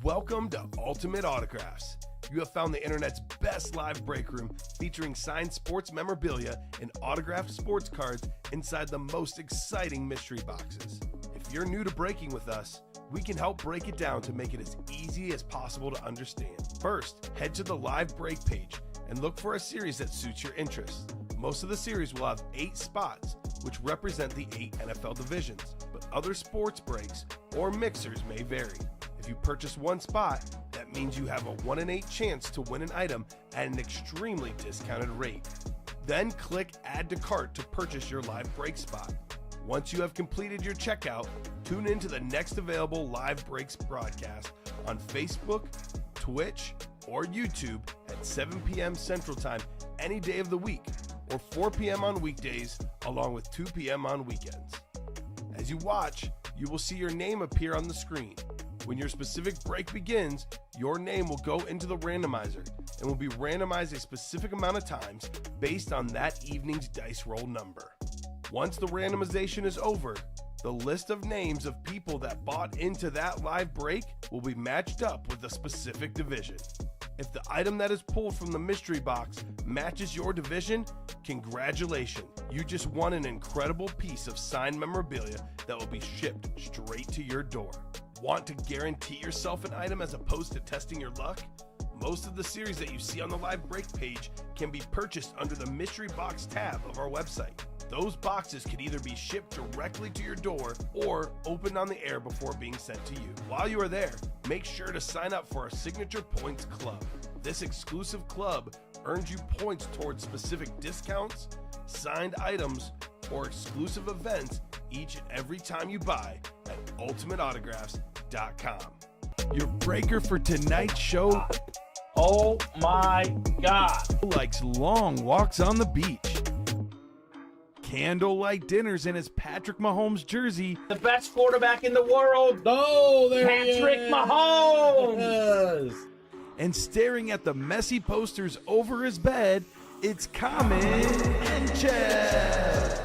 Welcome to Ultimate Autographs. You have found the internet's best live break room featuring signed sports memorabilia and autographed sports cards inside the most exciting mystery boxes. If you're new to breaking with us, we can help break it down to make it as easy as possible to understand. First, head to the live break page and look for a series that suits your interests. Most of the series will have 8 spots, which represent the 8 NFL divisions, but other sports breaks or mixers may vary. If you purchase one spot, that means you have a 1 in 8 chance to win an item at an extremely discounted rate. Then click Add to Cart to purchase your live break spot. Once you have completed your checkout, tune in to the next available live breaks broadcast on Facebook, Twitch, or YouTube at 7 p.m. Central Time any day of the week, or 4 p.m. on weekdays, along with 2 p.m. on weekends. As you watch, you will see your name appear on the screen. When your specific break begins, your name will go into the randomizer and will be randomized a specific amount of times based on that evening's dice roll number. Once the randomization is over, the list of names of people that bought into that live break will be matched up with a specific division. If the item that is pulled from the mystery box matches your division, congratulations, you just won an incredible piece of signed memorabilia that will be shipped straight to your door. Want to guarantee yourself an item as opposed to testing your luck? Most of the series that you see on the live break page can be purchased under the mystery box tab of our website. Those boxes could either be shipped directly to your door or opened on the air before being sent to you. While you are there, make sure to sign up for our Signature Points Club. This exclusive club earns you points towards specific discounts, signed items, or exclusive events each and every time you buy at ultimateautographs.com. Your breaker for tonight's show. Oh my God. Likes long walks on the beach, candlelight dinners in his Patrick Mahomes jersey, The best quarterback in the world. Oh, there Patrick he is. Mahomes. and staring at the messy posters over his bed, it's Kamen Entchev.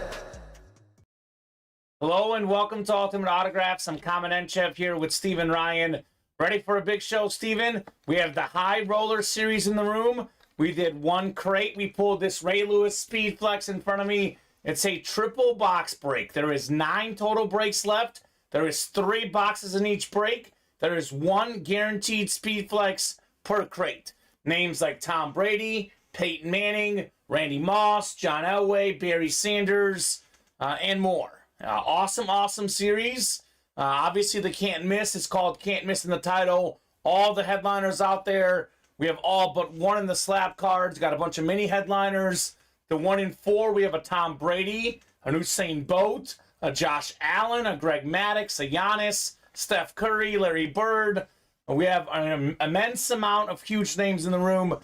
Hello and welcome to Ultimate Autographs. I'm Kamen Entchev here with Steven Ryan. Ready for a big show, Steven? We have the High Roller Series in the room. We did one crate. We pulled this Ray Lewis Speed Flex in front of me. It's a triple box break. There is 9 total breaks left. There is 3 boxes in each break. There is 1 guaranteed Speed Flex per crate. Names like Tom Brady, Peyton Manning, Randy Moss, John Elway, Barry Sanders, and more. Awesome series. Obviously, the can't miss. It's called Can't Miss in the title. All the headliners out there. We have all but one in the slab cards. Got a bunch of mini headliners. The 1 in 4, we have a Tom Brady, an Usain Bolt, a Josh Allen, a Greg Maddux, a Giannis, Steph Curry, Larry Bird. We have an immense amount of huge names in the room.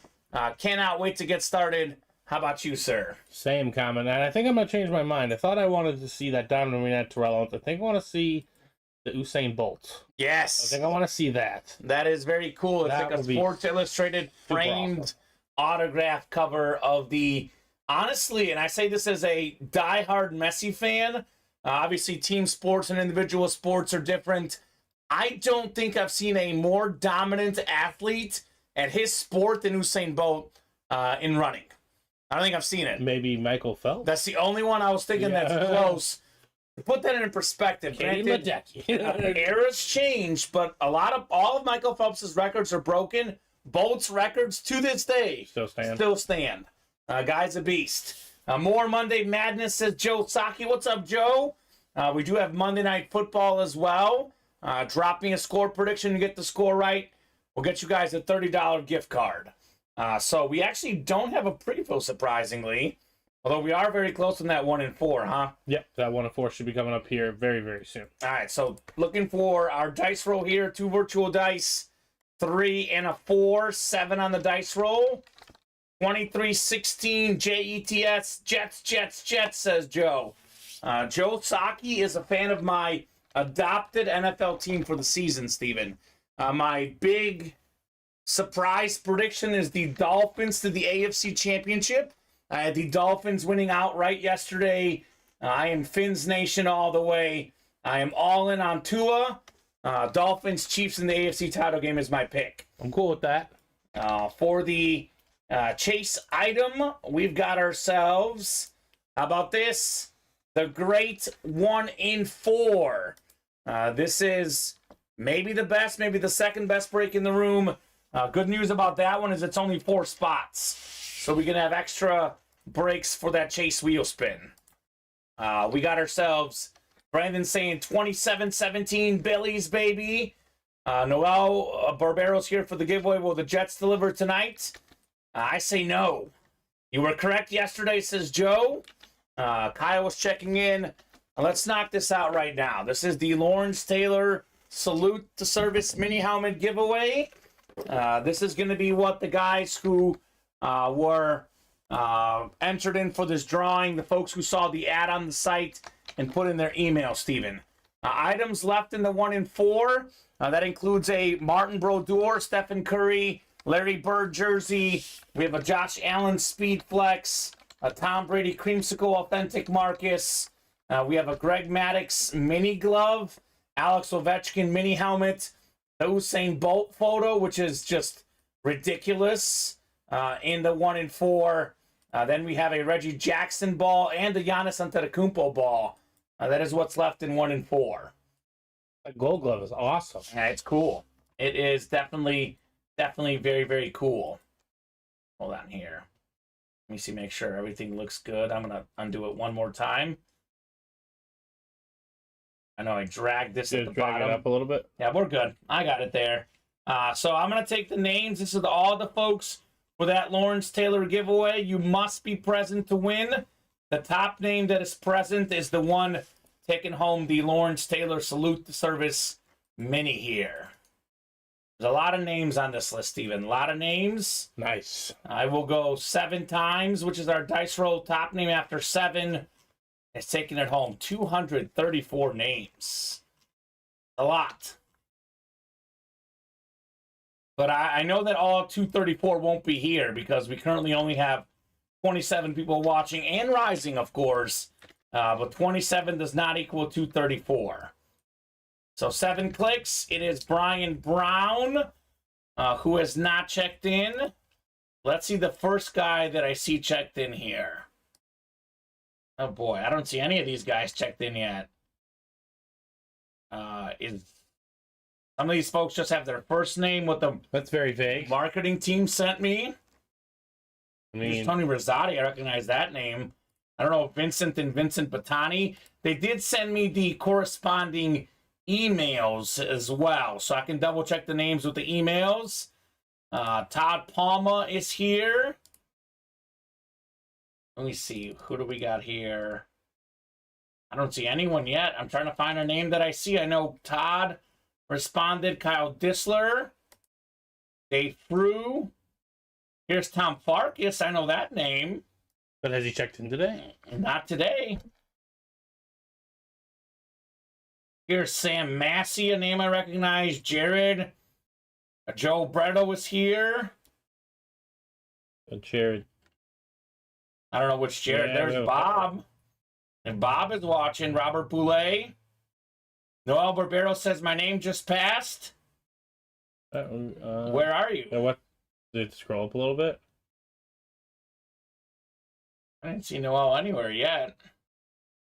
Cannot wait to get started. How about you, sir? Same comment, and I think I'm going to change my mind. I thought I wanted to see that Donovan Terrell. I think I want to see the Usain Bolt. Yes. I think I want to see that. That is very cool. It's That like a would be Sports Illustrated framed awesome autograph cover of the... Honestly, and I say this as a diehard Messi fan, obviously team sports and individual sports are different. I don't think I've seen a more dominant athlete at his sport than Usain Bolt in running. I don't think I've seen it. Maybe Michael Phelps. That's the only one I was thinking that's close. To put that in perspective, granted, eras change, but all of Michael Phelps' records are broken. Bolt's records to this day Still stand. Guy's a beast. More Monday Madness, says Joe Saki. What's up, Joe? We do have Monday Night Football as well. Drop me a score prediction and get the score right. We'll get you guys a $30 gift card. So we actually don't have a preview, surprisingly. Although we are very close on that 1 in 4, huh? Yep, that 1 in 4 should be coming up here very, very soon. All right, so looking for our dice roll here. 2 virtual dice, 3 and a 4, 7 on the dice roll. 23-16 JETS, Jets, says Joe. Joe Saki is a fan of my adopted NFL team for the season, Steven. My big surprise prediction is the Dolphins to the AFC Championship. I had the Dolphins winning outright yesterday. I am Fins Nation all the way. I am all in on Tua. Dolphins, Chiefs in the AFC title game is my pick. I'm cool with that. For the chase item, we've got ourselves, how about this? The great 1 in 4. This is maybe the best, maybe the second best break in the room. Good news about that one is it's only 4 spots. So we can have extra breaks for that chase wheel spin. We got ourselves Brandon saying 27-17 Billies, baby. Noel Barbero's here for the giveaway. Will the Jets deliver tonight? I say no. You were correct yesterday, says Joe. Kyle was checking in. Let's knock this out right now. This is the Lawrence Taylor Salute to Service mini helmet giveaway. This is going to be what the guys who were entered in for this drawing, the folks who saw the ad on the site and put in their email, Steven. Items left in the 1 in 4. That includes a Martin Brodeur, Stephen Curry, Larry Bird jersey. We have a Josh Allen Speed Flex, a Tom Brady Creamsicle Authentic Marcus. We have a Greg Maddux mini glove, Alex Ovechkin mini helmet, the Usain Bolt photo, which is just ridiculous, in the 1 in 4. Then we have a Reggie Jackson ball and the Giannis Antetokounmpo ball. That is what's left in 1 in 4. That gold glove is awesome. Yeah, it's cool. It is definitely very, very cool. Hold on here. Let me see, make sure everything looks good. I'm going to undo it one more time. I know I dragged this at the drag bottom. it up a little bit. Yeah, we're good. I got it there. So I'm going to take the names. This is all the folks for that Lawrence Taylor giveaway. You must be present to win. The top name that is present is the one taking home the Lawrence Taylor Salute to Service mini here. There's a lot of names on this list, Steven. A lot of names. Nice. I will go 7 times, which is our dice roll top name after 7. It's taking it home. 234 names. A lot. But I know that all 234 won't be here because we currently only have 27 people watching and rising, of course. But 27 does not equal 234. So 7 clicks. It is Brian Brown, who has not checked in. Let's see the first guy that I see checked in here. Oh boy, I don't see any of these guys checked in yet. Some of these folks just have their first name with the That's very vague. marketing team sent me. I There's mean, Tony Rosati, I recognize that name. I don't know, Vincent and Vincent Batani. They did send me the corresponding emails as well, so I can double check the names with the emails. Todd Palma is here. Let me see, who do we got here? I don't see anyone yet. I'm trying to find a name that I see. I know Todd responded, Kyle Disler, Dave Frew. Here's Tom Fark. Yes, I know that name. but has he checked in today? Not today. Here's Sam Massey, a name I recognize. Jared. Joe Bretto is here. Jared. I don't know which Jared. Yeah, There's Bob. And Bob is watching. Robert Boulay. Noel Barbero says, my name just passed. Where are you? What? Did it scroll up a little bit? I didn't see Noel anywhere yet.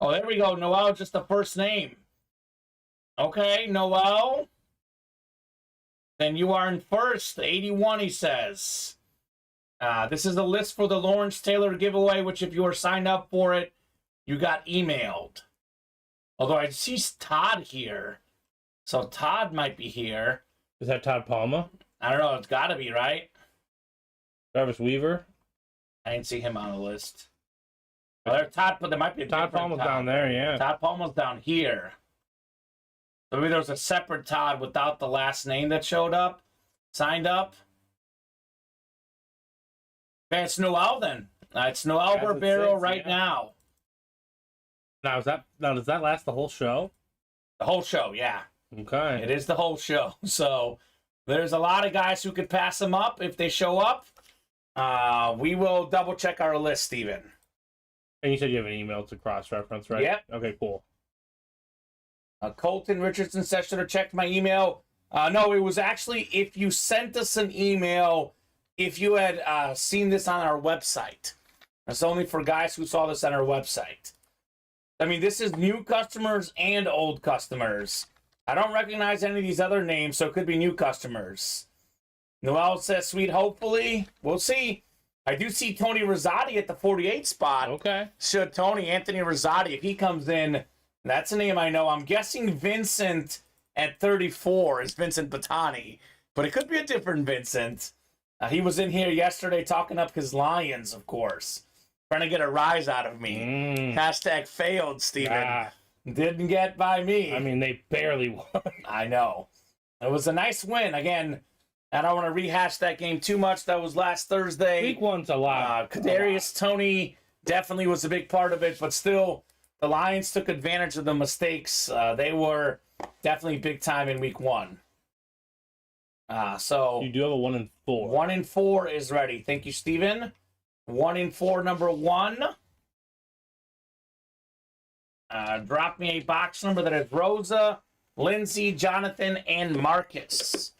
Oh, there we go. Noel, just the first name. Okay, Noel. Then you are in first. 81, he says. This is the list for the Lawrence Taylor giveaway, which if you were signed up for it, you got emailed. Although I see Todd here. So Todd might be here. Is that Todd Palma? I don't know. It's got to be, right? Travis Weaver? I didn't see him on the list. Well, there's Todd, but there might be a Todd different Palma's down there, yeah. Todd Palma's down here. So maybe there's a separate Todd without the last name that showed up, signed up. Okay, it's Noel then. It's Noel As it Barbero says, right yeah. now. Now does that last the whole show? The whole show, yeah. Okay. It is the whole show. So there's a lot of guys who could pass them up if they show up. We will double check our list, Steven. And you said you have an email to cross-reference, right? Yep. Okay, cool. Colton Richardson said, should have checked my email. No, it was actually if you sent us an email, if you had seen this on our website. It's only for guys who saw this on our website. I mean, this is new customers and old customers. I don't recognize any of these other names, so it could be new customers. Noel says, sweet, hopefully. We'll see. I do see Tony Rosati at the 48 spot. Okay. Should Tony, Anthony Rosati, if he comes in, that's a name I know. I'm guessing Vincent at 34 is Vincent Batani, but it could be a different Vincent. He was in here yesterday talking up his Lions, of course. Trying to get a rise out of me. Hashtag failed, Steven. Didn't get by me. I mean, they barely won. I know. It was a nice win. Again, I don't want to rehash that game too much. That was last Thursday. Week one's a lot. Kadarius Toney definitely was a big part of it, but still, the Lions took advantage of the mistakes. They were definitely big time in week one. So you do have a 1-4. 1-4 is ready. Thank you, Steven. 1-4, number 1. Drop me a box number that is Rosa, Lindsay, Jonathan, and Marcus.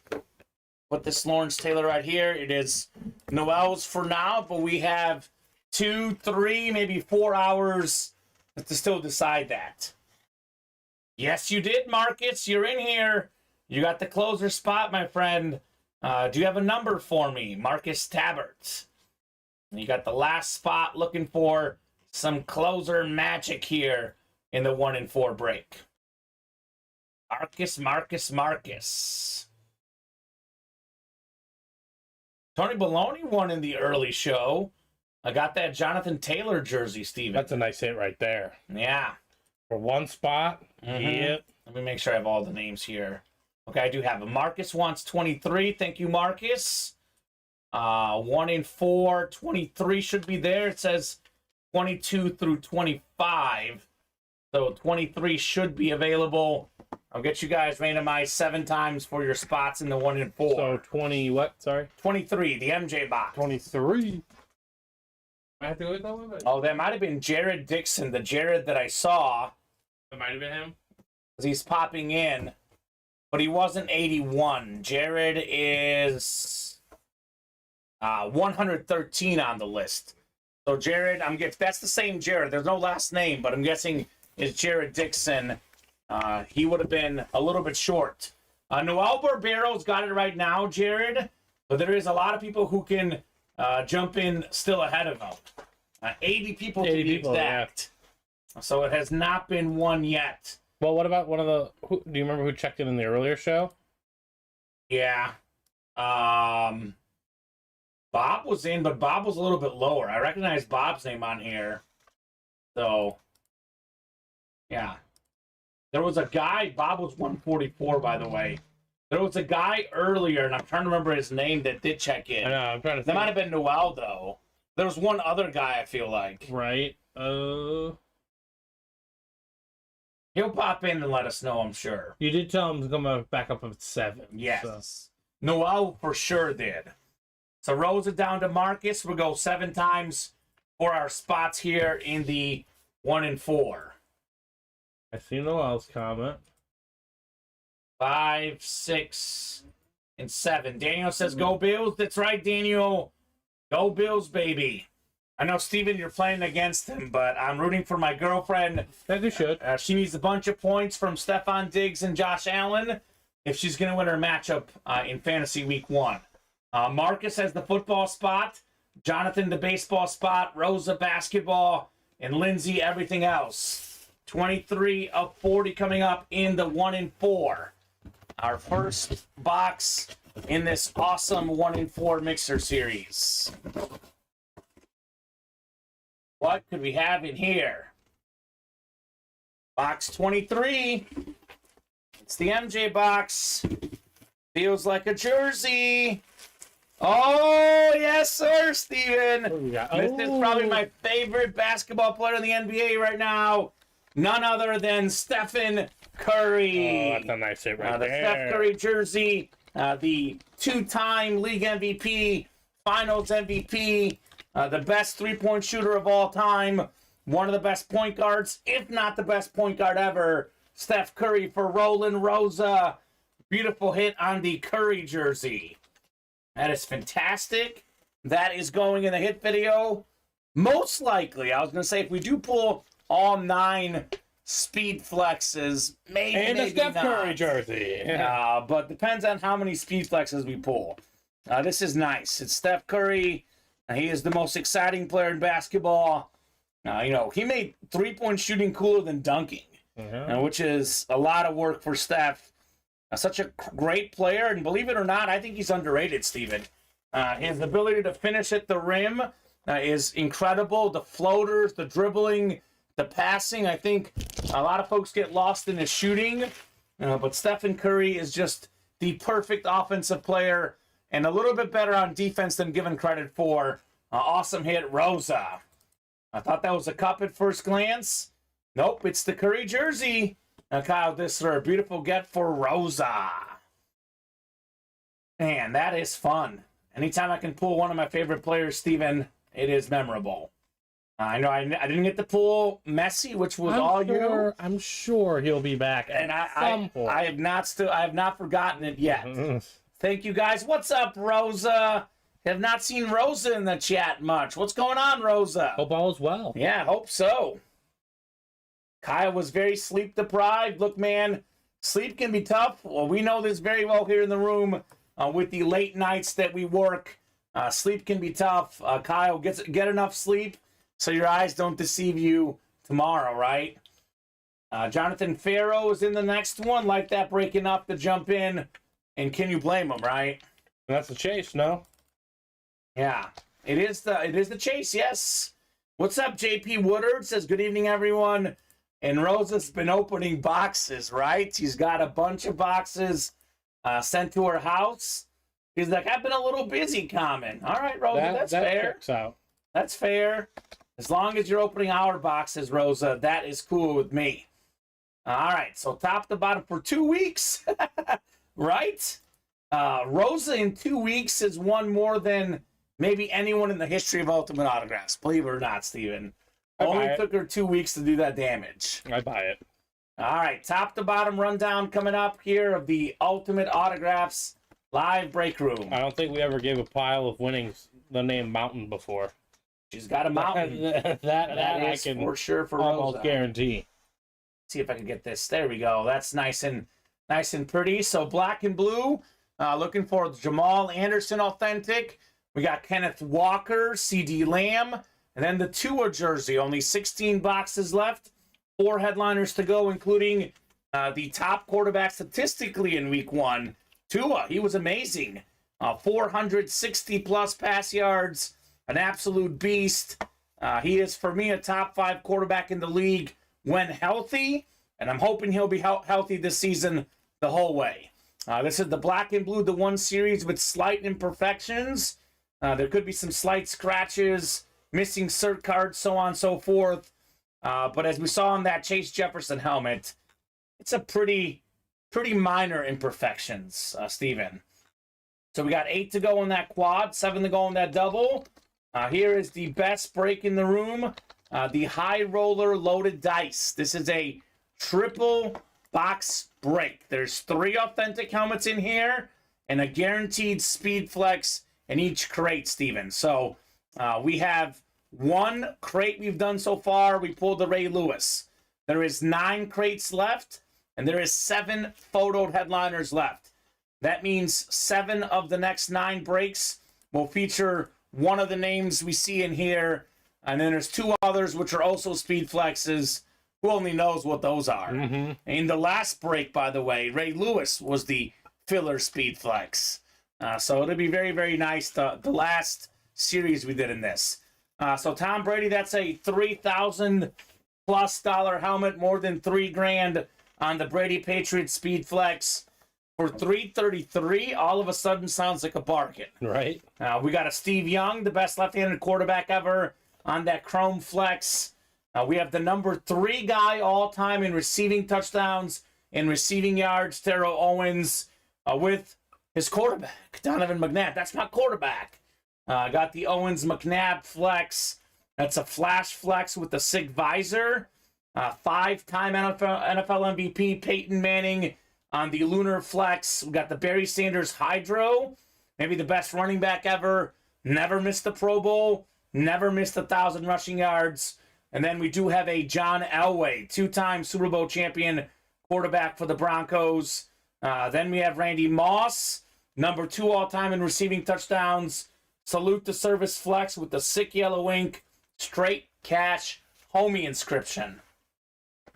Put this Lawrence Taylor right here. It is Noel's for now, but we have 2, 3, maybe 4 hours to still decide that. Yes, you did, Marcus. You're in here. You got the closer spot, my friend. Do you have a number for me, Marcus Tabbert? You got the last spot, looking for some closer magic here in the 1-4 break. Marcus. Tony Baloney won in the early show. I got that Jonathan Taylor jersey, Steven. That's a nice hit right there. Yeah. For one spot. Yep. Let me make sure I have all the names here. Okay, I do have a Marcus wants 23. Thank you, Marcus. 1-4, 23 should be there. It says 22 through 25. So 23 should be available. I'll get you guys randomized 7 times for your spots in the 1-4. So 20 what? Sorry? 23, the MJ box. 23. I have to go with that one? Oh, that might have been Jared Dixon, the Jared that I saw. That might have been him. He's popping in, but he wasn't 81. Jared is 113 on the list. So Jared, that's the same Jared. There's no last name, but I'm guessing it's Jared Dixon. He would have been a little bit short. Noel Barbero's got it right now, Jared, but there is a lot of people who can jump in still ahead of him. 80 people to be exact. Yeah. So it has not been won yet. Well, what about one of the... do you remember who checked in the earlier show? Yeah. Bob was in, but Bob was a little bit lower. I recognize Bob's name on here. So, yeah. There was a guy, Bob was 144, by the way. There was a guy earlier, and I'm trying to remember his name, that did check in. I know, I'm trying to think. That might have been Noel, though. There was one other guy, I feel like. Right. He'll pop in and let us know, I'm sure. You did tell him to come back up at 7. Yes. So. Noel for sure did. So Rosa down to Marcus. We'll go 7 times for our spots here in the 1-4. I see Noel's comment. 5, 6, and 7. Daniel says, go Bills. That's right, Daniel. Go Bills, baby. I know, Steven, you're playing against him, but I'm rooting for my girlfriend. As you should. She needs a bunch of points from Stephon Diggs and Josh Allen if she's going to win her matchup in Fantasy Week 1. Marcus has the football spot, Jonathan the baseball spot, Rosa basketball, and Lindsay everything else. 23 of 40 coming up in the 1-4. Our first box in this awesome 1-4 mixer series. What could we have in here? Box 23. It's the MJ box. Feels like a jersey. Oh, yes, sir, Steven. This is probably my favorite basketball player in the NBA right now. None other than Stephen Curry. Oh, that's a nice hit right there. The Steph Curry jersey, the 2-time league MVP, finals MVP, the best three-point shooter of all time, one of the best point guards, if not the best point guard ever. Steph Curry for Roland Rosa. Beautiful hit on the Curry jersey. That is fantastic. That is going in the hit video. Most likely, I was going to say, if we do pull all 9 speed flexes, maybe And a Steph not. Curry jersey. But depends on how many speed flexes we pull. This is nice. It's Steph Curry. He is the most exciting player in basketball. He made three-point shooting cooler than dunking, which is a lot of work for Steph. Such a great player, and believe it or not, I think he's underrated, Steven. His ability to finish at the rim is incredible. The floaters, the dribbling, the passing. I think a lot of folks get lost in his shooting, but Stephen Curry is just the perfect offensive player and a little bit better on defense than given credit for. Awesome hit, Rosa. I thought that was a cup at first glance. Nope, it's the Curry jersey. Kyle Dissler, a beautiful get for Rosa. Man, that is fun. Anytime I can pull one of my favorite players, Steven, it is memorable. I know I didn't get to pull Messi, which was you. I'm sure he'll be back at some point. I have not forgotten it yet. Thank you, guys. What's up, Rosa? Have not seen Rosa in the chat much. What's going on, Rosa? Hope all is well. Yeah, hope so. Kyle was very sleep deprived. Look, man, sleep can be tough. Well, we know this very well here in the room with the late nights that we work. Sleep can be tough. Kyle, get enough sleep so your eyes don't deceive you tomorrow, right? Jonathan Farrow is in the next one. Like that, breaking up to jump in. And can you blame him, right? That's the chase, no? Yeah, it is the chase, yes. What's up, JP Woodard? Says, good evening, everyone. And Rosa's been opening boxes, right? She's got a bunch of boxes sent to her house. He's like, I've been a little busy, Kamen. All right, Rosa, that's fair. Checks out. That's fair. As long as you're opening our boxes, Rosa, that is cool with me. All right, so top to bottom for 2 weeks, right? Rosa in 2 weeks has won more than maybe anyone in the history of Ultimate Autographs. Believe it or not, Steven. Only took her 2 weeks to do that damage. I buy it. All right, top to bottom rundown coming up here of the Ultimate Autographs live break room. I don't think we ever gave a pile of winnings the name Mountain before. She's got a mountain. that I can for sure for almost Rosa. guarantee. See if I can get this. There we go. That's nice and pretty. So black and blue. Looking for Jamal Anderson authentic. We got Kenneth Walker, CD Lamb, and then the Tua jersey. Only 16 boxes left. 4 headliners to go, including the top quarterback statistically in week 1. Tua, he was amazing. 460-plus pass yards, an absolute beast. He is, for me, a top 5 quarterback in the league when healthy, and I'm hoping he'll be healthy this season the whole way. This is the black and blue, the 1 series with slight imperfections. There could be some slight scratches, missing cert cards, so on and so forth. But as we saw on that Chase Jefferson helmet, it's a pretty minor imperfections, Steven. So we got 8 to go in that quad, 7 to go in that double. Here is the best break in the room, the high roller loaded dice. This is a triple box break. There's 3 authentic helmets in here and a guaranteed speed flex in each crate, Steven. So we have 1 crate we've done so far. We pulled the Ray Lewis. There is 9 crates left, and there is 7 photoed headliners left. That means 7 of the next 9 breaks will feature one of the names we see in here, and then there's 2 others which are also speed flexes. Who only knows what those are? Mm-hmm. In the last break, by the way, Ray Lewis was the filler speed flex. So it'll be very, very nice, the last series we did in this. So Tom Brady, that's a $3,000+ helmet, more than $3,000 on the Brady Patriots Speed Flex. For $333, all of a sudden sounds like a bargain. Right. We got a Steve Young, the best left-handed quarterback ever, on that Chrome Flex. We have the number 3 guy all-time in receiving touchdowns and receiving yards, Terrell Owens, with his quarterback, Donovan McNabb. That's not quarterback. Got the Owens-McNabb Flex. That's a flash flex with the SIG visor. Five-time NFL MVP Peyton Manning on the Lunar Flex. We got the Barry Sanders Hydro, maybe the best running back ever. Never missed the Pro Bowl. Never missed 1,000 rushing yards. And then we do have a John Elway, two-time Super Bowl champion quarterback for the Broncos. Then we have Randy Moss, number 2 all-time in receiving touchdowns. Salute the Service Flex with the sick yellow ink, straight cash homie inscription.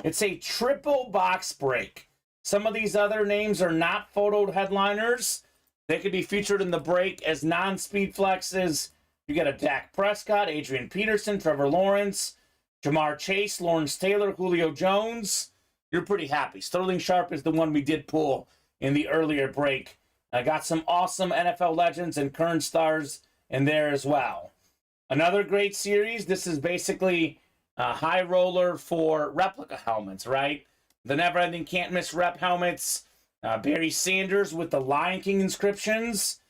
It's a triple box break. Some of these other names are not photoed headliners. They could be featured in the break as non-speed flexes. You get a Dak Prescott, Adrian Peterson, Trevor Lawrence, Jamar Chase, Lawrence Taylor, Julio Jones. You're pretty happy. Sterling Sharp is the one we did pull in the earlier break. I got some awesome NFL legends and current stars in there as well. Another great series. This is basically a high roller for replica helmets, right? The never-ending can't-miss rep helmets. Barry Sanders with the Lion King inscriptions.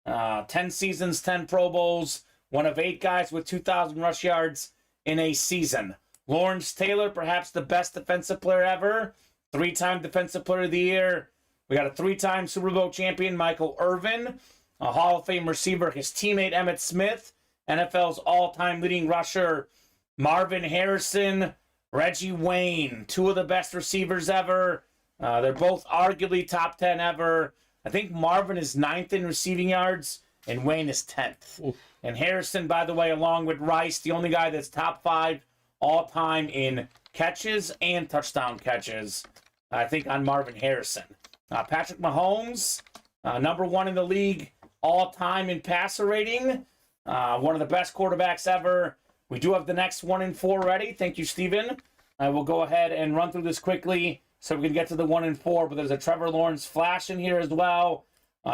10 seasons, 10 Pro Bowls. One of 8 guys with 2,000 rush yards in a season. Lawrence Taylor, perhaps the best defensive player ever. 3-time Defensive Player of the Year. We got a 3-time Super Bowl champion, Michael Irvin. A Hall of Fame receiver, his teammate Emmitt Smith. NFL's all-time leading rusher, Marvin Harrison. Reggie Wayne, 2 of the best receivers ever. They're both arguably top 10 ever. I think Marvin is 9th in receiving yards, and Wayne is 10th. Oof. And Harrison, by the way, along with Rice, the only guy that's top 5 all-time in catches and touchdown catches, I think, on Marvin Harrison. Patrick Mahomes, number 1 in the league all-time in passer rating. One of the best quarterbacks ever. We do have the next 1 and 4 ready. Thank you, Steven. I will go ahead and run through this quickly so we can get to the 1 and 4. But there's a Trevor Lawrence flash in here as well.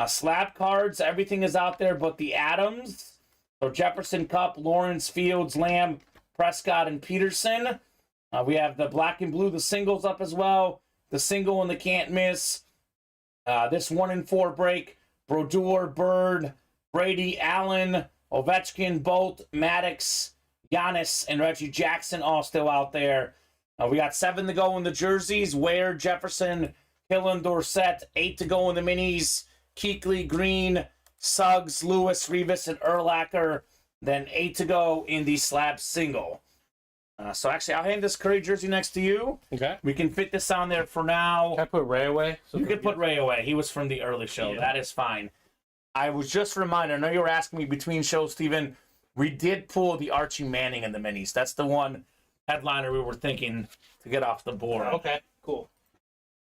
Slab cards, everything is out there but the Adams. So Jefferson, Kupp, Lawrence, Fields, Lamb, Prescott, and Peterson. We have the black and blue, the singles up as well. The single and the can't miss. This 1 and 4 break. Brodeur, Bird, Brady, Allen, Ovechkin, Bolt, Maddox, Giannis, and Reggie Jackson all still out there. We got 7 to go in the jerseys. Ware, Jefferson, Hillen, Dorsett. 8 to go in the minis. Kuechly, Green, Suggs, Lewis, Revis, and Urlacher. Then 8 to go in the slab single. So actually, I'll hand this Curry jersey next to you. Okay. We can fit this on there for now. Can I put Ray away? So you can put Ray away. He was from the early show. Yeah. That is fine. I was just reminded, I know you were asking me between shows, Steven. We did pull the Archie Manning in the minis. That's the one headliner we were thinking to get off the board. Okay, cool.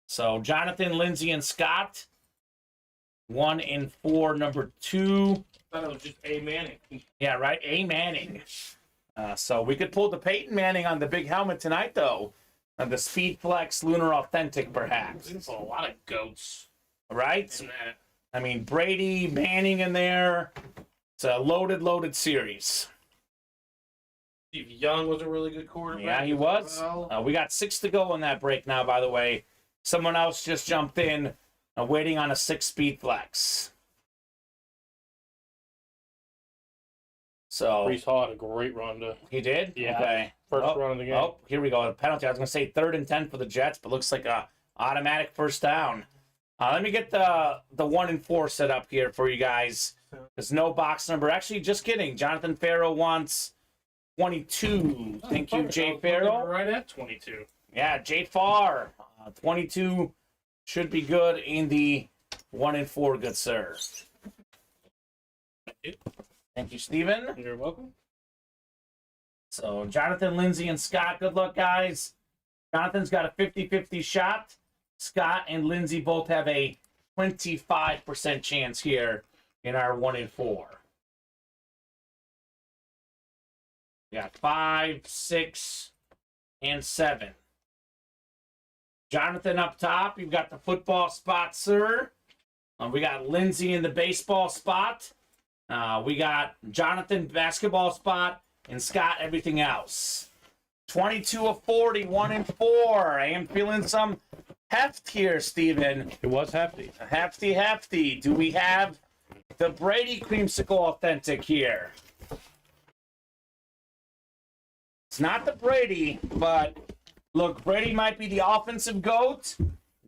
So Jonathan, Lindsay, and Scott. 1 and 4, number 2. I thought it was just A. Manning. Yeah, right? A. Manning. So we could pull the Peyton Manning on the big helmet tonight, though. On the Speed Flex Lunar Authentic, perhaps. There's a lot of goats. Right? I mean, Brady, Manning in there. It's a loaded series. Steve Young was a really good quarterback. Yeah, he was. Well. We got 6 to go in that break now, by the way. Someone else just jumped in, waiting on a 6 Speed Flex. So Brees Hall had a great run. He did? Yeah. Okay. First run of the game. Oh, here we go. A penalty. I was going to say 3rd and 10 for the Jets, but looks like a automatic first down. Let me get the 1 and 4 set up here for you guys. There's no box number. Actually, just kidding. Jonathan Farrow wants 22. Thank you, Jay Farrow. Right at 22. Yeah, Jay Farr. 22 should be good in the 1 and 4, good sir. Thank you, Steven. You're welcome. So, Jonathan, Lindsay, and Scott, good luck, guys. Jonathan's got a 50-50 shot. Scott and Lindsay both have a 25% chance here in our 1 and 4. We got 5, 6, and 7. Jonathan up top. You've got the football spot, sir. We got Lindsay in the baseball spot. We got Jonathan basketball spot, and Scott everything else. 22 of 40, 1 and 4. I am feeling some heft here, Steven. It was hefty. Hefty. Do we have the Brady Creamsicle Authentic here? It's not the Brady, but Look, Brady might be the offensive GOAT.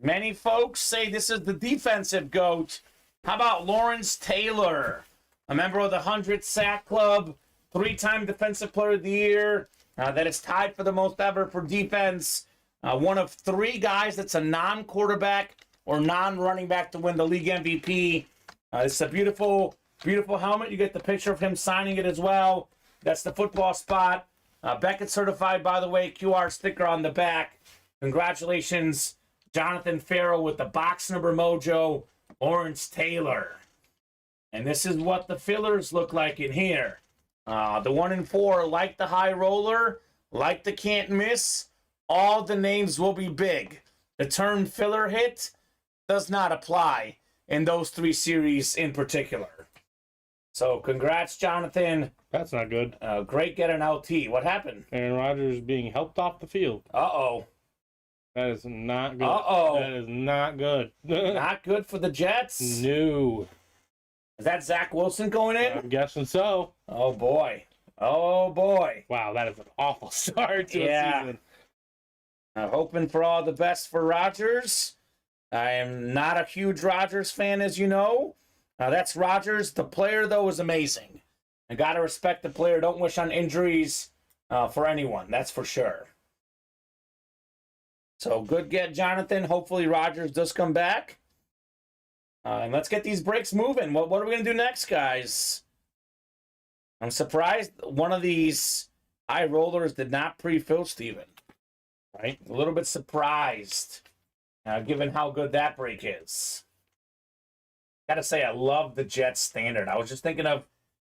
Many folks say this is the defensive GOAT. How about Lawrence Taylor, a member of the 100 Sack Club, 3-time Defensive Player of the Year, that is tied for the most ever for defense. One of 3 guys that's a non-quarterback or non-running back to win the league MVP. It's a beautiful, beautiful helmet. You get the picture of him signing it as well. That's the football spot. Beckett certified, by the way, QR sticker on the back. Congratulations, Jonathan Farrell with the box number mojo, Lawrence Taylor. And this is what the fillers look like in here. The 1 and 4, like the high roller, like the can't miss, all the names will be big. The term filler hit does not apply in those 3 series in particular. So congrats, Jonathan. That's not good. Great getting LT. What happened? Aaron Rodgers being helped off the field. Uh-oh. That is not good. Uh-oh. That is not good. Not good for the Jets? No. Is that Zach Wilson going in? I'm guessing so. Oh, boy. Oh, boy. Wow, that is an awful start to a season. I'm hoping for all the best for Rodgers. I am not a huge Rodgers fan, as you know. That's Rodgers. The player, though, is amazing. I got to respect the player. Don't wish on injuries for anyone. That's for sure. So good get, Jonathan. Hopefully Rodgers does come back. And let's get these breaks moving. What are we going to do next, guys? I'm surprised one of these high rollers did not pre-fill, Steven. Right? A little bit surprised, given how good that break is. Gotta say, I love the Jets standard. I was just thinking of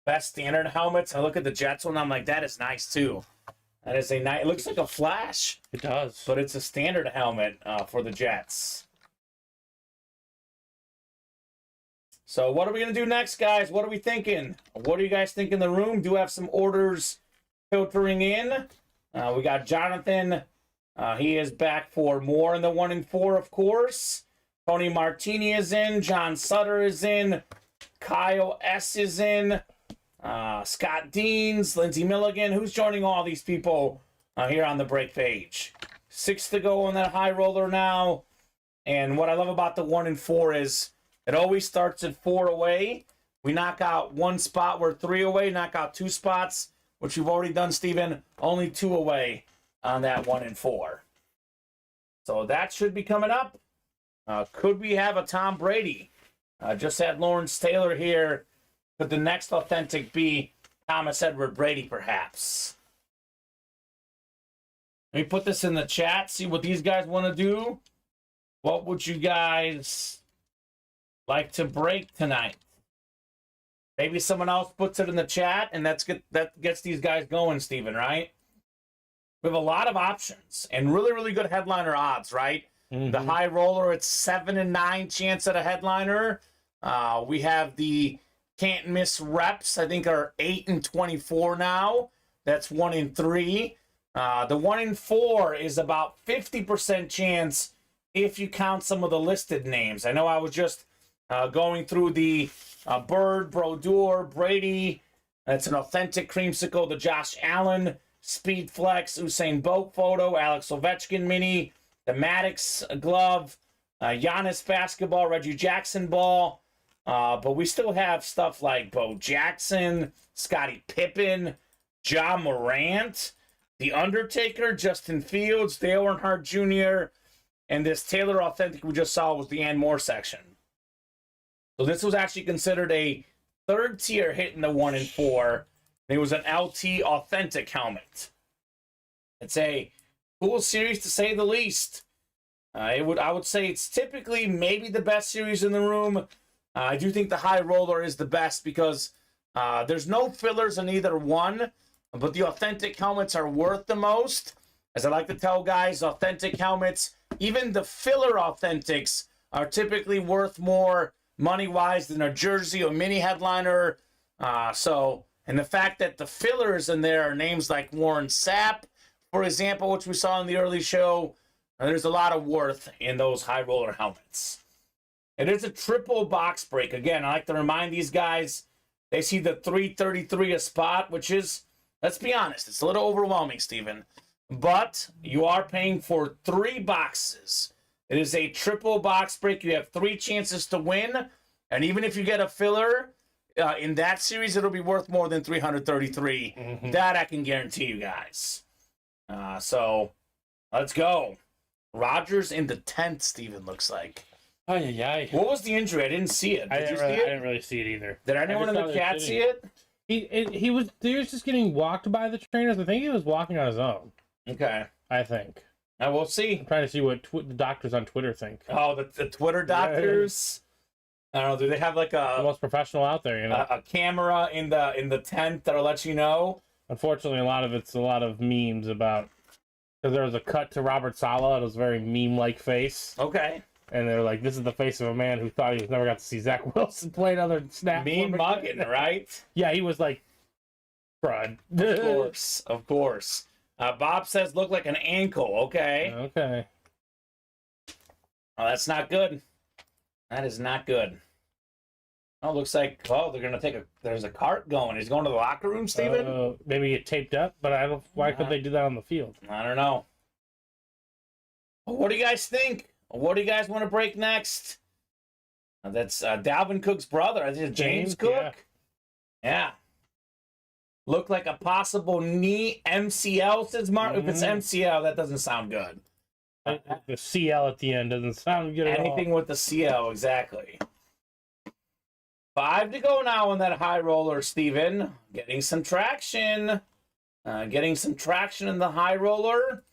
best standard helmets. I look at the Jets one, I'm like, that is nice too. That is a nice. It looks like a Flash. It does. But it's a standard helmet for the Jets. So what are we gonna do next, guys? What are we thinking? What do you guys think in the room? Do have some orders filtering in. We got Jonathan. He is back for more in the 1 and 4, of course. Tony Martini is in. John Sutter is in. Kyle S. is in. Scott Deans, Lindsey Milligan. Who's joining all these people here on the break page? 6 to go on that high roller now. And what I love about the 1 and 4 is it always starts at 4 away. We knock out 1 spot. We're 3 away. Knock out 2 spots, which we've already done, Steven. Only 2 away on that 1 and 4. So that should be coming up. Could we have a Tom Brady? Just had Lawrence Taylor here. Could the next authentic be Thomas Edward Brady, perhaps? Let me put this in the chat, see what these guys want to do. What would you guys like to break tonight? Maybe someone else puts it in the chat, and that gets these guys going, Steven, right? We have a lot of options and really, really good headliner odds, right? Mm-hmm. The high roller, it's 7 and 9 chance at a headliner. We have the can't miss reps, I think are 8 and 24 now. That's 1 in 3. The 1 in 4 is about 50% chance if you count some of the listed names. I know I was just going through the Bird, Brodeur, Brady. That's an authentic creamsicle. The Josh Allen Speed Flex, Usain Bolt photo, Alex Ovechkin mini, the Maddox glove, Giannis basketball, Reggie Jackson ball. But we still have stuff like Bo Jackson, Scottie Pippen, Ja Morant, The Undertaker, Justin Fields, Dale Earnhardt Jr., and this Taylor Authentic we just saw was the Ann Moore section. So this was actually considered a 3rd tier hit in the 1 and 4. It was an LT Authentic helmet. It's a cool series to say the least. I would say it's typically maybe the best series in the room. I do think the high roller is the best because there's no fillers in either one, but the authentic helmets are worth the most. As I like to tell guys, authentic helmets, even the filler authentics, are typically worth more money-wise than a jersey or mini headliner. And the fact that the fillers in there are names like Warren Sapp, for example, which we saw in the early show, there's a lot of worth in those high roller helmets. It is a triple box break. Again, I like to remind these guys, they see the 333 a spot, which is, let's be honest, it's a little overwhelming, Steven. but you are paying for 3 boxes. It is a triple box break. You have 3 chances to win, and even if you get a filler in that series, it'll be worth more than 333. Mm-hmm. That I can guarantee you guys. So let's go. Rodgers in the 10th, Steven, looks like. Ay. What was the injury? I didn't see it. Did you see it? I didn't really see it either. Did anyone in the chat see it? He was just getting walked by the trainers. I think he was walking on his own. Okay. I think. We'll see. I'm trying to see what the doctors on Twitter think. Oh, the Twitter doctors. I don't know. Do they have like The most professional out there, you know. a camera in the tent that'll let you know? Unfortunately, a lot of memes about, because there was a cut to Robert Saleh. It was a very meme-like face. Okay. And they're like, this is the face of a man who thought he was never got to see Zach Wilson play another snap. Mean mugging, right? Yeah, he was like, crud. Of course. Bob says look like an ankle. Okay. Okay. Oh, that's not good. That is not good. Oh, looks like, they're going to there's a cart going. He's going to the locker room, Steven? Maybe get taped up, but why could they do that on the field? I don't know. What do you guys think? What do you guys want to break next? That's Dalvin Cook's brother. I think it's James Cook. Yeah. Look like a possible knee MCL, says Mark. Mm-hmm. If it's MCL, that doesn't sound good. The CL at the end doesn't sound good at all. Anything with the CL, exactly. 5 to go now on that high roller, Steven. Getting some traction. Getting some traction in the high roller.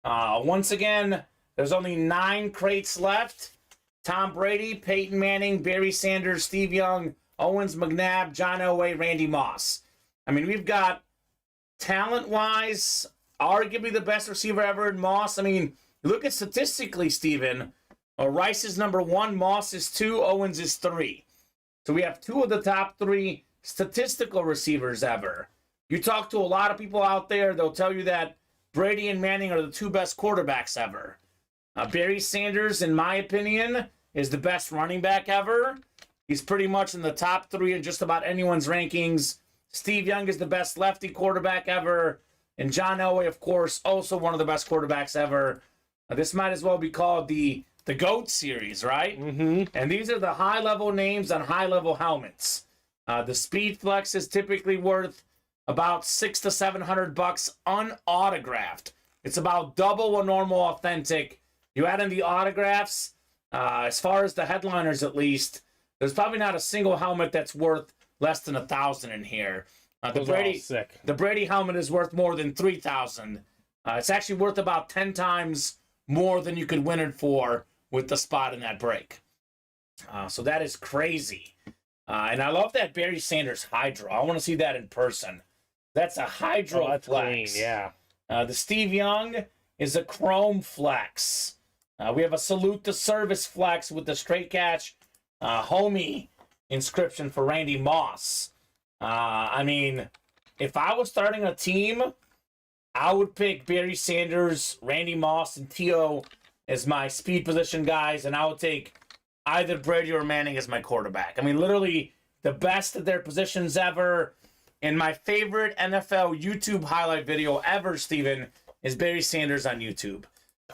Once again, there's only 9 crates left. Tom Brady, Peyton Manning, Barry Sanders, Steve Young, Owens McNabb, John Elway, Randy Moss. I mean, we've got talent-wise, arguably the best receiver ever in Moss. I mean, look at statistically, Steven. Rice is number 1, Moss is 2, Owens is 3. So we have 2 of the top 3 statistical receivers ever. You talk to a lot of people out there, they'll tell you that Brady and Manning are the 2 best quarterbacks ever. Barry Sanders, in my opinion, is the best running back ever. He's pretty much in the top 3 in just about anyone's rankings. Steve Young is the best lefty quarterback ever. And John Elway, of course, also one of the best quarterbacks ever. This might as well be called the GOAT series, right? Mm-hmm. And these are the high-level names on high-level helmets. The Speed Flex is typically worth about $600 to $700 unautographed. It's about double a normal authentic. You add in the autographs, as far as the headliners at least, there's probably not a single helmet that's worth less than $1,000 in here. The Brady helmet is worth more than $3,000. It's actually worth about 10 times more than you could win it for with the spot in that break. So that is crazy. And I love that Barry Sanders Hydro. I want to see that in person. That's a Hydro that's flex. clean, yeah. The Steve Young is a Chrome flex. We have a Salute to Service flex with the straight catch homie inscription for Randy Moss. I mean, if I was starting a team, I would pick Barry Sanders, Randy Moss, and T.O. as my speed position guys, and I would take either Brady or Manning as my quarterback. I mean, literally the best of their positions ever. And my favorite NFL YouTube highlight video ever, Steven, is Barry Sanders on YouTube.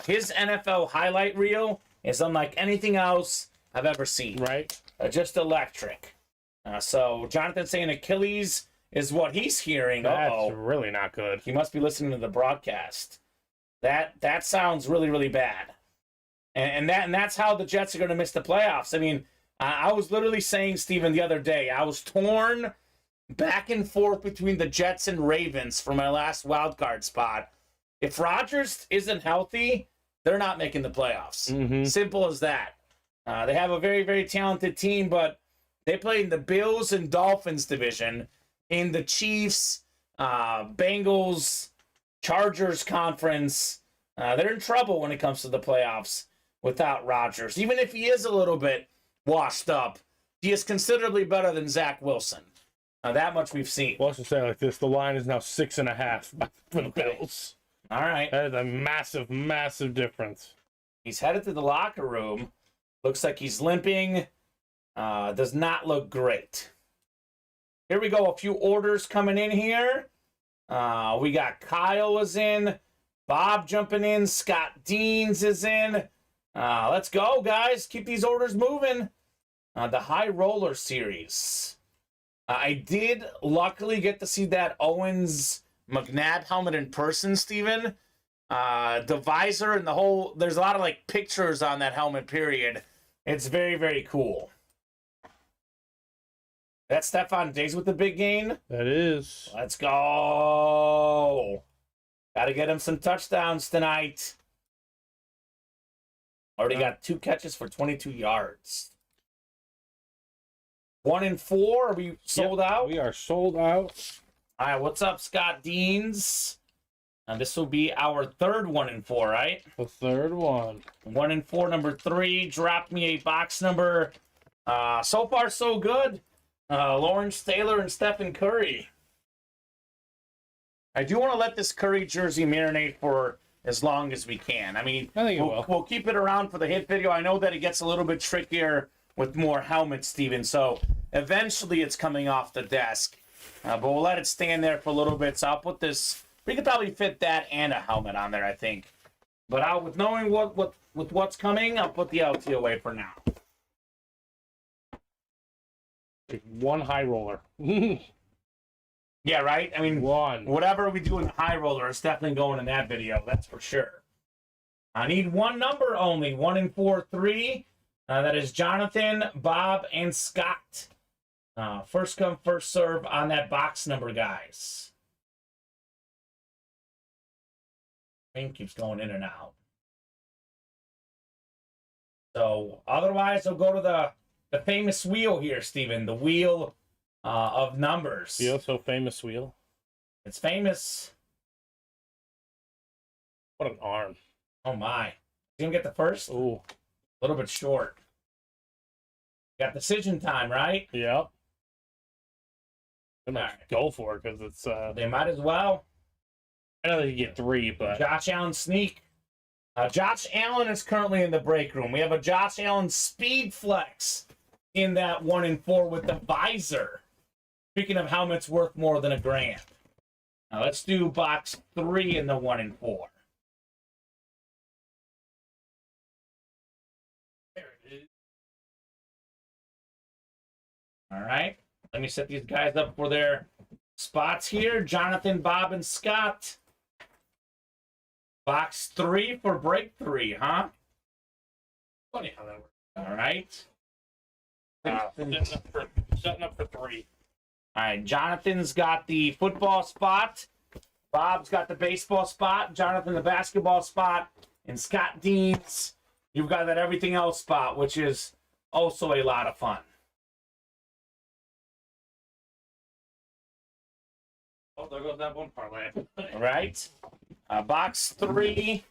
His NFL highlight reel is unlike anything else I've ever seen. Right. Just electric. So Jonathan saying Achilles is what he's hearing. That's really not good. He must be listening to the broadcast. That sounds really, really bad. And that's how the Jets are going to miss the playoffs. I mean, I was literally saying, Steven, the other day, I was torn back and forth between the Jets and Ravens for my last wild card spot. If Rodgers isn't healthy, they're not making the playoffs. Mm-hmm. Simple as that. They have a very, very talented team, but they play in the Bills and Dolphins division, in the Chiefs, Bengals, Chargers conference. They're in trouble when it comes to the playoffs without Rodgers. Even if he is a little bit washed up, he is considerably better than Zach Wilson. That much we've seen. Well, let's just say it like this. The line is now 6.5 for the Bills. All right. That is a massive, massive difference. He's headed to the locker room. Looks like he's limping. Does not look great. Here we go. A few orders coming in here. We got Kyle is in. Bob jumping in. Scott Deans is in. Let's go, guys. Keep these orders moving. The High Roller Series. I did luckily get to see that Owens McNabb helmet in person, Steven. The visor and the whole, there's a lot of like pictures on that helmet, period. It's very, very cool. That's Stefan Diggs with the big gain. That is. Let's go. Got to get him some touchdowns tonight. Already got 2 catches for 22 yards. 1 and 4. Are we sold out? We are sold out. All right, what's up, Scott Deans? This will be our third 1 and 4, right? The third one. 1 and 4, number 3. Drop me a box number. So far, so good. Lawrence Taylor and Stephen Curry. I do want to let this Curry jersey marinate for as long as we can. I mean, I think it will. We'll keep it around for the hit video. I know that it gets a little bit trickier with more helmets, Steven. So eventually it's coming off the desk. But we'll let it stand there for a little bit. So I'll put this. We could probably fit that and a helmet on there, I think. But with knowing what's coming, I'll put the LT away for now. 1 high roller. Yeah, right? I mean, 1. whatever we do in the high roller is definitely going in that video. That's for sure. I need 1 number only. 1 and 4, 3. That is Jonathan, Bob, and Scott. First come, first serve on that box number, guys. Thing keeps going in and out. So otherwise, I'll go to the famous wheel here, Steven. The wheel of numbers. The so famous wheel. It's famous. What an arm. Oh my. Is he gonna get the first? Ooh. A little bit short. Got decision time, right? Yep. I'm All gonna right. go for it because it's They might as well. I know they get 3, but Josh Allen sneak. Josh Allen is currently in the break room. We have a Josh Allen speed flex in that 1 and 4 with the visor. Speaking of helmets worth more than $1,000. Now let's do box 3 in the 1 and 4. There it is. All right. Let me set these guys up for their spots here. Jonathan, Bob, and Scott. Box 3 for break 3, huh? Funny how that works. All right. setting up for 3. All right, Jonathan's got the football spot. Bob's got the baseball spot. Jonathan, the basketball spot. And Scott Deans, you've got that everything else spot, which is also a lot of fun. Oh, there goes that one parlay. All right. Box 3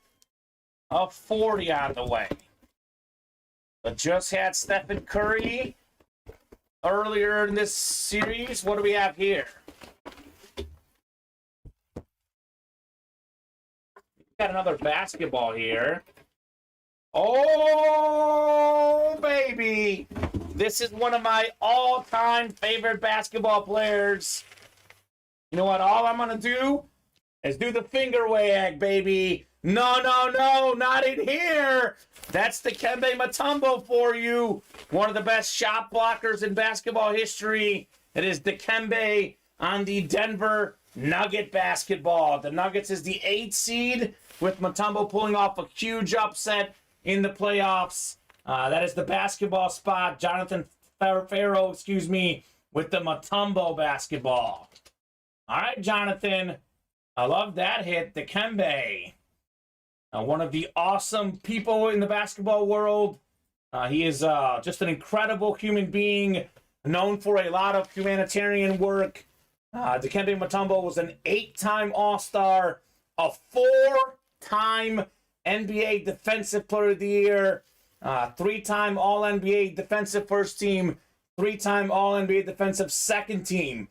of 40 on the way. But just had Stephen Curry earlier in this series. What do we have here? Got another basketball here. Oh, baby. This is one of my all-time favorite basketball players. You know what? All I'm going to do is do the finger wag, baby. No, not in here. That's the Dikembe Mutombo for you. One of the best shot blockers in basketball history. It is Dikembe on the Denver Nugget basketball. The Nuggets is the 8th seed with Mutombo pulling off a huge upset in the playoffs. That is the basketball spot. Jonathan Farrow, with the Mutombo basketball. All right, Jonathan. I love that hit. Dikembe. One of the awesome people in the basketball world. He is just an incredible human being, known for a lot of humanitarian work. Dikembe Mutombo was an 8-time All-Star, a 4-time NBA Defensive Player of the Year, 3-time All-NBA Defensive First Team, 3-time All-NBA Defensive Second Team,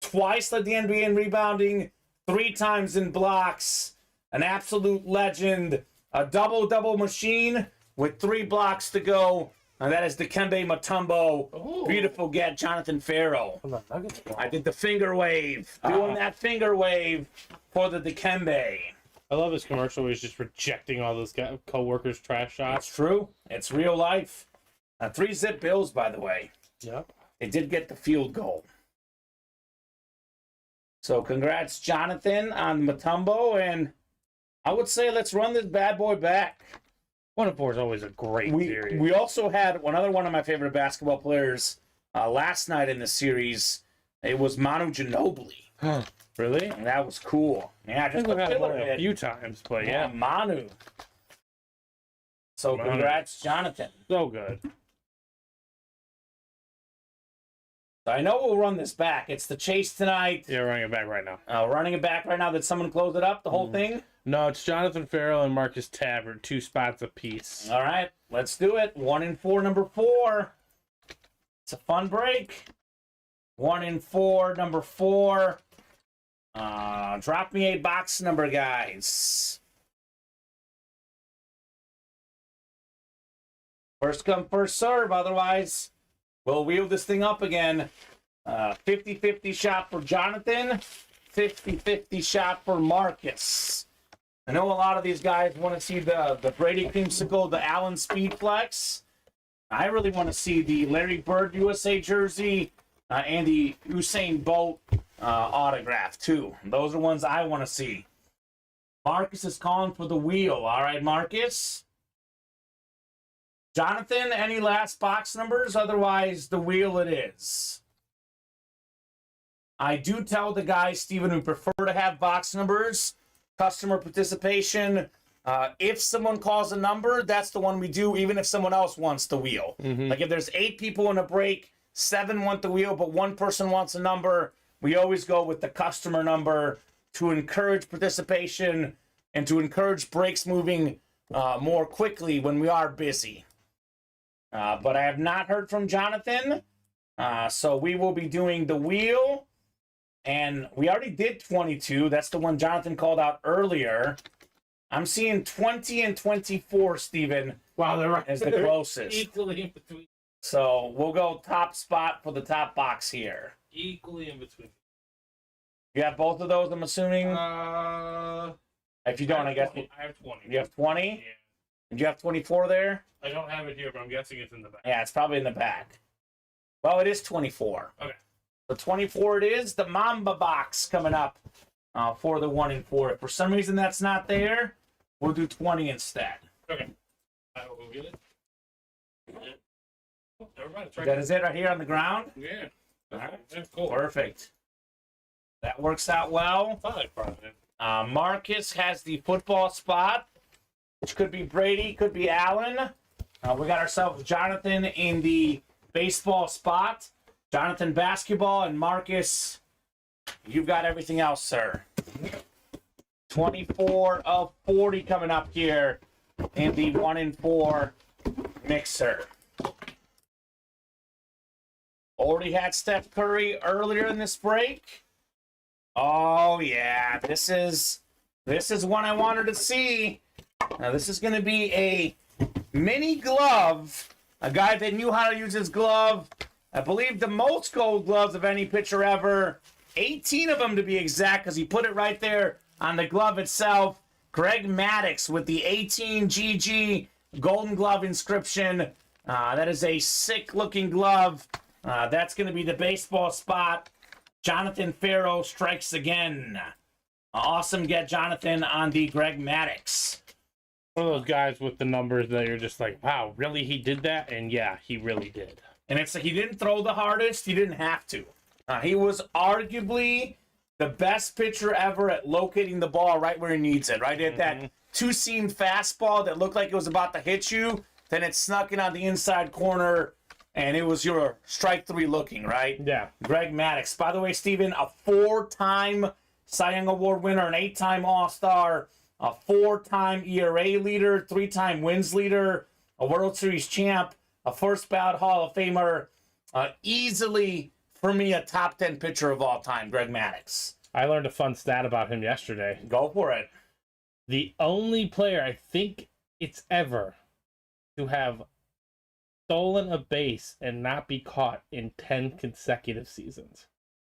twice led the NBA in rebounding, 3 times in blocks. An absolute legend, a double-double machine with 3 blocks to go. And that is Dikembe Mutombo. Ooh. Beautiful get, Jonathan Farrow. I did the finger wave. Doing that finger wave for the Dikembe. I love his commercial where he's just rejecting all those co-workers' trash shots. That's true. It's real life. 3-zip Bills, by the way. Yep. They did get the field goal. So congrats, Jonathan, on Mutombo, and I would say let's run this bad boy back. 1-4 is always a great series. We also had another one of my favorite basketball players last night in the series. It was Manu Ginobili. Really? And that was cool. Yeah, I think we've had it a few times, but yeah. Manu. So congrats, Jonathan. So good. I know we'll run this back. It's the chase tonight. Yeah, running it back right now. Running it back right now. Did someone close it up, the whole thing? No, it's Jonathan Farrell and Marcus Tabbert, 2 spots apiece. All right, let's do it. 1-4, number 4. It's a fun break. 1-4, number 4. Drop me a box number, guys. First come, first serve. Otherwise, we'll wheel this thing up again. 50-50 shot for Jonathan. 50-50 shot for Marcus. I know a lot of these guys want to see the Brady Creamsicle, the Allen Speed Flex. I really want to see the Larry Bird USA jersey and the Usain Bolt autograph, too. Those are ones I want to see. Marcus is calling for the wheel. All right, Marcus. Jonathan, any last box numbers? Otherwise, the wheel it is. I do tell the guys, Steven, who prefer to have box numbers, customer participation. If someone calls a number, that's the one we do, even if someone else wants the wheel. Like if there's 8 people in a break, 7 want the wheel, but 1 person wants a number, we always go with the customer number to encourage participation and to encourage breaks moving more quickly when we are busy. But I have not heard from Jonathan, so we will be doing the wheel. And we already did 22. That's the one Jonathan called out earlier. I'm seeing 20 and 24, Steven. Wow, they're right. As the closest. Equally in between. So we'll go top spot for the top box here. Equally in between. You have both of those, I'm assuming? If you don't, I guess. I have 20. You have 20? Yeah. Did you have 24 there? I don't have it here, but I'm guessing it's in the back. Yeah, it's probably in the back. Well, it is 24. Okay. So 24 it is. The Mamba box coming up for the 1-4. If for some reason that's not there, we'll do 20 instead. Okay. I will go get it. Yeah. Oh, never mind. It's right That there. is it right here on the ground? Yeah. All right. That's cool. Perfect. That works out well. I thought I brought it. Marcus has the football spot, which could be Brady, could be Allen. We got ourselves Jonathan in the baseball spot. Jonathan basketball, and Marcus, you've got everything else, sir. 24 of 40 coming up here in the 1-4 mixer. Already had Steph Curry earlier in this break. Oh yeah, this is one I wanted to see. Now this is going to be a mini glove. A guy that knew how to use his glove. I believe the most gold gloves of any pitcher ever. 18 of them to be exact, because he put it right there on the glove itself. Greg Maddux with the 18 GG Golden Glove inscription. That is a sick-looking glove. That's going to be the baseball spot. Jonathan Farrell strikes again. Awesome get, Jonathan, on the Greg Maddux. One of those guys with the numbers that you're just like, wow, really he did that? And yeah, he really did. And it's like he didn't throw the hardest. He didn't have to. He was arguably the best pitcher ever at locating the ball right where he needs it. Right at that two-seam fastball that looked like it was about to hit you. Then it snuck in on the inside corner, and it was your strike 3 looking, right? Yeah. Greg Maddux. By the way, Steven, a 4-time Cy Young Award winner, an 8-time All-Star, a 4-time ERA leader, 3-time wins leader, a World Series champ, a first ballot Hall of Famer, easily, for me, a top 10 pitcher of all time, Greg Maddux. I learned a fun stat about him yesterday. Go for it. The only player I think it's ever to have stolen a base and not be caught in 10 consecutive seasons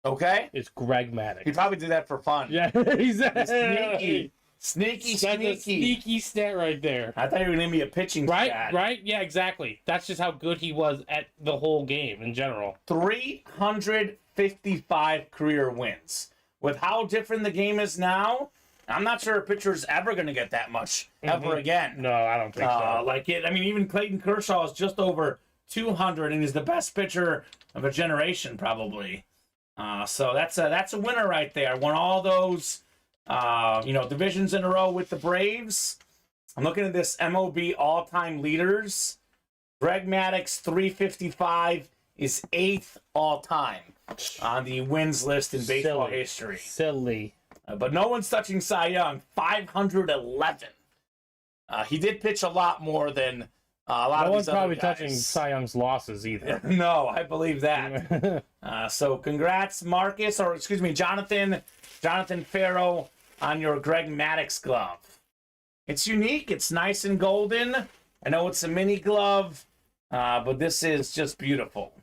Okay. is Greg Maddux. He probably did that for fun. Yeah, He's exactly. sneaky. Sneaky, That's a sneaky. sneaky stat right there. I thought you were going to be a pitching Right, stat. right? Yeah, exactly. That's just how good he was at the whole game in general. 355 career wins. With how different the game is now, I'm not sure a pitcher's ever going to get that much ever again. No, I don't think so. Even Clayton Kershaw is just over 200 and is the best pitcher of a generation, probably. So that's a winner right there. Won all those, divisions in a row with the Braves. I'm looking at this MOB all-time leaders. Greg Maddux, 355, is 8th all-time on the wins list in baseball history. Silly. But no one's touching Cy Young, 511. He did pitch a lot more than a lot of these other guys. No one's probably touching Cy Young's losses either. No, I believe that. So congrats, Jonathan Farrow, on your Greg Maddux glove. It's unique. It's nice and golden. I know it's a mini glove, but this is just beautiful.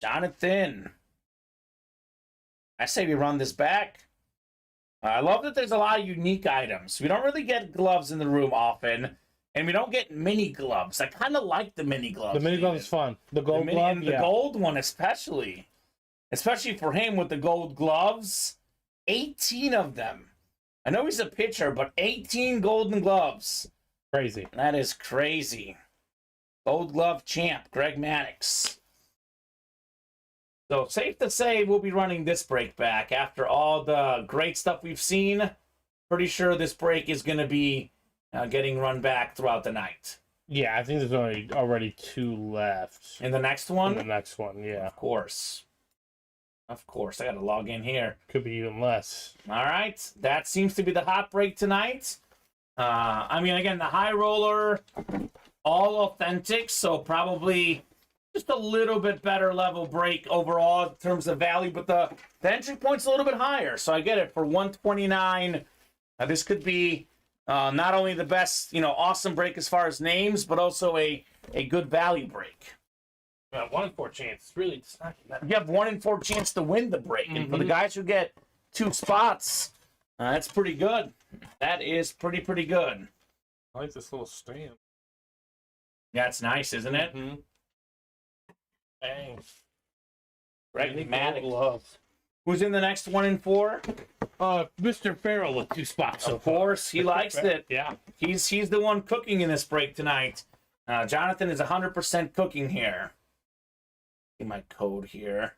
Jonathan. I say we run this back. I love that there's a lot of unique items. We don't really get gloves in the room often, and we don't get mini gloves. I kind of like the mini gloves. The mini glove is fun. The gold glove, the gold one especially for him with the gold gloves. 18 of them. I know he's a pitcher, but 18 golden gloves. Crazy. That is crazy. Gold glove champ, Greg Maddux. So safe to say we'll be running this break back after all the great stuff we've seen. Pretty sure this break is going to be getting run back throughout the night. Yeah, I think there's already 2 left. In the next one? In the next one, yeah. Of course. I got to log in here. Could be even less. All right. That seems to be the hot break tonight. Again, the high roller, all authentic, so probably just a little bit better level break overall in terms of value, but the entry point's a little bit higher. So I get it. For 129, this could be not only the best, awesome break as far as names, but also a good value break. 1 in 4 chance. It's really not that. You have 1 in 4 chance to win the break. And for the guys who get 2 spots, that's pretty good. That is pretty good. I like this little stamp. Yeah, it's nice, isn't it? Mm-hmm. Bang. Greg Maddux. Who's in the next 1 in 4? Mr. Farrell with 2 spots. Of course, he likes it. Yeah. He's the one cooking in this break tonight. Jonathan is 100% cooking here. Get my code here.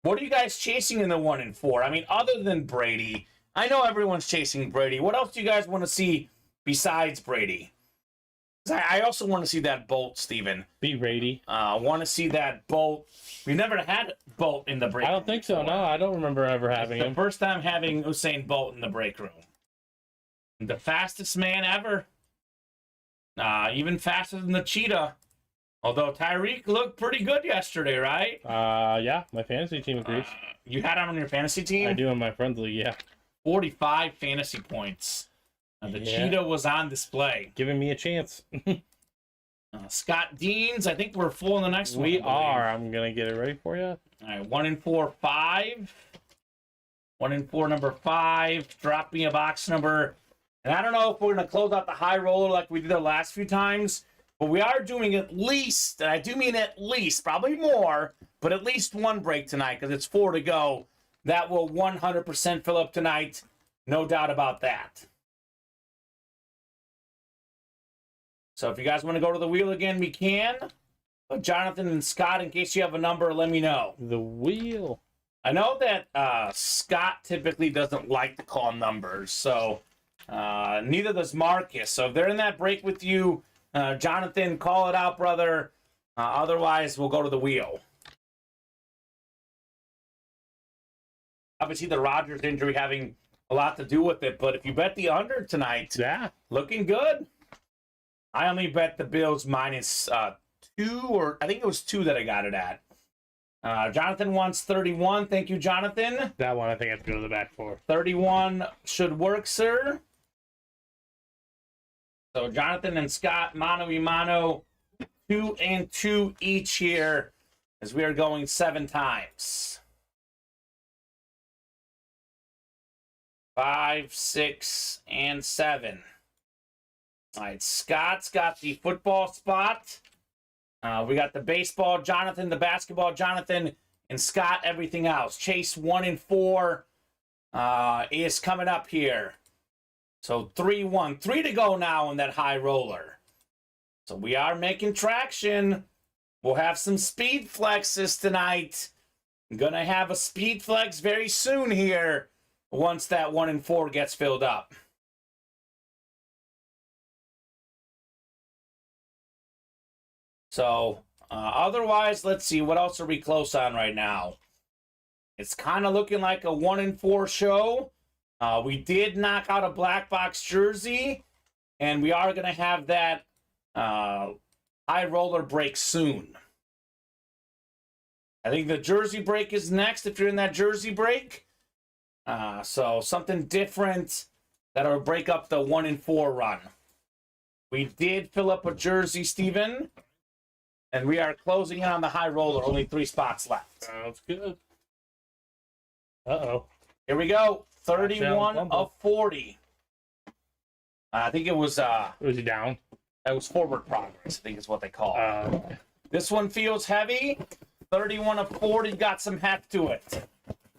What are you guys chasing in the 1 in 4? Other than Brady, I know everyone's chasing Brady. What else do you guys want to see besides Brady? I also want to see that Bolt, Steven. Be Brady. Want to see that Bolt. We've never had Bolt in the break room. I don't think so. No, I don't remember ever having him. The first time having Usain Bolt in the break room. The fastest man ever. Even faster than the cheetah. Although Tyreek looked pretty good yesterday, right? Yeah, my fantasy team agrees. You had him on your fantasy team? I do in my friends league, yeah. 45 fantasy points. The cheetah was on display. Giving me a chance. Scott Deans, I think we're full in the next one. We are. I'm going to get it ready for you. All right, 1 in 4, 5. 1 in 4, number 5. Drop me a box number. And I don't know if we're going to close out the high roller like we did the last few times, but we are doing at least, and I do mean at least, probably more, but at least 1 break tonight because it's 4 to go. That will 100% fill up tonight. No doubt about that. So if you guys want to go to the wheel again, we can. But Jonathan and Scott, in case you have a number, let me know. The wheel. I know that Scott typically doesn't like to call numbers, so neither does Marcus. So if they're in that break with you, Jonathan, call it out, brother. Otherwise, we'll go to the wheel. Obviously, the Rodgers injury having a lot to do with it, but if you bet the under tonight, yeah, looking good. I only bet the Bills minus 2, or I think it was 2 that I got it at. Jonathan wants 31. Thank you, Jonathan. That one I think I have to go to the back for. 31 should work, sir. So Jonathan and Scott, mano y mano, 2 and 2 each here as we are going 7 times. 5, 6, and 7. All right, Scott's got the football spot. We got the baseball, Jonathan, the basketball, Jonathan, and Scott, everything else. Chase 1 and 4 is coming up here. So 3-1. 3 to go now in that high roller. So we are making traction. We'll have some speed flexes tonight. I'm going to have a speed flex very soon here once that 1 and 4 gets filled up. So, otherwise, let's see. What else are we close on right now? It's kind of looking like a 1 and 4 show. We did knock out a black box jersey, and we are going to have that high roller break soon. I think the jersey break is next if you're in that jersey break. So something different that'll break up the 1 and 4 run. We did fill up a jersey, Steven. And we are closing in on the high roller. Only 3 spots left. Sounds good. Uh-oh. Here we go. 31 of 40. I think it was... Was he down? That was forward progress, I think is what they call it. This one feels heavy. 31 of 40 got some heft to it.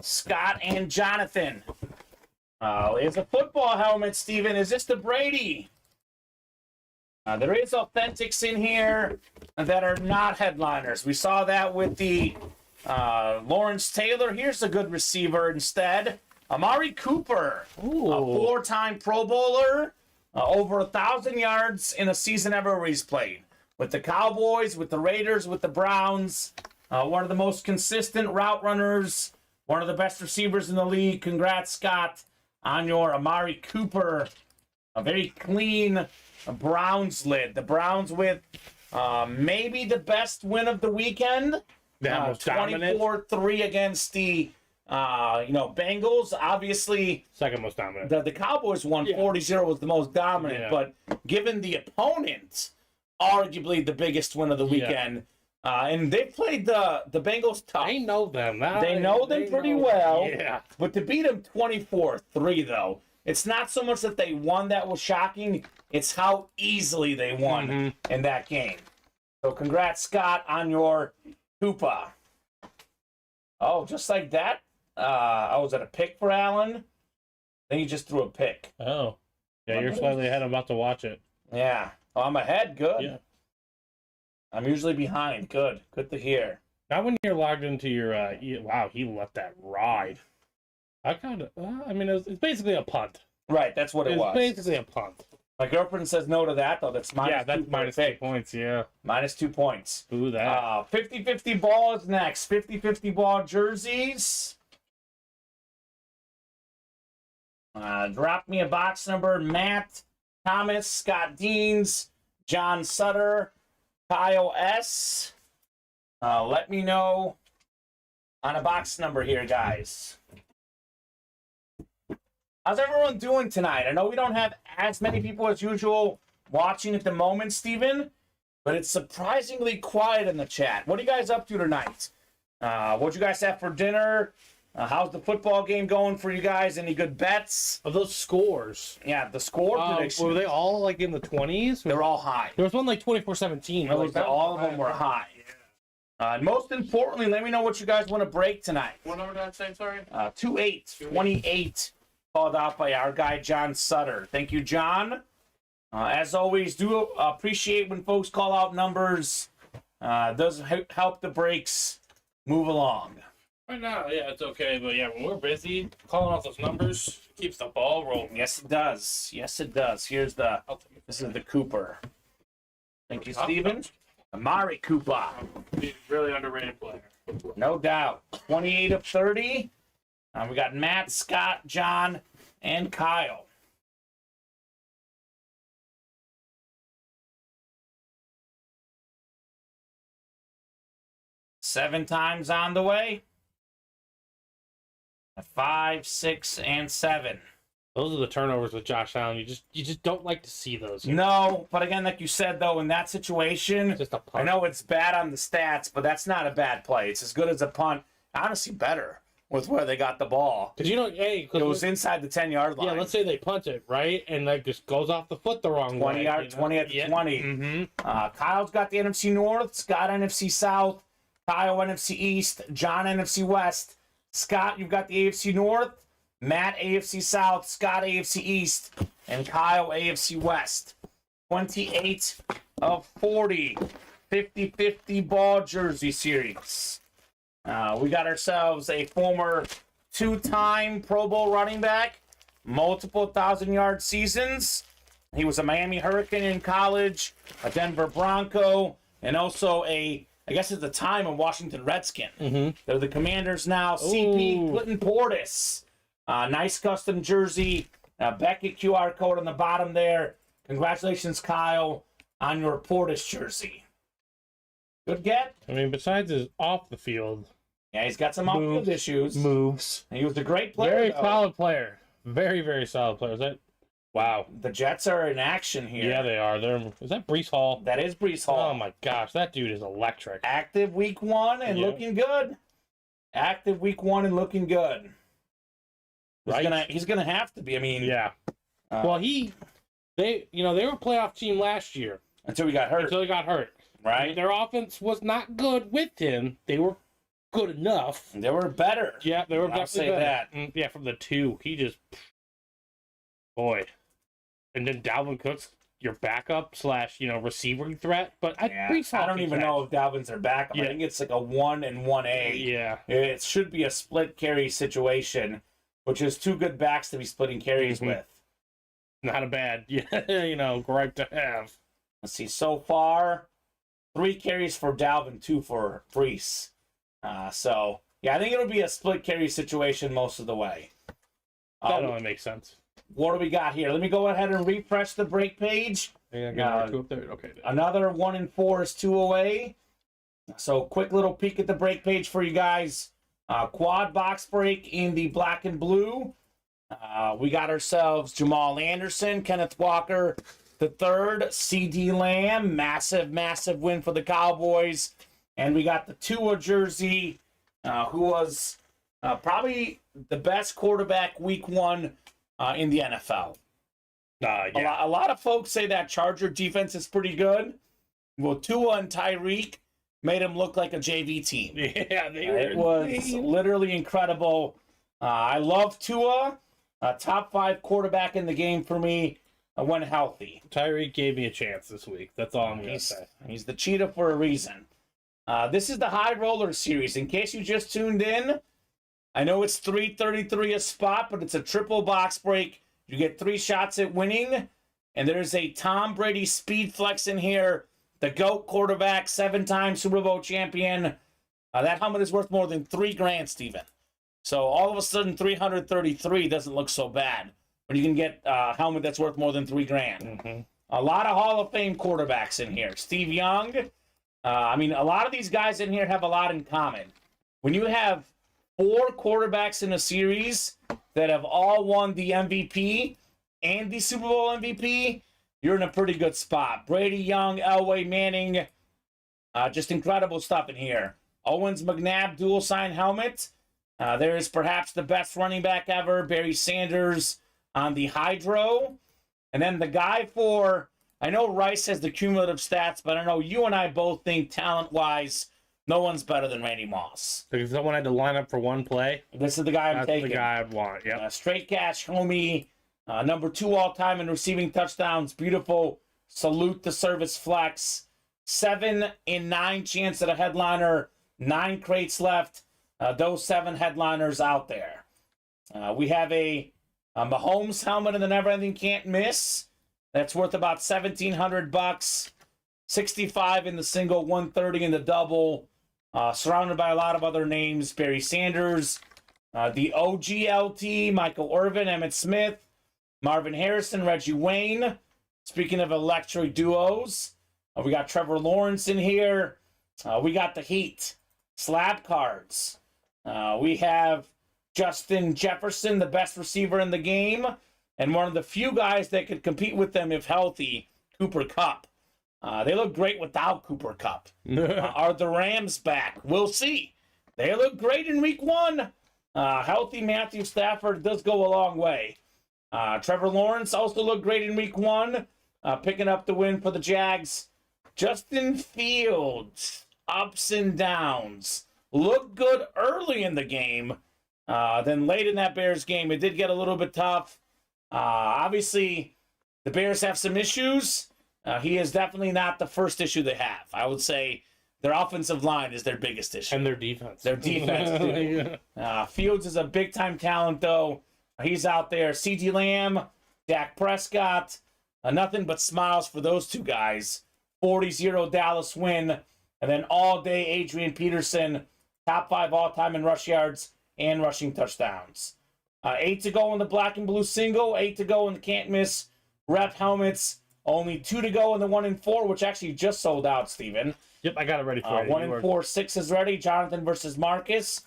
Scott and Jonathan. It's a football helmet, Steven. Is this the Brady? There is authentics in here that are not headliners. We saw that with the Lawrence Taylor. Here's a good receiver instead. Amari Cooper, Ooh. a 4-time Pro Bowler, over 1,000 yards in a season ever where he's played. With the Cowboys, with the Raiders, with the Browns. One of the most consistent route runners. One of the best receivers in the league. Congrats, Scott, on your Amari Cooper. A very clean Browns lid. The Browns with maybe the best win of the weekend. 24-3 against the Bengals. Obviously, Second most dominant. the Cowboys won 40-0 was the most dominant, but given the opponent, arguably the biggest win of the weekend. And they played the Bengals tough. They know them. They know them pretty well. Yeah. But to beat them 24-3, though, it's not so much that they won that was shocking. It's how easily they won in that game. So congrats, Scott, on your Koopa. Oh, just like that? Was it a pick for Allen? Then you just threw a pick. Oh. Yeah, you're slightly ahead. I'm about to watch it. Yeah. Oh, I'm ahead. Good. Yeah. I'm usually behind. Good. Good to hear. Not when you're logged into your... wow, he let that ride. I kind of... it's basically a punt. Right, that's what it was. It's basically a punt. My girlfriend says no to that, though. That's minus 2 that's minus 2 points, yeah. Minus 2 points. Ooh, that. 50-50 ball is next. 50-50 ball jerseys. Drop me a box number. Matt Thomas, Scott Deans, John Sutter, Kyle S. Let me know on a box number here, guys. How's everyone doing tonight? I know we don't have as many people as usual watching at the moment, Steven, but it's surprisingly quiet in the chat. What are you guys up to tonight? What'd you guys have for dinner? How's the football game going for you guys? Any good bets? Of those scores. Yeah, the score prediction. Were they all like in the 20s? They're all high. There was one like 24-17. All of them were high. And most importantly, let me know what you guys want to break tonight. What number did I say, sorry? 28. Called out by our guy, John Sutter. Thank you, John. As always, do appreciate when folks call out numbers. Does help the breaks move along. Right now, yeah, it's okay. But yeah, when we're busy, calling out those numbers keeps the ball rolling. Yes, it does. Yes, it does. This is the Cooper. Thank you, Steven. Amari Cooper. He's a really underrated player. No doubt. 28 of 30. We got Matt, Scott, John, and Kyle. Seven times on the way. 5, 6, and 7. Those are the turnovers with Josh Allen. You just don't like to see those. No, but again, like you said, though, in that situation, Just a I punt. know it's bad on the stats, but that's not a bad play. It's as good as a punt. Honestly, better. with where they got the ball. Because hey, It was inside the 10-yard line. Yeah, let's say they punch it, right? And like just goes off the foot the wrong 20 way. 20 at the 20. Mm-hmm. Kyle's got the NFC North, Scott NFC South, Kyle NFC East, John NFC West. Scott, you've got the AFC North, Matt AFC South, Scott AFC East, and Kyle AFC West. 28 of 40, 50-50 ball jersey series. We got ourselves a former 2-time Pro Bowl running back, multiple 1,000-yard seasons. He was a Miami Hurricane in college, a Denver Bronco, and also I guess at the time, a Washington Redskin. Mm-hmm. They're the Commanders now. CP Clinton Portis. Nice custom jersey. Beckett QR code on the bottom there. Congratulations, Kyle, on your Portis jersey. Good get. I mean, besides his off the field, Yeah, he's got some off-field issues. moves. And he was a great player. Very though. solid player. Very, very solid player. Is that? Wow. The Jets are in action here. Yeah, they are. Is that Brees Hall? That is Brees Hall. Oh my gosh, that dude is electric. Active week 1 and Yeah. looking good. Active week 1 and looking good. Right? He's gonna have to be. I mean, Yeah. Well, they were a playoff team last year until he got hurt, until he got hurt. right? Their offense was not good with him. They were good enough. They were better. Yeah, they were I'll definitely say better. that. Yeah, from the 2, he just boy. And then Dalvin Cook's your backup / receiving threat. But I don't even know if Dalvin's their backup. Yeah. I think it's like a 1 and 1A. Yeah. It should be a split carry situation, which is 2 good backs to be splitting carries Mhm. with. Not a bad, gripe to have. Let's see. So far, 3 carries for Dalvin, 2 for Brees. I think it'll be a split carry situation most of the way. That only makes sense. What do we got here? Let me go ahead and refresh the break page. Yeah, 2 up there. Okay. Another 1 and 4 is 2 away. So quick little peek at the break page for you guys. Quad box break in the black and blue. We got ourselves Jamal Anderson, Kenneth Walker the third, CD Lamb, massive win for the Cowboys. And we got the Tua jersey, who was probably the best quarterback week 1 in the NFL. Yeah. A lot of folks say that Charger defense is pretty good. Well, Tua and Tyreek made him look like a JV team. Yeah, It was literally incredible. I love Tua. Top 5 quarterback in the game for me when healthy. Tyreek gave me a chance this week. That's all I'm going to say. He's the cheetah for a reason. This is the High Roller Series. In case you just tuned in, I know it's $3.33 a spot, but it's a triple box break. You get 3 shots at winning, and there's a Tom Brady speed flex in here. The GOAT quarterback, 7-time Super Bowl champion. That helmet is worth more than $3,000, Steven. So all of a sudden, 333 doesn't look so bad. When you can get a helmet that's worth more than $3,000. Mm-hmm. A lot of Hall of Fame quarterbacks in here. Steve Young. A lot of these guys in here have a lot in common. When you have 4 quarterbacks in a series that have all won the MVP and the Super Bowl MVP, you're in a pretty good spot. Brady, Young, Elway, Manning, just incredible stuff in here. Owens McNabb dual sign helmet. There is perhaps the best running back ever, Barry Sanders on the Hydro. And then the guy I know Rice has the cumulative stats, but I know you and I both think talent-wise, no one's better than Randy Moss. So if someone had to line up for one play, This is the guy I'm that's taking. the guy I'd want. Yep. Straight cash, homie. Number 2 all-time in receiving touchdowns. Beautiful. Salute the service flex. 7 in 9 chance at a headliner. 9 crates left. Those 7 headliners out there. We have a Mahomes helmet in the Never Ending Can't Miss. That's worth about $1,700. 65 in the single, 130 in the double. Surrounded by a lot of other names. Barry Sanders, the OGLT, Michael Irvin, Emmitt Smith, Marvin Harrison, Reggie Wayne. Speaking of electric duos, we got Trevor Lawrence in here. We got the Heat, slab cards. We have Justin Jefferson, the best receiver in the game, and one of the few guys that could compete with them if healthy, Cooper Kupp. They look great without Cooper Kupp. Are the Rams back? We'll see. They look great in week 1. Healthy Matthew Stafford does go a long way. Trevor Lawrence also looked great in week 1, picking up the win for the Jags. Justin Fields, ups and downs. Looked good early in the game. Then late in that Bears game, it did get a little bit tough. Obviously, the Bears have some issues. He is definitely not the first issue they have. I would say their offensive line is their biggest issue. And their defense. Their defense, too. Fields is a big-time talent, though. He's out there. CeeDee Lamb, Dak Prescott. Nothing but smiles for those two guys. 40-0 Dallas win. And then all-day Adrian Peterson, top 5 all-time in rush yards and rushing touchdowns. 8 to go in the black and blue single. 8 to go in the can't miss rep helmets. Only 2 to go in the 1 and 4, which actually just sold out, Steven. Yep, I got it ready for you. 1 and 4, 6 is ready. Jonathan versus Marcus.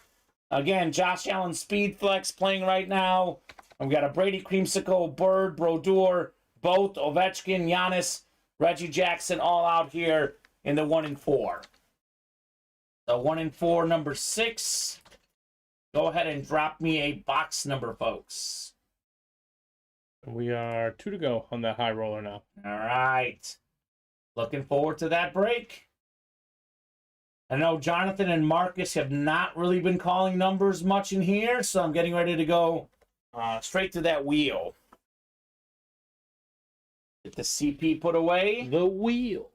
Again, Josh Allen Speed Flex playing right now. And we got a Brady Creamsicle, Bird, Brodeur, both Ovechkin, Giannis, Reggie Jackson all out here in the 1 and 4. The 1 and 4, number 6. Go ahead and drop me a box number, folks. We are 2 to go on that high roller now. All right. Looking forward to that break. I know Jonathan and Marcus have not really been calling numbers much in here, so I'm getting ready to go straight to that wheel. Get the CP put away. The wheel.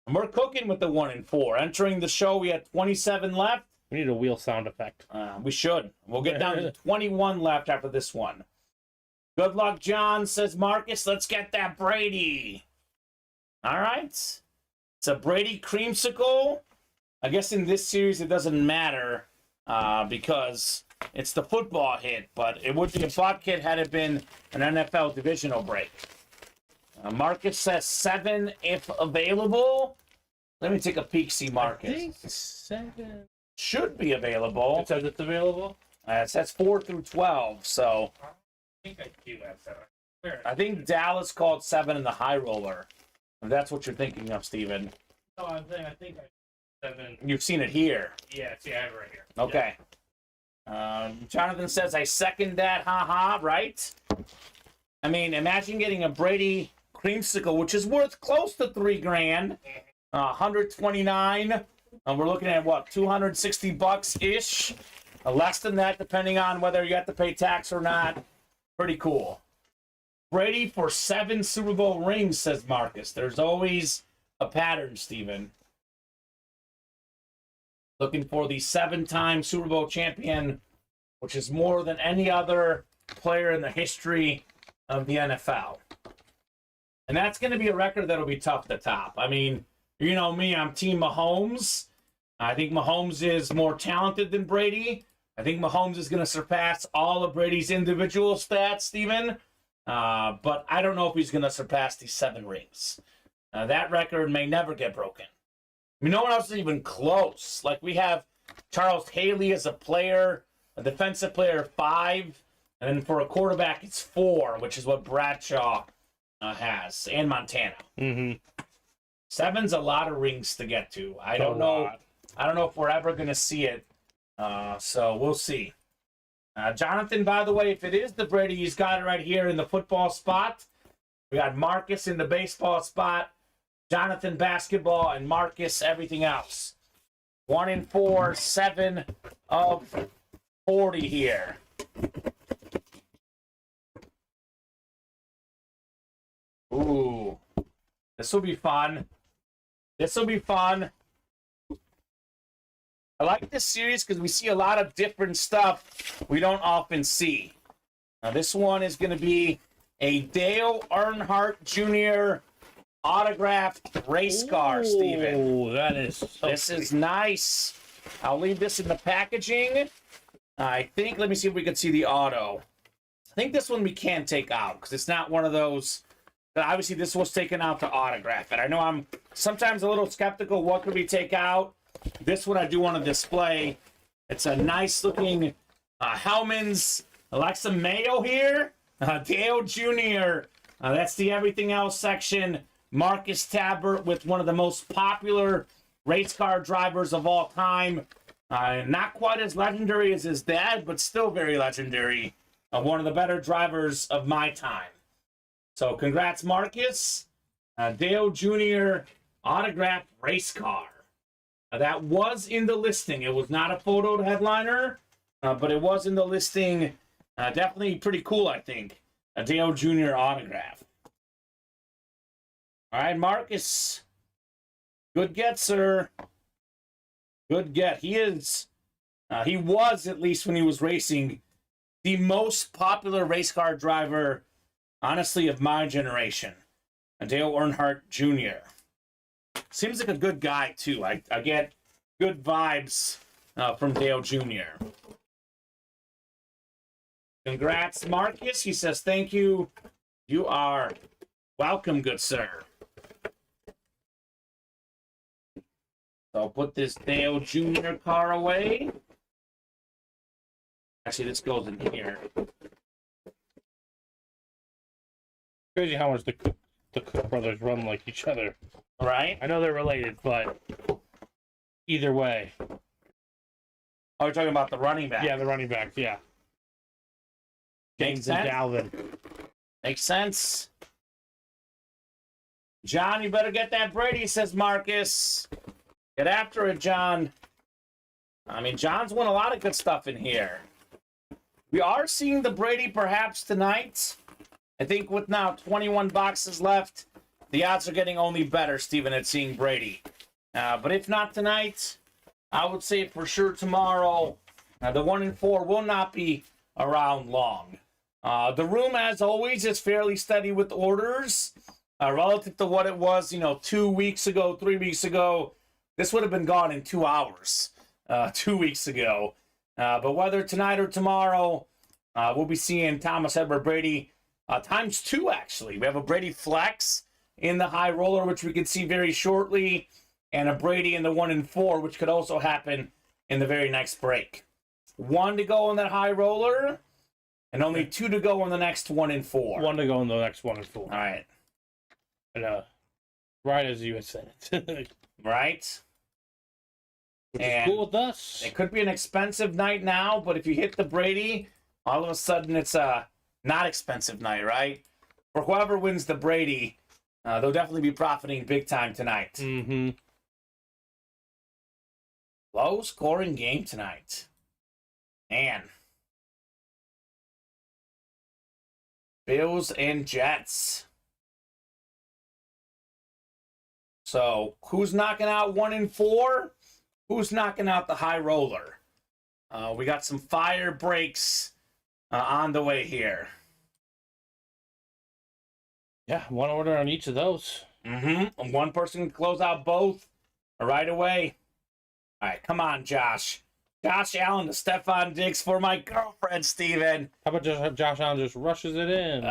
And we're cooking with the 1 and 4. Entering the show, we had 27 left. We need a wheel sound effect. We should. We'll get down to 21 left after this one. Good luck, John, says Marcus. Let's get that Brady. All right. It's a Brady Creamsicle. I guess in this series it doesn't matter because it's the football hit, but it would be a buck hit had it been an NFL divisional break. Marcus says 7 if available. Let me take a peek, see Marcus. I think 7. Should be available. It says it's available? It says 4 through 12, so... I think I do have 7. I think Dallas called 7 in the high roller. If that's what you're thinking of, Steven. No, I think I 7. You've seen it here. Yeah, see, I have it right here. Okay. Jonathan says, I second that, haha, right? I mean, imagine getting a Brady Creamsicle, which is worth close to $3,000. 129. We're looking at, what, $260-ish? Less than that, depending on whether you have to pay tax or not. Pretty cool. Brady for 7 Super Bowl rings, says Marcus. There's always a pattern, Steven. Looking for the 7-time Super Bowl champion, which is more than any other player in the history of the NFL. And that's going to be a record that'll be tough to top. I mean, you know me, I'm Team Mahomes. I think Mahomes is more talented than Brady. I think Mahomes is going to surpass all of Brady's individual stats, Steven. But I don't know if he's going to surpass these 7 rings. That record may never get broken. I mean, no one else is even close. Like, we have Charles Haley as a player, a defensive player, 5. And then for a quarterback, it's 4, which is what Bradshaw has, and Montana. Mm-hmm. 7's a lot of rings to get to. I don't know if we're ever going to see it. So we'll see. Jonathan, by the way, if it is the Brady, he's got it right here in the football spot. We got Marcus in the baseball spot, Jonathan basketball, and Marcus everything else. 1 and 4, 7 of 40 here. Ooh, this will be fun. This will be fun. I like this series because we see a lot of different stuff we don't often see. Now, this one is going to be a Dale Earnhardt Jr. autographed race car, Steven. Oh, that is This is nice. I'll leave this in the packaging. I think, let me see if we can see the auto. I think this one we can take out because it's not one of those. Obviously, this was taken out to autograph it. I know I'm sometimes a little skeptical. What could we take out? This one I do want to display. It's a nice looking Hellman's. I like some mayo here. Dale Jr. That's the everything else section. Marcus Tabbert with one of the most popular race car drivers of all time. Not quite as legendary as his dad, but still very legendary. One of the better drivers of my time. So congrats, Marcus. Dale Jr. autographed race car. That was in the listing. It was not a photoed headliner, but it was in the listing. Definitely pretty cool, I think. A Dale Jr. autograph. All right, Marcus. Good get, sir. Good get. He was, at least when he was racing, the most popular race car driver, honestly, of my generation. Dale Earnhardt Jr. Seems like a good guy, too. I get good vibes from Dale Jr. Congrats, Marcus. He says, thank you. You are welcome, good sir. So I'll put this Dale Jr. car away. Actually, this goes in here. Crazy how much the Cook brothers run like each other. Right? I know they're related, but either way. Oh, you're talking about the running back? Yeah, the running backs, yeah. Makes James and sense. Dalvin. Makes sense. John, you better get that Brady, says Marcus. Get after it, John. I mean, John's won a lot of good stuff in here. We are seeing the Brady perhaps tonight. I think with now 21 boxes left, the odds are getting only better, Steven, at seeing Brady. But if not tonight, I would say for sure tomorrow. The 1 and 4 will not be around long. The room, as always, is fairly steady with orders. Relative to what it was, 2 weeks ago, 3 weeks ago. This would have been gone in 2 hours 2 weeks ago. But whether tonight or tomorrow, we'll be seeing Thomas Edward Brady times 2, actually. We have a Brady Flex in the high roller, which we can see very shortly, and a Brady in the 1 and 4, which could also happen in the very next break. 1 to go in that high roller, and only 2 to go in the next 1 and 4. 1 to go in the next 1 and 4. All right. And, right as you had said it. Right? Which is cool with us. It could be an expensive night now, but if you hit the Brady, all of a sudden it's a not expensive night, right? For whoever wins the Brady, they'll definitely be profiting big time tonight. Mm-hmm. Low scoring game tonight. Man. Bills and Jets. So, who's knocking out 1 and 4? Who's knocking out the high roller? We got some fire breaks on the way here. Yeah, 1 order on each of those. Mm-hmm. And 1 person can close out both right away. All right, come on, Josh. Josh Allen to Stephon Diggs for my girlfriend, Steven. How about just Josh Allen just rushes it in?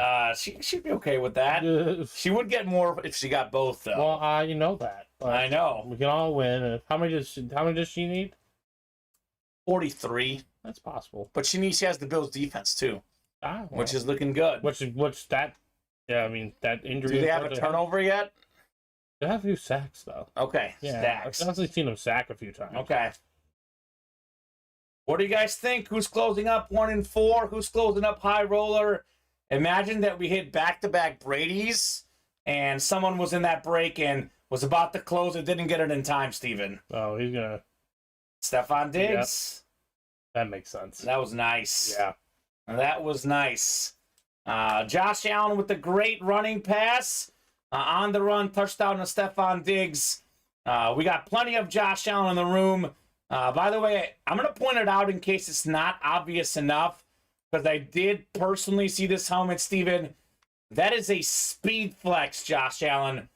She'd be okay with that. She would get more if she got both, though. Well, you know that. I know. We can all win. And how many does she need? 43. That's possible. But she has the Bills defense, too, which is looking good. Which that, yeah, I mean, that injury. Do they have a turnover yet? They have a few sacks, though. Okay, yeah, stacks. I've definitely seen them sack a few times. Okay. What do you guys think? Who's closing up 1 and 4? Who's closing up high roller? Imagine that we hit back-to-back Brady's, and someone was in that break and was about to close it, didn't get it in time, Steven. Oh, he's going to. Stephon Diggs. Yep. That makes sense. That was nice. Yeah. That was nice. Josh Allen with the great running pass. On the run, touchdown to Stephon Diggs. We got plenty of Josh Allen in the room. By the way, I'm going to point it out in case it's not obvious enough, because I did personally see this helmet, Steven. That is a speed flex, Josh Allen,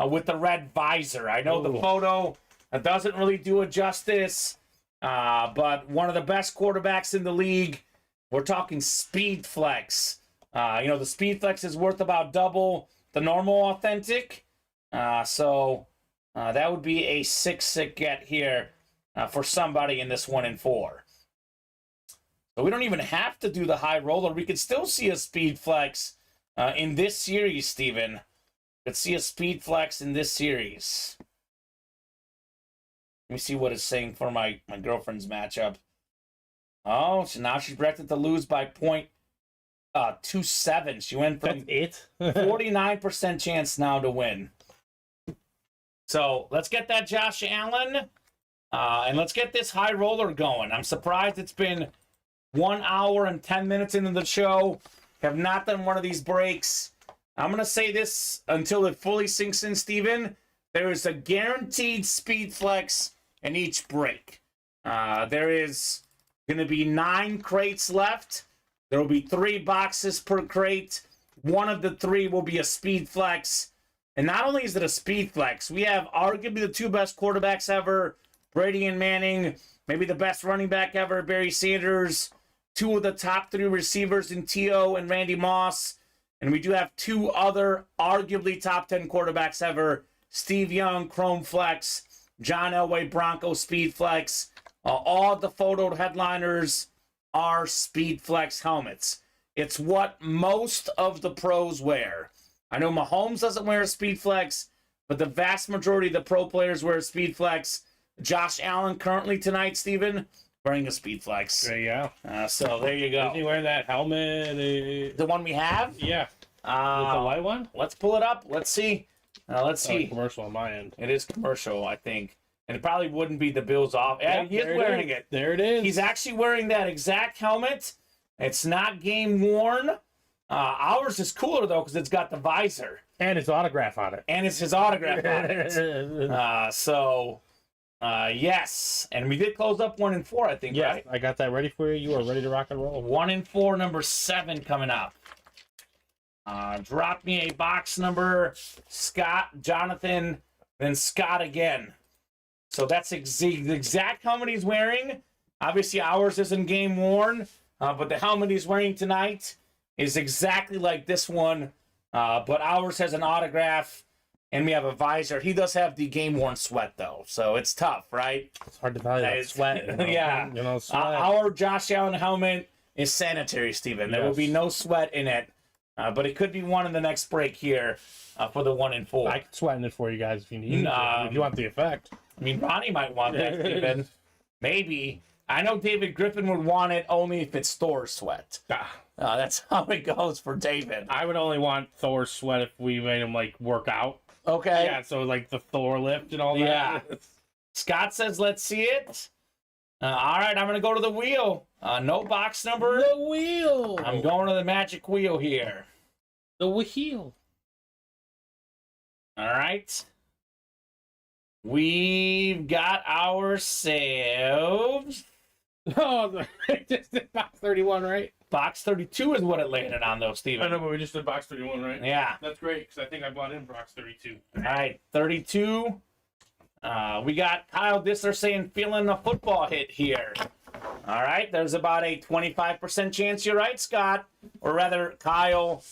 with the red visor. I know the photo doesn't really do it justice, but one of the best quarterbacks in the league. We're talking speed flex. The speed flex is worth about double the normal authentic. So that would be a sick get here for somebody in this 1 and 4. So we don't even have to do the high roller. We could still see a speed flex in this series, Steven. Could see a speed flex in this series. Let me see what it's saying for my girlfriend's matchup. Oh, so now she's projected to lose by 0.27. She went from That's it. 49% chance now to win. So let's get that Josh Allen, and let's get this high roller going. I'm surprised it's been 1 hour and 10 minutes into the show. Have not done one of these breaks. I'm going to say this until it fully sinks in, Steven. There is a guaranteed speed flex in each break. There is going to be 9 crates left. There will be 3 boxes per crate. One of the 3 will be a speed flex. And not only is it a speed flex, we have arguably the 2 best quarterbacks ever, Brady and Manning, maybe the best running back ever, Barry Sanders, 2 of the top 3 receivers in T.O. and Randy Moss. And we do have 2 other arguably top 10 quarterbacks ever, Steve Young, Chrome Flex, John Elway, Bronco Speed Flex. All the photoed headliners are Speed Flex helmets. It's what most of the pros wear. I know Mahomes doesn't wear a Speed Flex, but the vast majority of the pro players wear a Speed Flex. Josh Allen currently tonight, Steven, wearing a Speed Flex. There you go. So there you go. Is he wearing that helmet? The one we have? Yeah. With the white one? Let's pull it up. Let's see. Let's see. Commercial on my end. It is commercial, I think. And it probably wouldn't be the Bills off. Yeah, he is wearing it. There it is. He's actually wearing that exact helmet. It's not game worn. Ours is cooler, though, because it's got the visor. And his autograph on it. And it's his autograph on it. Yes. And we did close up 1 and 4, I think, yes, right? I got that ready for you. You are ready to rock and roll. 1 and 4, number 7 coming up. Drop me a box number. Scott, Jonathan, then Scott again. So that's the exact helmet he's wearing. Obviously, ours isn't game worn, but the helmet he's wearing tonight is exactly like this one, but ours has an autograph, and we have a visor. He does have the game-worn sweat, though, so it's tough, right? It's hard to value that sweat. You know? Yeah. You know, sweat. Our Josh Allen helmet is sanitary, Steven. There will be no sweat in it, but it could be one in the next break here for the 1 and 4. I can sweat in it for you guys if you need if you want the effect. I mean, Ronnie might want that, Steven. Maybe. I know David Griffin would want it only if it's Thor sweat. That's how it goes for David. I would only want Thor's sweat if we made him, like, work out. Okay. Yeah, so, like, the Thor lift and all that. Yeah. Scott says, let's see it. All right, I'm going to go to the wheel. No box number. The wheel. I'm going to the magic wheel here. The wheel. All right. We've got ourselves. Oh, just did box 31, right? Box 32 is what it landed on, though, Steven. I know, but we just did box 31, right? Yeah. That's great, because I think I bought in box 32. All right, 32. We got Kyle Dissler saying feeling a football hit here. All right, there's about a 25% chance you're right, Scott. Or rather, Kyle,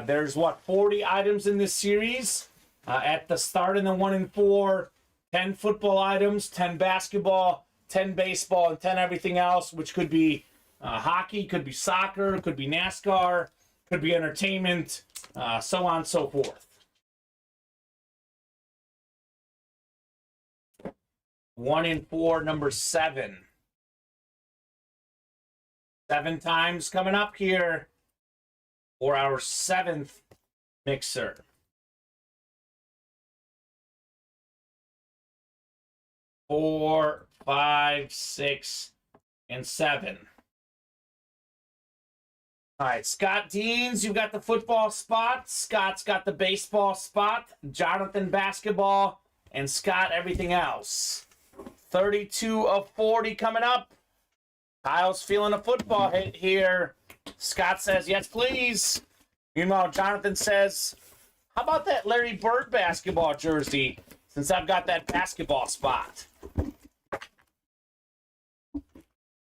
there's, 40 items in this series? At the start in the 1 and 4, 10 football items, 10 basketball, 10 baseball, and 10 everything else, which could be hockey, could be soccer, could be NASCAR, could be entertainment, so on and so forth. 1 and 4, number 7. 7 times coming up here for our 7th mixer. 4, 5, 6, and 7. All right, Scott Deans, you've got the football spot. Scott's got the baseball spot. Jonathan basketball, and Scott everything else. 32 of 40 coming up. Kyle's feeling a football hit here. Scott says, yes, please. Meanwhile, Jonathan says, how about that Larry Bird basketball jersey, since I've got that basketball spot?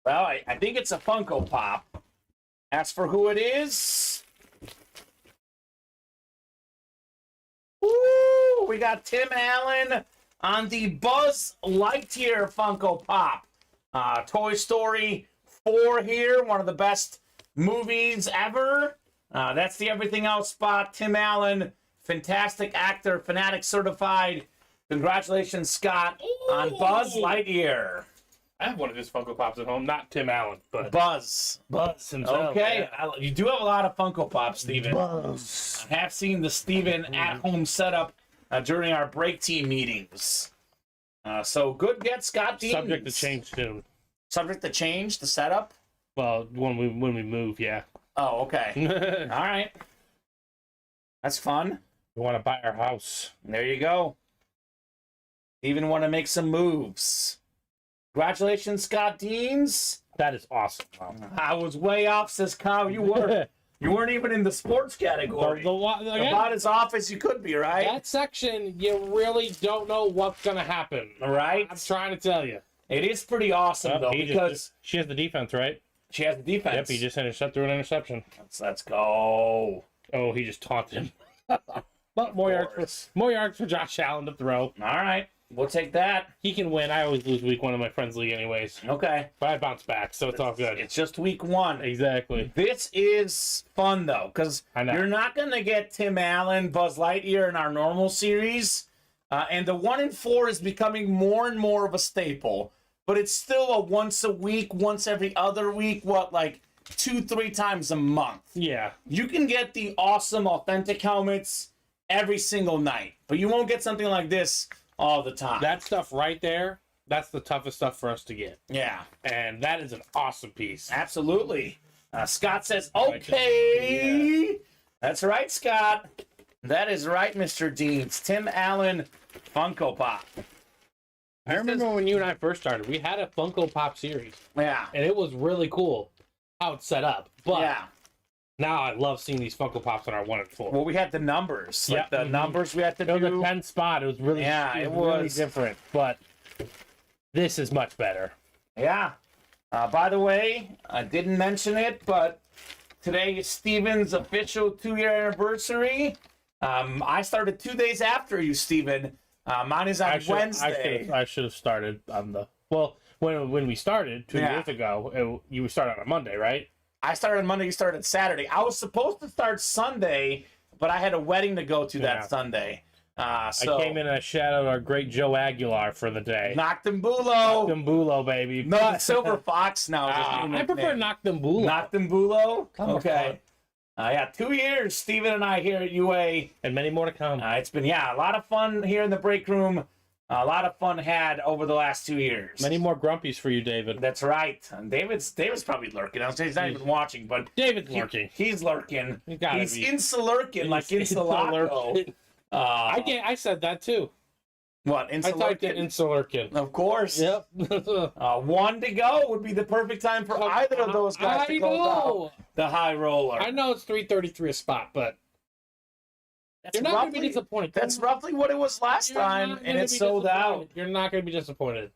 Well, I think it's a Funko Pop. As for who it is, woo, we got Tim Allen on the Buzz Lightyear Funko Pop. Toy Story 4 here, one of the best movies ever. That's the everything else spot. Tim Allen, fantastic actor, Fanatic certified. Congratulations, Scott. on Buzz Lightyear. I have one of his Funko Pops at home. Not Tim Allen, but Buzz. Buzz himself. Okay, Yeah. you do have a lot of Funko Pops, Steven. Buzz. I have seen the Steven at-home setup during our break team meetings. So good get, Scott Deans. Subject to change soon. Subject to change, the setup? Well, when we move, yeah. Oh, okay. We All right. That's fun. want to buy our house. There you go. Even want to make some moves. Congratulations, Scott Deans. That is awesome. I was way off, says Kyle. You were. You weren't even in the sports category. Again, About as off as you could be, right? that section, you really don't know what's going to happen. Right? I'm trying to tell you. It is pretty awesome, though, because she has the defense, right? she has the defense. Yep, he just threw an interception. Let's go. Oh, he just taunted him. But more yards for Josh Allen to throw. All right. We'll take that. He can win. I always lose week 1 in my friends league anyways. Okay. But I bounce back, so it's all good. It's just week 1. Exactly. This is fun, though, because you're not going to get Tim Allen, Buzz Lightyear in our normal series. And the 1 in 4 is becoming more and more of a staple. But it's still a once a week, once every other week, 2-3 times a month. Yeah. You can get the awesome, authentic helmets every single night. But you won't get something like this all the time. That stuff right there, that's the toughest stuff for us to get. Yeah. And that is an awesome piece. Absolutely. Scott says, okay. Yeah. That's right, Scott. That is right, Mr. Deans. Tim Allen Funko Pop. I remember when you and I first started, we had a Funko Pop series. Yeah. And it was really cool how it's set up. But yeah. Now I love seeing these Funko Pops on our 1 and 4. Well, we had the numbers. Yeah. The numbers we had to do. It was a 10 spot. It was really, it was really different. But this is much better. Yeah. By the way, I didn't mention it, but today is Steven's official 2-year anniversary. I started 2 days after you, Steven. Mine is on Wednesday. I should have started on the... Well, when we started 2 years ago, you started on a Monday, right? I started on Monday, you started Saturday. I was supposed to start Sunday, but I had a wedding to go to that Sunday. So I came in and I shadowed our great Joe Aguilar for the day. Noctambulo. Noctambulo, baby. No, Silver Fox now. I prefer Noctambulo. Noctambulo? Okay. Yeah, 2 years, Steven and I here at UA. And many more to come. It's been, a lot of fun here in the break room. A lot of fun had over the last 2 years. Many more grumpies for you, David. That's right. And David's probably lurking. He's not even watching, but David's lurking. He's lurking. He's insta-lurking, like insta-lurking. I said that too. What? I typed in insta-lurking. Of course. Yep. 1 to go would be the perfect time for either of those guys to go down the high roller. I know it's 333 a spot, but you're not going to be disappointed. That's roughly what it was last time, and it's sold out. You're not going to be disappointed.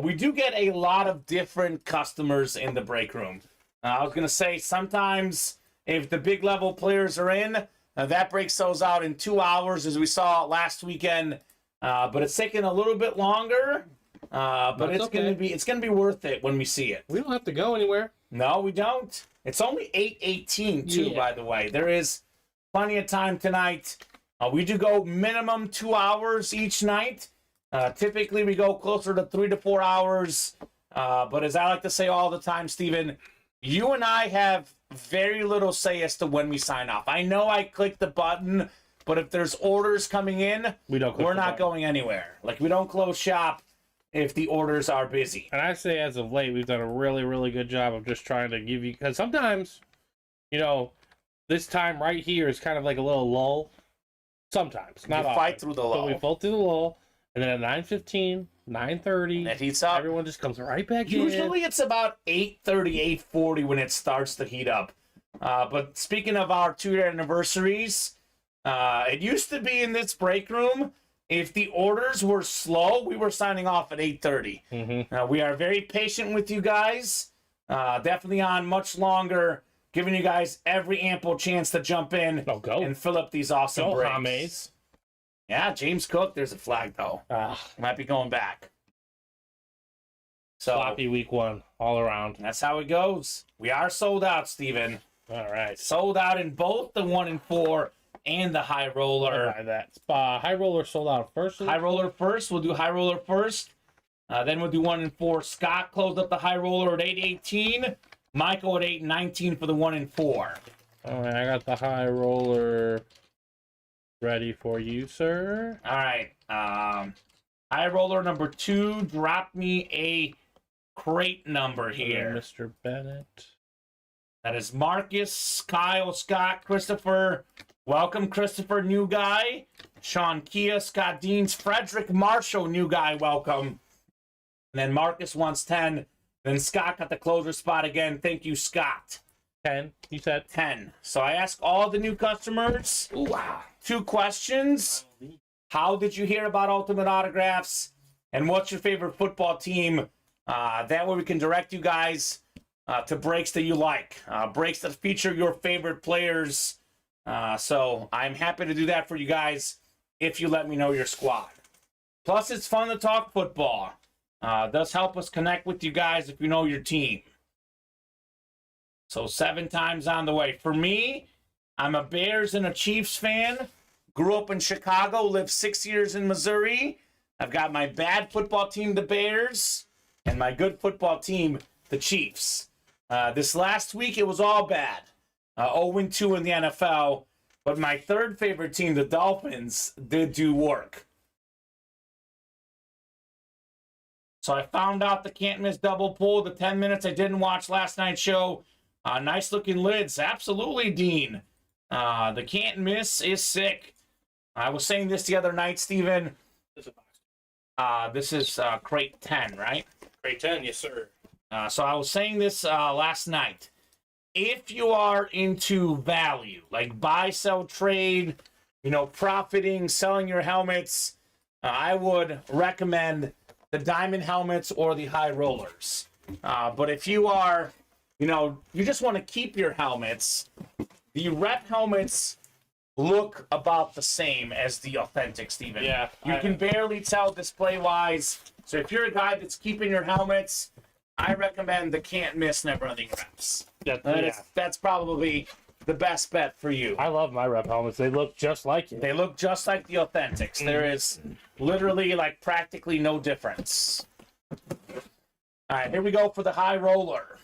We do get a lot of different customers in the break room. I was going to say, sometimes if the big level players are in, that break sells out in 2 hours, as we saw last weekend. But it's taking a little bit longer. But it's going to be worth it when we see it. We don't have to go anywhere. No, we don't. It's only 8:18 too, by the way. There is plenty of time tonight. We do go minimum 2 hours each night. Typically, we go closer to 3 to 4 hours. But as I like to say all the time, Steven, you and I have very little say as to when we sign off. I know I click the button, but if there's orders coming in, we're not going anywhere. Like, we don't close shop if the orders are busy. And I say as of late, we've done a really, really good job of just trying to give you... Because sometimes, this time right here is kind of like a little lull. Sometimes, not often. Fight through the lull. But we fight through the lull, and then at 9:15, 9:30, it heats up. Everyone just comes right back in. Usually it's about 8:30, 8:40 when it starts to heat up. But speaking of our 2-year anniversaries, it used to be in this break room, if the orders were slow, we were signing off at 8:30. Mm-hmm. We are very patient with you guys. Definitely on much longer, giving you guys every ample chance to jump in and fill up these awesome breaks. James. Yeah, James Cook. There's a flag, though. Might be going back. So, sloppy week 1 all around. That's how it goes. We are sold out, Steven. All right. Sold out in both the 1 and 4 and the high I'll roller. buy that. High roller sold out first. High roller first. We'll do high roller first. Then we'll do 1 and 4. Scott closed up the high roller at 818. Michael at 819 for the 1 and 4. All right, I got the high roller ready for you, sir. All right. High roller number 2. Drop me a crate number here. Mr. Bennett. That is Marcus, Kyle, Scott, Christopher. Welcome, Christopher, new guy. Sean Kia, Scott Deans, Frederick Marshall, new guy, welcome. And then Marcus wants 10. Then Scott got the closer spot again. Thank you, Scott. 10, you said? 10. So I ask all the new customers 2 questions. How did you hear about Ultimate Autographs? And what's your favorite football team? That way we can direct you guys to breaks that you like. Breaks that feature your favorite players. So I'm happy to do that for you guys if you let me know your squad. Plus, it's fun to talk football. Does help us connect with you guys if you know your team. So 7 times on the way. For me, I'm a Bears and a Chiefs fan. Grew up in Chicago, lived 6 years in Missouri. I've got my bad football team, the Bears, and my good football team, the Chiefs. This last week, it was all bad. 0-2 in the NFL. But my third favorite team, the Dolphins, did do work. So I found out the can't miss double pull, the 10 minutes I didn't watch last night's show. Nice looking lids. Absolutely, Dean. The can't miss is sick. I was saying this the other night, Steven. This is crate 10, right? Crate 10, yes, sir. So I was saying this last night. If you are into value, like buy, sell, trade, profiting, selling your helmets, I would recommend the diamond helmets or the high rollers. But if you are, you just want to keep your helmets, the rep helmets look about the same as the authentic, Steven. Yeah. You can barely tell display-wise. So if you're a guy that's keeping your helmets, I recommend the can't miss never ending reps. That's probably the best bet for you. I love my rep helmets. They look just like it. They look just like the authentics. There is literally practically no difference. All right, here we go for the high roller.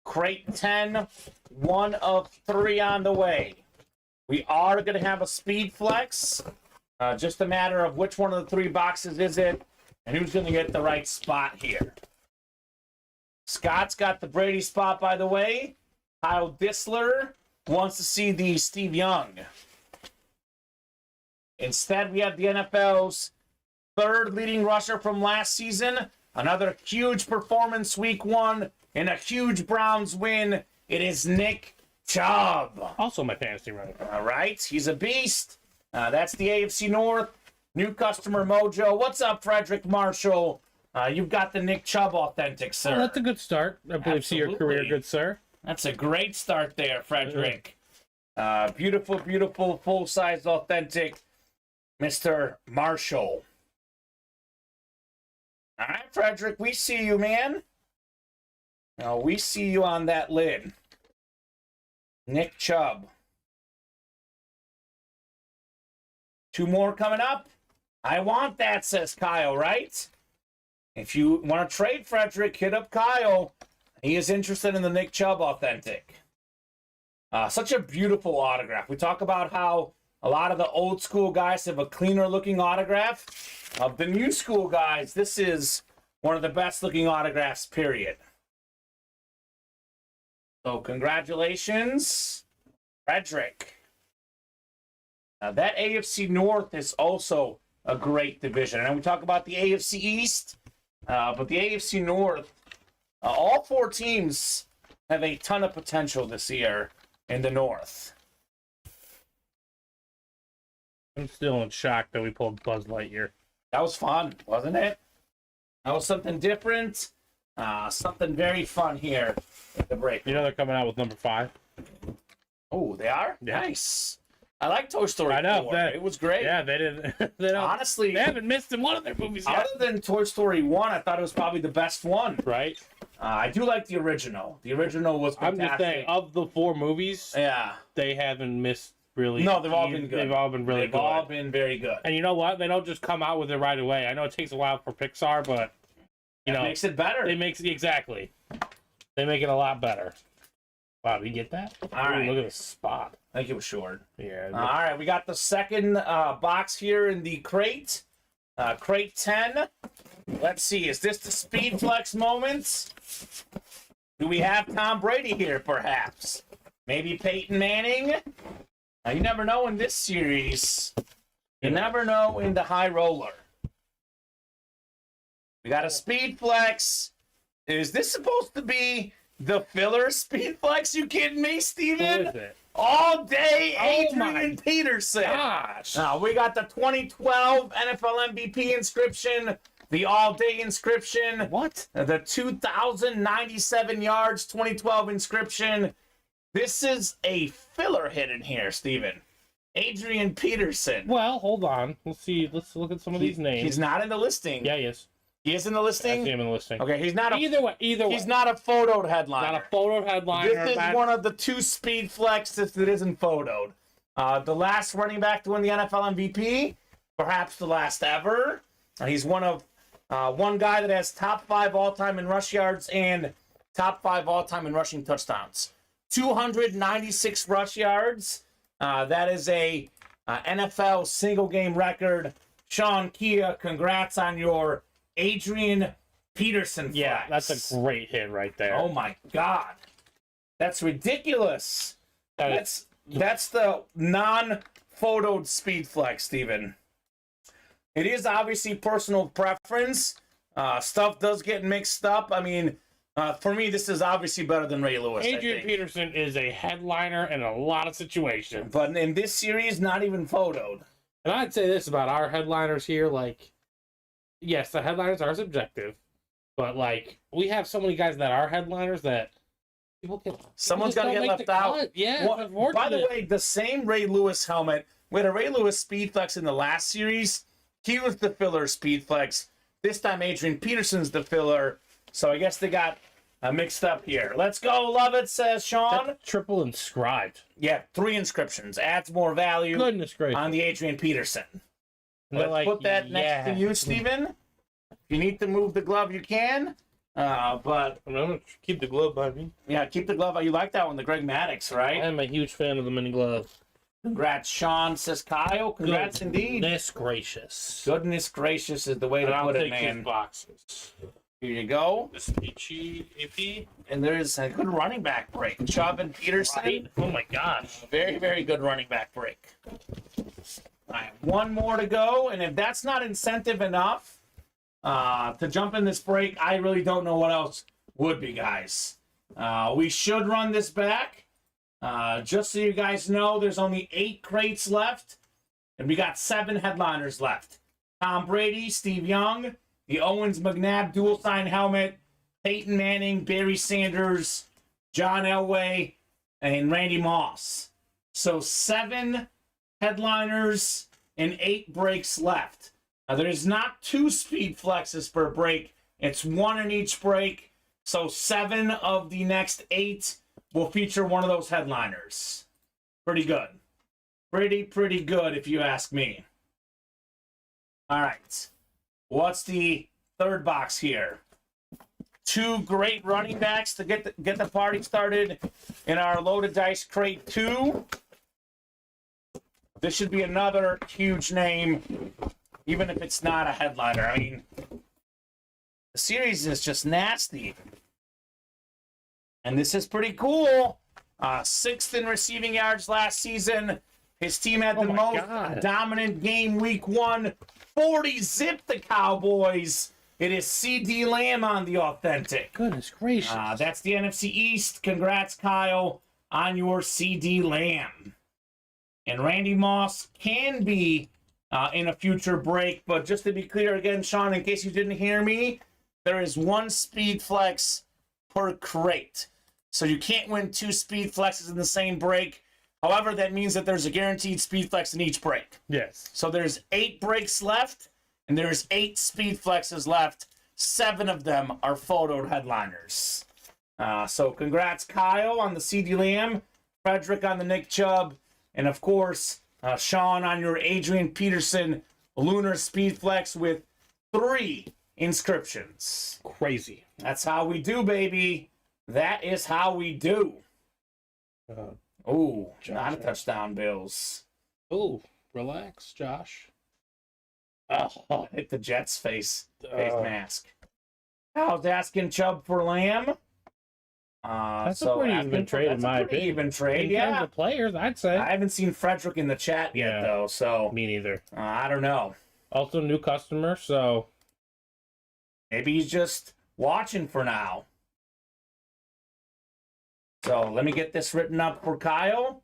Crate 10, 1 of 3 on the way. We are going to have a speed flex. Just a matter of which one of the 3 boxes is it and who's going to get the right spot here. Scott's got the Brady spot, by the way. Kyle Disler wants to see the Steve Young. Instead, we have the NFL's 3rd leading rusher from last season. Another huge performance week 1 and a huge Browns win. It is Nick Chubb. Also my fantasy running back. All right, he's a beast. That's the AFC North. New customer mojo. What's up, Frederick Marshall? You've got the Nick Chubb authentic, sir. Oh, that's a good start, I believe, to your career, good sir. That's a great start there, Frederick. Beautiful, beautiful, full-size authentic Mr. Marshall. All right, Frederick, we see you, man. We see you on that lid. Nick Chubb. 2 more coming up. I want that, says Kyle, right? If you want to trade Frederick, hit up Kyle. He is interested in the Nick Chubb authentic. Such a beautiful autograph. We talk about how a lot of the old school guys have a cleaner looking autograph. Of the new school guys, this is one of the best looking autographs, period. So congratulations, Frederick. Now that AFC North is also a great division. And we talk about the AFC East, but the AFC North, all 4 teams have a ton of potential this year in the North. I'm still in shock that we pulled Buzz Lightyear. That was fun, wasn't it? That was something different. Something very fun here at the break. You know they're coming out with number 5. Oh, they are? Yeah. Nice. I like Toy Story 4. I know. It was great. Yeah, they didn't. Honestly, they haven't missed in one of their movies yet. Other than Toy Story 1, I thought it was probably the best one. Right. I do like the original. The original was fantastic. I'm just saying, of the 4 movies, yeah, they haven't missed really. no, they've all been good. They've all been really good. They've all been very good. And you know what? They don't just come out with it right away. I know it takes a while for Pixar, but you know, makes it better. They make it a lot better. Wow, do you get that? All right. Look at the spot. I think it was short. Yeah. All right, we got the second box here in the crate. Crate 10. Let's see, is this the Speed Flex moments? Do we have Tom Brady here, perhaps? Maybe Peyton Manning? You never know in this series. You never know in the high roller. We got a Speed Flex. Is this supposed to be the filler Speed Flex? You kidding me, Steven? Who is it? All day Adrian my Peterson. Gosh. Now we got the 2012 NFL MVP inscription, the all-day inscription. What? The 2,097 yards 2012 inscription. This is a filler hit in here, Steven. Adrian Peterson. Well, hold on. Let's see. Let's look at some of these names. He's not in the listing. Yeah, he is. He is in the I listing? see him in the listing. Okay, he's not a... Either way. He's not a photoed headliner. Not a photo headliner. This is one of the 2 Speed Flexes that isn't photoed. The last running back to win the NFL MVP, perhaps the last ever. He's one of one guy that has top 5 all-time in rush yards and top 5 all-time in rushing touchdowns. 296 rush yards. That is a NFL single-game record. Sean Kia, congrats on your Adrian Peterson flex. Yeah, that's a great hit right there. Oh my God, that's ridiculous. That's the non-photoed Speed Flex, Steven. It is obviously personal preference. Stuff does get mixed up. I mean, for me, this is obviously better than Ray Lewis. Adrian Peterson is a headliner in a lot of situations. But in this series, not even photoed. And I'd say this about our headliners here, like, yes, the headliners are subjective, but, like, we have so many guys that are headliners that people can... Someone's got to get left out. Cut. Yeah, well, by the way, the same Ray Lewis helmet, we had a Ray Lewis Speed Flex in the last series. He was the filler Speed Flex. This time, Adrian Peterson's the filler. So I guess they got mixed up here. Let's go, love it, says Sean. That's triple inscribed. Yeah, 3 inscriptions. Adds more value Goodness gracious. on the Adrian Peterson. Let's Let's put that next to you, Steven. If you need to move the glove, you can. But I'm going to keep the glove by me. yeah, keep the glove. You like that one, the Greg Maddox, right? I am a huge fan of the mini glove. Congrats, Sean, says Kyle. Congrats indeed. Goodness gracious. Goodness gracious is the way to I'll put it, take man. 2 boxes. Here you go. This Peachy AP. And there's a good running back break. Chubb and Peterson. Right? Oh my gosh. Very, very good running back break. All right, 1 more to go. And if that's not incentive enough to jump in this break, I really don't know what else would be, guys. We should run this back. Just so you guys know, there's only 8 crates left. And we got 7 headliners left. Tom Brady, Steve Young, the Owens-McNabb dual-sign helmet, Peyton Manning, Barry Sanders, John Elway, and Randy Moss. So 7 headliners and 8 breaks left. Now, there's not 2 Speed Flexes per break. It's 1 in each break. So 7 of the next 8 will feature one of those headliners. Pretty good. Pretty good, if you ask me. All right. What's the third box here? 2 great running backs to get the party started in our loaded dice crate 2. This should be another huge name, even if it's not a headliner. I mean, the series is just nasty. And this is pretty cool. 6th in receiving yards last season. His team had the most dominant game week 1. 40 zip the Cowboys. It is C.D. Lamb on the authentic. Goodness gracious. That's the NFC East. Congrats, Kyle, on your C.D. Lamb. And Randy Moss can be in a future break. But just to be clear again, Sean, in case you didn't hear me, there is 1 Speed Flex per crate. So you can't win 2 Speed Flexes in the same break. However, that means that there's a guaranteed Speed Flex in each break. Yes. So there's 8 breaks left, and there's 8 Speed Flexes left 7 of them are photo headliners. So congrats, Kyle, on the CD Lamb, Frederick on the Nick Chubb, and of course, Sean on your Adrian Peterson Lunar Speed Flex with 3 inscriptions. Crazy. That's how we do, baby. That is how we do. Oh, not a touchdown, Bills. Oh, relax, Josh. Hit the Jets face mask. Kyle's asking Chubb for Lamb. That's a pretty even trade, in my opinion. Even trade, in terms of players, I'd say. I haven't seen Frederick in the chat yet, though, so... Me neither. I don't know. Also, new customer, so... Maybe he's just watching for now. So, let me get this written up for Kyle.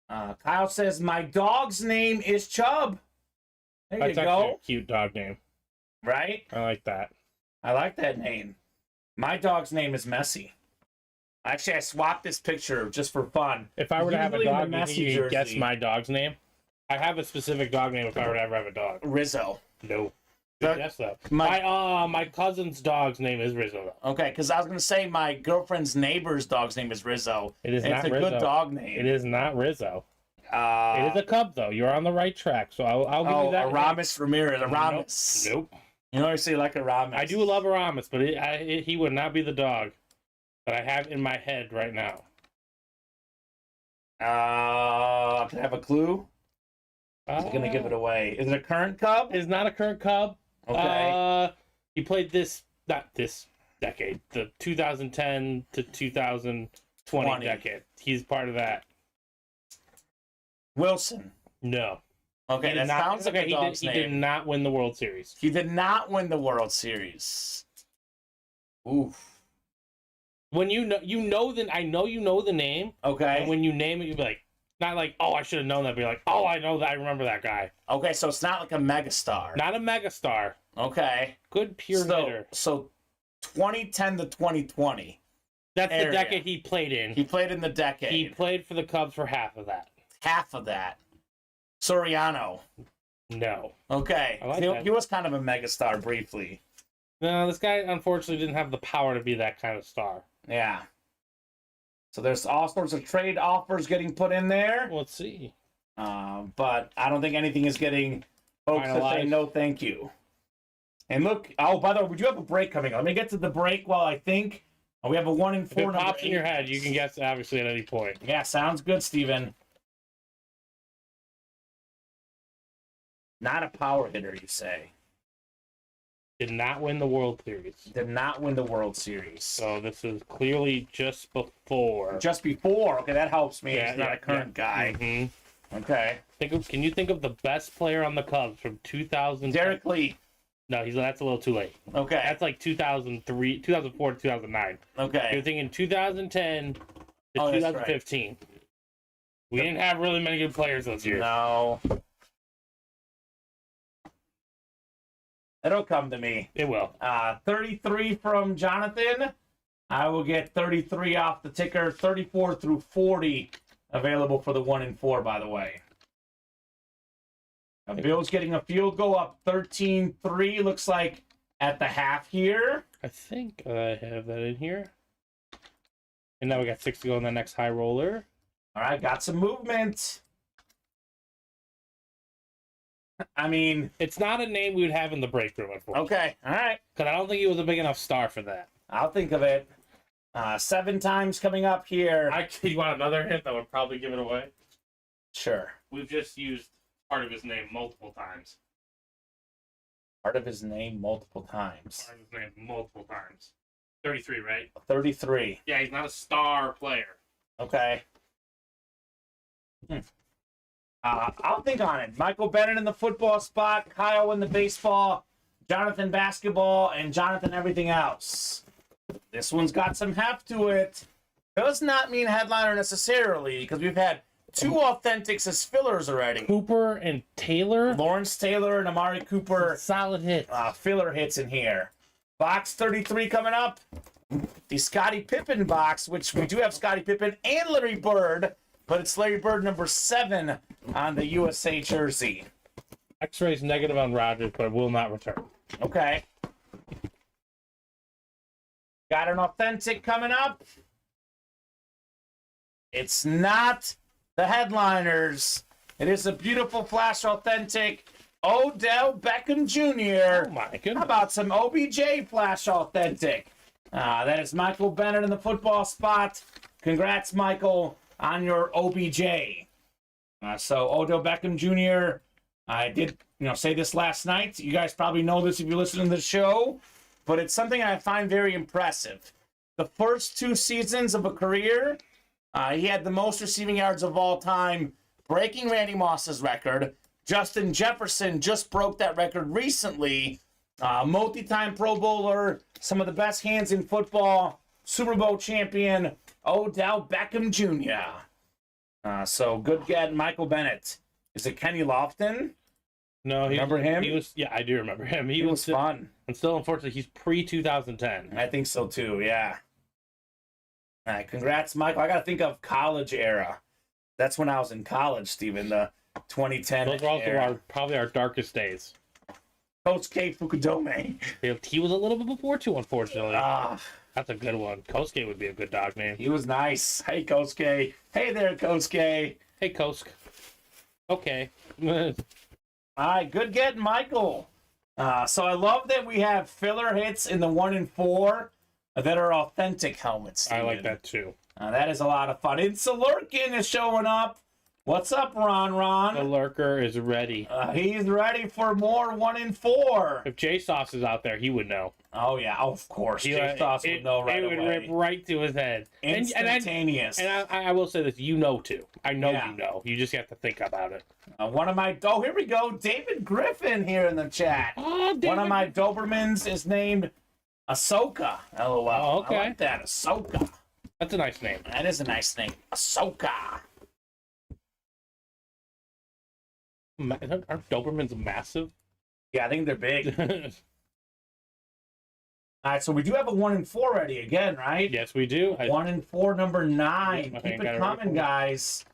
Kyle says, my dog's name is Chubb. There That's you actually go. A cute dog name. Right? I like that. I like that name. My dog's name is Messi. Actually, I swapped this picture just for fun. If I were to have a dog, you jersey, guess my dog's name? I have a specific dog name if I were to ever have a dog. Rizzo. No. Yes, though. My cousin's dog's name is Rizzo, though. Okay, because I was going to say my girlfriend's neighbor's dog's name is Rizzo. It is not Rizzo. It's a good dog name. It is not Rizzo. It is a cub, though. You're on the right track, so I'll give you that. Aramis Ramirez. Aramis. Nope. You know, I say like Aramis. I do love Aramis, but he would not be the dog that I have in my head right now. Can I have a clue? I'm going to give it away. Is it a current cub? It's not a current cub. Okay. He played not this decade, the 2010 to 2020 decade. He's part of that. Wilson. No. Okay, that sounds like a dog's name. He did not win the World Series. He did not win the World Series. Oof. When you know the name. Okay. And when you name it, you'll be like, not like, oh, I should have known that. Be like, oh, I know that. I remember that guy. Okay, so it's not like a megastar. Not a megastar. Okay. Good pure hitter. So 2010 to 2020. That's the decade he played in. He played in the decade. He played for the Cubs for half of that. Half of that. Soriano. No. Okay. I like He was kind of a megastar briefly. No, this guy unfortunately didn't have the power to be that kind of star. Yeah. So there's all sorts of trade offers getting put in there. Let's see. But I don't think anything is getting folks to say no thank you. And look, by the way, we do have a break coming up. Let me get to the break while I think. We have a 1 in 4 number. If it pops in your head, you can guess obviously at any point. Yeah, sounds good, Steven. Not a power hitter, you say. Did not win the World Series. Did not win the World Series. So this is clearly just before. Just before. Okay, that helps me. He's not a current guy. Mm-hmm. Okay. Can you think of the best player on the Cubs from 2000? Derek Lee. No, that's a little too late. Okay. That's like 2004 to 2009. Okay. You're thinking 2010 to 2015. Right. We didn't have really many good players those years. No. It'll come to me. It will. 33 from Jonathan. I will get 33 off the ticker. 34 through 40 available for the 1 in 4, by the way. Bill's getting a field goal up 13-3. Looks like at the half here. I think I have that in here. And now we got 6 to go on the next high roller. All right, got some movement. I mean, it's not a name we would have in the break room, unfortunately. Okay, all right. Because I don't think he was a big enough star for that. I'll think of it. 7 times coming up here. You want another hint that would probably give it away? Sure. We've just used part of his name multiple times. Part of his name multiple times. Part of his name multiple times. 33, right? 33. Yeah, he's not a star player. Okay. I'll think on it. Michael Bennett in the football spot, Kyle in the baseball, Jonathan basketball, and Jonathan everything else. This one's got some heft to it. Does not mean headliner necessarily, because we've had 2 authentics as fillers already. Cooper and Taylor. Lawrence Taylor and Amari Cooper. Solid hit. Filler hits in here. Box 33 coming up. The Scottie Pippen box, which we do have Scottie Pippen and Larry Bird, but it's Larry Bird number 7 on the USA jersey. X-rays negative on Rodgers, but will not return. Okay. Got an authentic coming up. It's not the headliners. It is a beautiful flash authentic Odell Beckham Jr. Oh my goodness. How about some OBJ flash authentic? That is Michael Bennett in the football spot. Congrats, Michael, on your OBJ. So Odell Beckham Jr. I did, say this last night. You guys probably know this if you're listening to the show, but it's something I find very impressive. The first 2 seasons of a career, he had the most receiving yards of all time, breaking Randy Moss's record. Justin Jefferson just broke that record recently. Multi-time Pro Bowler, some of the best hands in football, Super Bowl champion, Odell Beckham Jr. So good get, Michael Bennett. Is it Kenny Lofton? No, remember him? Yeah, I do remember him. He was fun. And still, unfortunately, he's pre-2010. I think so too, yeah. All right, congrats, Michael. I got to think of college era. That's when I was in college, Steven, the 2010 Those are also probably our darkest days. Coach K. Fukudome. He was a little bit before, too, unfortunately. That's a good one. Kosuke would be a good dog name. He was nice. Hey, Coach K. Hey there, Coach K. Hey, Kosk. Okay. All right, good get, Michael. So I love that we have filler hits in the 1 and 4 that are authentic helmets, Steven. I like that, too. That is a lot of fun. Insalurkin is showing up. What's up, Ron? The lurker is ready. He's ready for more 1 and 4. If J Sauce is out there, he would know. Oh, yeah. Oh, of course. J Sauce would know right away. It would rip right to his head. Instantaneous. And I will say this, you know, too. I know you know. You just have to think about it. One of my... Oh, here we go. David Griffin here in the chat. Oh, David. One of my Dobermans is named Ahsoka. LOL. Oh, okay. I like that. Ahsoka. That's a nice name. That is a nice name. Ahsoka. Aren't Dobermans massive? Yeah, I think they're big. All right, so we do have a 1 and 4 ready again, right? Yes, we do. 1 and 4, number 9. Yeah, Keep it coming, guys.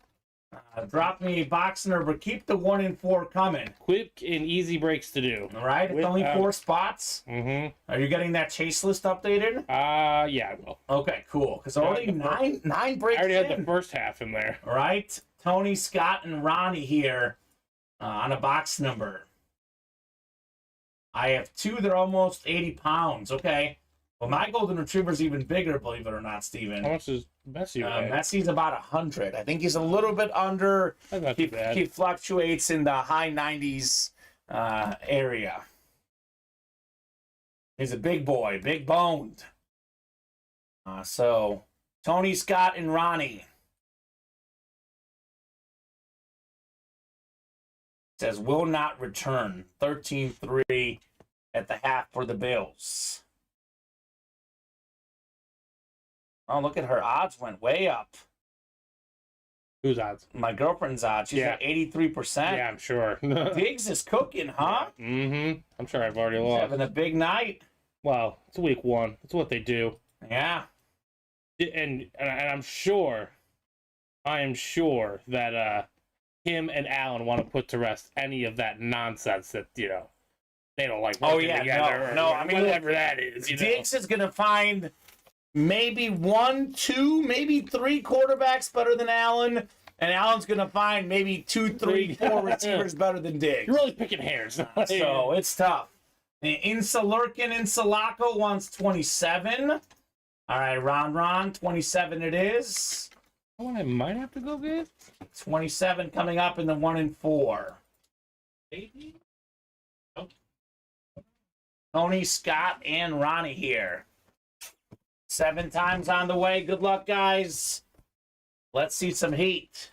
Drop me a box number. Keep the 1 and 4 coming. Quick and easy breaks to do. All right, it's only 4 spots. Mm-hmm. Are you getting that chase list updated? Yeah, I will. Okay, cool. Because already nine breaks I already in. had the first half in there. All right, Tony, Scott, and Ronnie here on a box number. I have 2. They're almost 80 pounds. Okay. Well, my golden retriever's even bigger, believe it or not, Steven. How much is Messi weigh? Messi's about 100. I think he's a little bit under. That's not too bad. He fluctuates in the high 90s area. He's a big boy, big boned. So, Tony, Scott, and Ronnie. Says will not return. 13-3 at the half for the Bills. Oh, look at her odds went way up. Whose odds? My girlfriend's odds. She's at 83%. Yeah, I'm sure. Diggs is cooking, huh? Mm-hmm. I'm sure I've already lost. Having a big night. Well, it's week 1. It's what they do. Yeah. And I'm sure, I am sure that him and Alan want to put to rest any of that nonsense that, they don't like working together. No, I mean, whatever that is. Diggs is going to find maybe 1, 2, maybe 3 quarterbacks better than Allen, and Allen's going to find maybe 2, 3, 4 receivers better than Diggs. You're really picking hairs. So it's tough. Insalurkin Insalaco wants 27. All right, Ron, 27 it is. Oh, I might have to go get 27 coming up in the 1 and 4. maybe. Tony, Scott, and Ronnie here. 7 times on the way. Good luck, guys. Let's see some heat.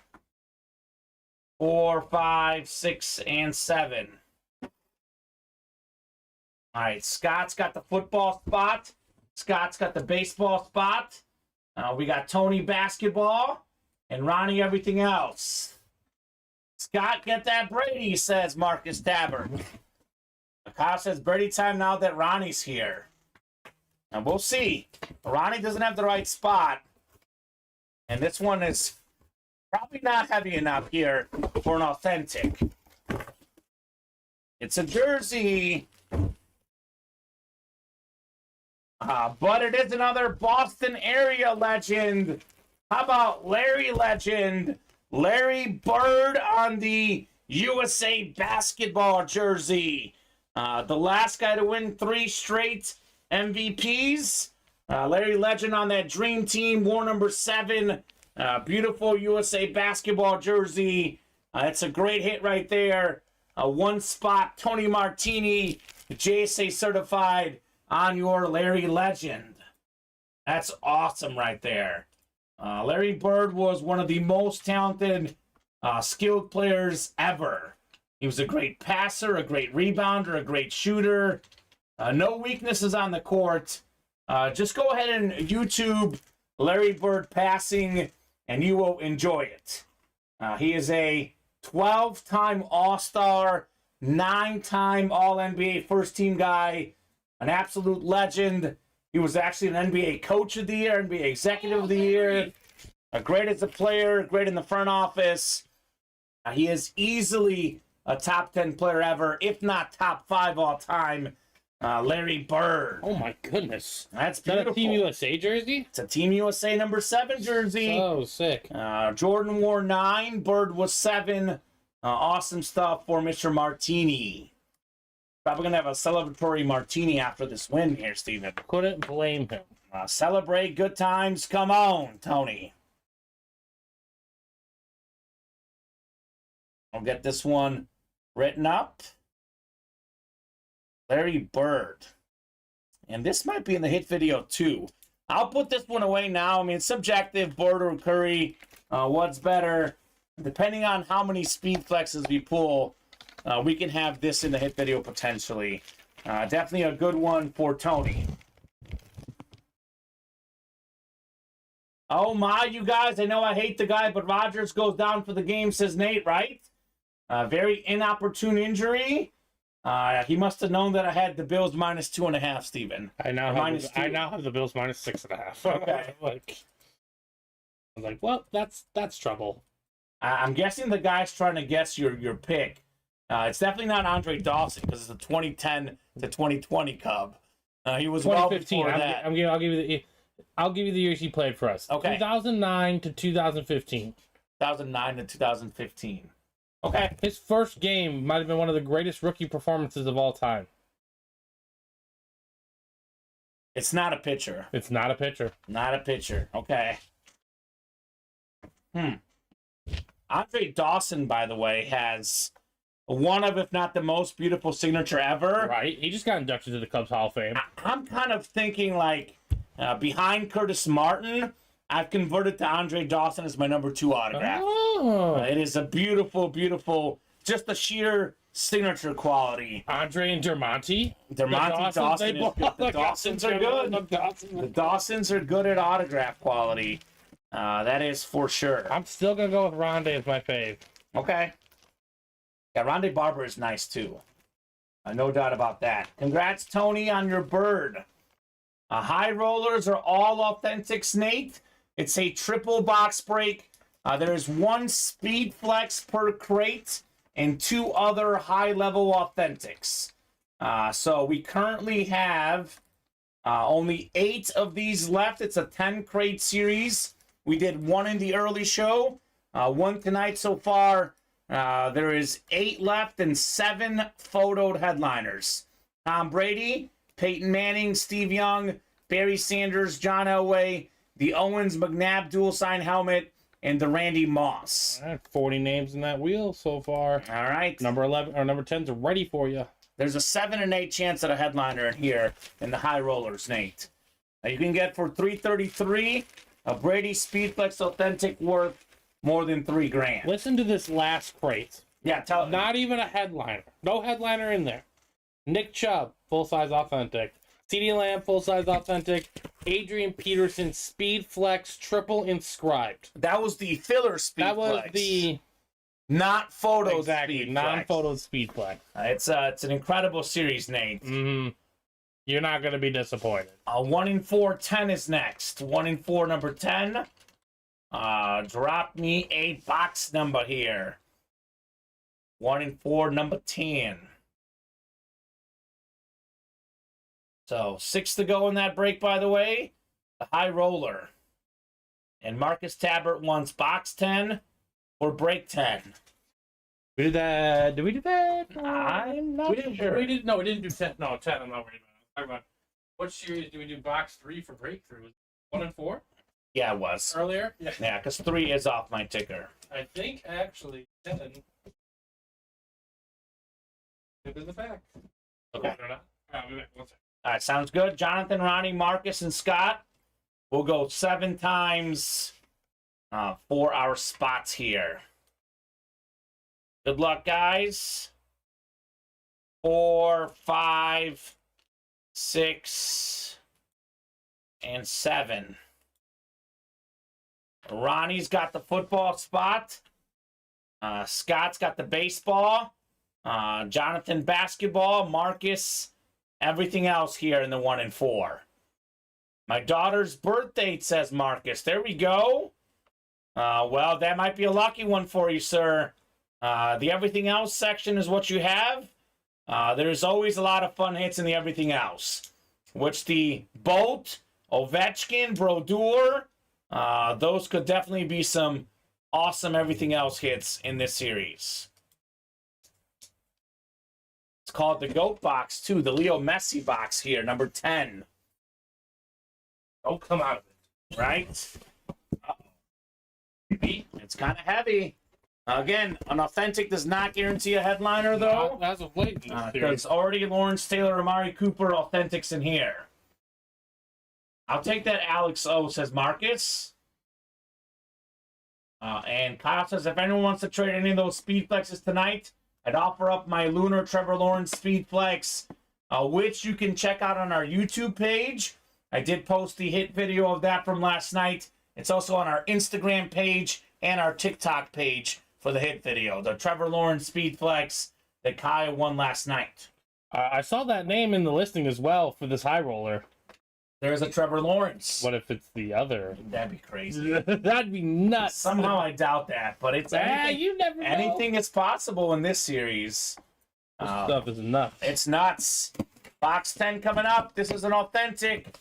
4, 5, 6, and 7. All right, Scott's got the football spot. Scott's got the baseball spot. We got Tony basketball and Ronnie everything else. Scott, get that Brady, says Marcus Tabbert. Kyle says Brady time now that Ronnie's here. And we'll see. Ronnie doesn't have the right spot. And this one is probably not heavy enough here for an authentic. It's a jersey. But it is another Boston area legend. How about Larry Legend? Larry Bird on the USA basketball jersey. The last guy to win 3 straight MVPs. Larry Legend on that dream team, wore number 7. Beautiful USA basketball jersey. It's a great hit right there. One spot, Tony Martini, JSA certified on your Larry Legend. That's awesome right there. Larry Bird was one of the most talented, skilled players ever. He was a great passer, a great rebounder, a great shooter. No weaknesses on the court. Just go ahead and YouTube Larry Bird passing, and you will enjoy it. He is a 12-time All-Star, 9-time All-NBA first-team guy, an absolute legend. He was actually an NBA Coach of the Year, NBA Executive of the Year. Great as a player, great in the front office. He is easily a top 10 player ever, if not top 5 all time. Larry Bird. Oh my goodness. That's Is that beautiful. a Team USA jersey? It's a Team USA number 7 jersey. Oh, sick. Jordan wore 9, Bird was 7. Awesome stuff for Mr. Martini. Probably going to have a celebratory martini after this win here, Steven. Couldn't blame him. Celebrate good times. Come on, Tony. I'll get this one written up. Larry Bird. And this might be in the hit video too. I'll put this one away now. I mean, it's subjective, Bird or Curry. What's better? Depending on how many speed flexes we pull, we can have this in the hit video potentially. Definitely a good one for Tony. Oh my, you guys, I know I hate the guy, but Rodgers goes down for the game, says Nate, right? Very inopportune injury. He must have known that I had the Bills minus 2.5, Steven. I now have the Bills minus 6.5. Okay. I'm like, well, that's trouble. I'm guessing the guy's trying to guess your pick. It's definitely not Andre Dawson because it's a 2010 to 2020 Cub. He was well before that. I'll give you the years he played for us. Okay. 2009 to 2015. 2009 to 2015. Okay. His first game might have been one of the greatest rookie performances of all time. It's not a pitcher. It's not a pitcher. Not a pitcher. Okay. Andre Dawson, by the way, has one of, if not the most beautiful signature ever. Right. He just got inducted to the Cubs Hall of Fame. I'm kind of thinking like behind Curtis Martin, I've converted to Andre Dawson as my number 2 autograph. Oh. It is a beautiful, beautiful, just the sheer signature quality. Andre and Dermonti. Dermonti Dawson is good. The Dawsons are good. The Dawsons are good at autograph quality. That is for sure. I'm still going to go with Rondé as my fave. Okay. Yeah, Rondé Barber is nice too. No doubt about that. Congrats, Tony, on your Bird. High rollers are all authentic, Nate. It's a triple box break. There's 1 speed flex per crate and 2 other high-level authentics. So we currently have only 8 of these left. It's a 10-crate series. We did 1 in the early show, 1 tonight so far. There is 8 left and 7 photoed headliners. Tom Brady, Peyton Manning, Steve Young, Barry Sanders, John Elway, the Owens McNabb dual sign helmet, and the Randy Moss. 40 names in that wheel so far. All right. Number 11 or number 10's ready for you. There's a 7 and 8 chance at a headliner in here in the high rollers, Nate. You can get for $333 a Brady Speedflex Authentic worth more than $3,000. Listen to this last crate. Yeah, Not even a headliner. No headliner in there. Nick Chubb, full-size authentic. CeeDee Lamb, full-size authentic. Adrian Peterson, Speed Flex, triple inscribed. That was the filler Speed That was Flex. the... Not photo Exactly, Speed non-photo Speed Flex. It's an incredible series, Nate. Mm-hmm. You're not going to be disappointed. 1 in 4, 10 is next. 1 in 4, number 10. Drop me a box number here. 1 in 4, number 10. So 6 to go in that break, by the way. The high roller. And Marcus Tabbert wants box 10 or break 10. We did that. Did we do that? I'm not sure. We didn't do 10. No, 10. I'm not worried about. Talk about what series do we do box 3 for breakthrough? 1 and 4? Yeah, it was. Earlier? Yeah, because 3 is off my ticker. I think actually 10 is the fact. Okay. I'll be back. 1 second. All right, sounds good. Jonathan, Ronnie, Marcus, and Scott. We'll go 7 times for our spots here. Good luck, guys. 4, 5, 6, and 7. Ronnie's got the football spot. Scott's got the baseball. Jonathan, basketball. Marcus, everything else here in the 1 and 4. My daughter's birthday, says Marcus. There we go. Well, that might be a lucky one for you, sir. The everything else section is what you have. There's always a lot of fun hits in the everything else, which the Bolt, Ovechkin, Brodeur, those could definitely be some awesome everything else hits in this series. It's called the GOAT box, too. The Leo Messi box here, number 10. Don't come out of it. Right? It's kind of heavy. Again, an authentic does not guarantee a headliner, though. As of late, There's already Lawrence Taylor, Amari Cooper authentics in here. I'll take that Alex O, says Marcus. And Kyle says, if anyone wants to trade any of those speed flexes tonight, I'd offer up my Lunar Trevor Lawrence speed flex, which you can check out on our YouTube page. I did post the hit video of that from last night. It's also on our Instagram page and our TikTok page for the hit video. The Trevor Lawrence speed flex that Kyle won last night. I saw that name in the listing as well for this high roller. There's a Trevor Lawrence. What if it's the other? That'd be crazy. That'd be nuts. Somehow I doubt that, but it's anything, you never know. anything is possible in this series. This stuff is nuts. It's nuts. Box 10 coming up. This is an authentic.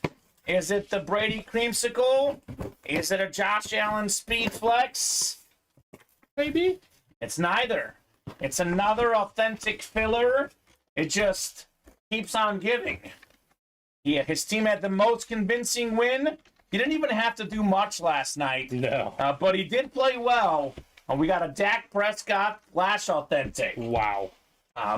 Is it the Brady Creamsicle? Is it a Josh Allen Speed Flex? Maybe. It's neither. It's another authentic filler. It just keeps on giving. Yeah, his team had the most convincing win. He didn't even have to do much last night. No. But he did play well. We got a Dak Prescott Flash Authentic. Wow.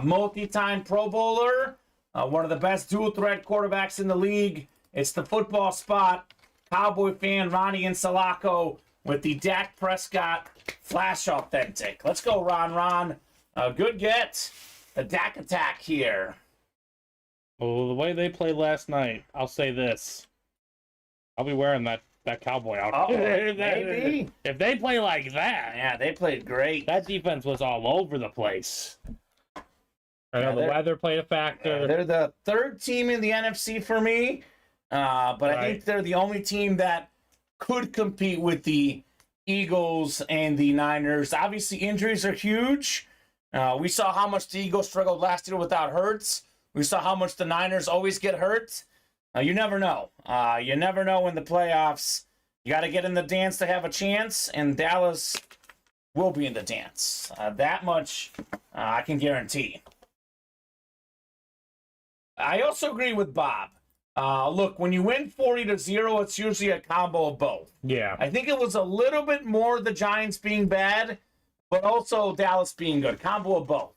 Multi-time Pro Bowler. One of the best dual-threat quarterbacks in the league. It's the football spot. Cowboy fan Ronnie Insalaco with the Dak Prescott Flash Authentic. Let's go, Ron. Good get. The Dak attack here. Well, the way they played last night, I'll say this. I'll be wearing that cowboy outfit. Maybe. If they play like that. Yeah, they played great. That defense was all over the place. I know the weather played a factor. They're the third team in the NFC for me. But I think they're the only team that could compete with the Eagles and the Niners. Obviously, injuries are huge. We saw how much the Eagles struggled last year without Hurts. We saw how much the Niners always get hurt. You never know. You never know in the playoffs. You got to get in the dance to have a chance, and Dallas will be in the dance. That much I can guarantee. I also agree with Bob. Look, when you win 40-0, it's usually a combo of both. Yeah. I think it was a little bit more the Giants being bad, but also Dallas being good. Combo of both.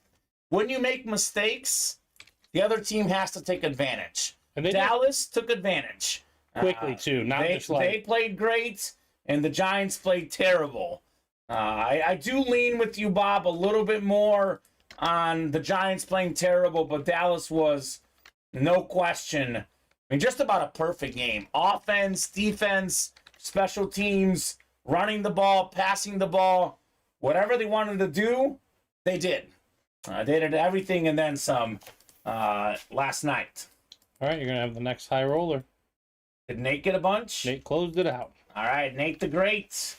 When you make mistakes, the other team has to take advantage. And Dallas took advantage. Quickly, too. They played great, and the Giants played terrible. I do lean with you, Bob, a little bit more on the Giants playing terrible, but Dallas was, no question, I mean, just about a perfect game. Offense, defense, special teams, running the ball, passing the ball, whatever they wanted to do, they did. They did everything and then some last night. All right, you're going to have the next high roller. Did Nate get a bunch? Nate closed it out. All right, Nate the Great.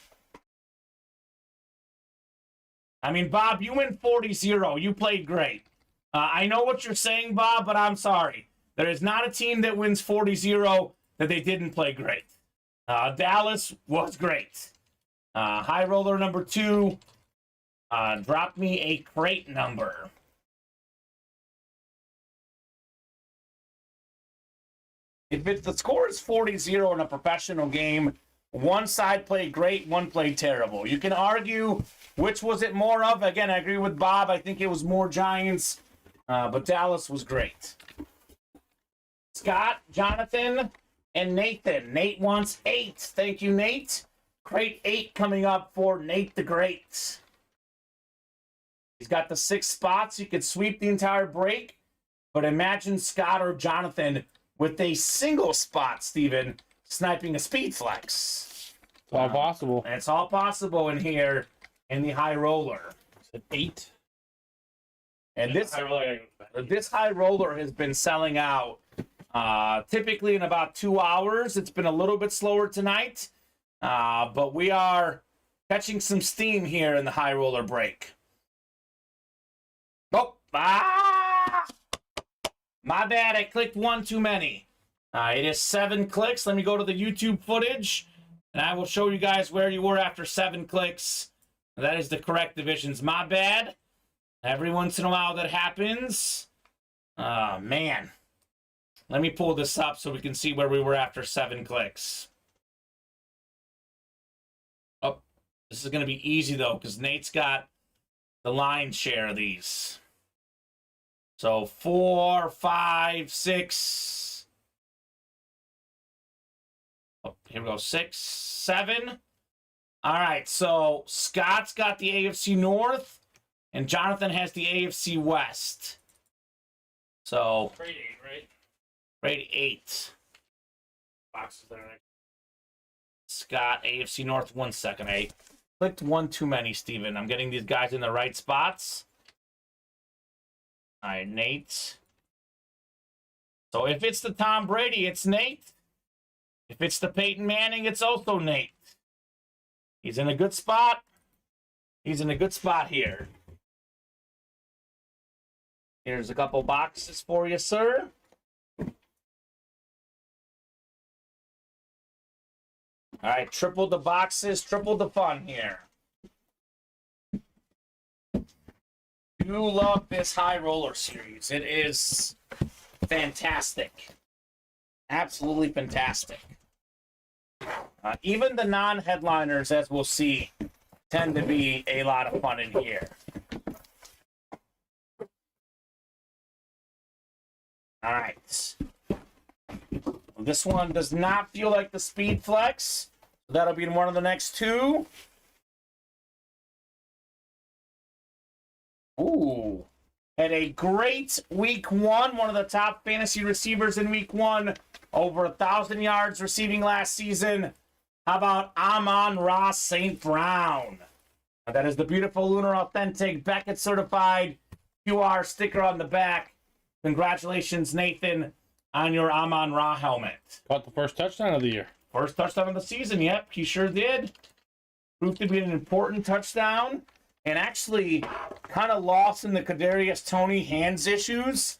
I mean, Bob, you win 40-0. You played great. I know what you're saying, Bob, but I'm sorry. There is not a team that wins 40-0 that they didn't play great. Dallas was great. High roller number 2. Drop me a crate number. If the score is 40-0 in a professional game, one side played great, one played terrible. You can argue which was it more of. Again, I agree with Bob. I think it was more Giants, but Dallas was great. Scott, Jonathan, and Nathan. Nate wants 8. Thank you, Nate. Crate 8 coming up for Nate the Great. He's got the 6 spots. You could sweep the entire break, but imagine Scott or Jonathan with a single spot, Steven, sniping a speed flex. It's all possible. And it's all possible in here in the high roller. It's an 8. And this high roller has been selling out typically in about 2 hours. It's been a little bit slower tonight, but we are catching some steam here in the high roller break. Oh, my bad, I clicked one too many. It is 7 clicks. Let me go to the YouTube footage, and I will show you guys where you were after 7 clicks. That is the correct divisions. My bad. Every once in a while that happens. Man. Let me pull this up so we can see where we were after 7 clicks. Oh, this is going to be easy, though, because Nate's got the lion's share of these. So 4, 5, 6. Oh, here we go. 6, 7. All right, so Scott's got the AFC North, and Jonathan has the AFC West. So Grade 8, right? grade 8. Boxes there. Scott, AFC North. 1 second. I clicked one too many, Steven. I'm getting these guys in the right spots. All right, Nate. So if it's the Tom Brady, it's Nate. If it's the Peyton Manning, it's also Nate. He's in a good spot. He's in a good spot here. Here's a couple boxes for you, sir. All right, triple the boxes, triple the fun here. You love this high roller series. It is fantastic. Absolutely fantastic. Even the non-headliners, as we'll see, tend to be a lot of fun in here. All right. This one does not feel like the Speed Flex. That'll be in one of the next 2. Ooh. Had a great week 1. One of the top fantasy receivers in week 1. Over 1,000 yards receiving last season. How about Amon-Ra St. Brown? That is the beautiful Lunar Authentic Beckett certified QR sticker on the back. Congratulations, Nathan, on your Amon-Ra helmet. Caught the first touchdown of the year. First touchdown of the season, yep, he sure did. Proved to be an important touchdown. And actually kind of lost in the Kadarius Toney hands issues.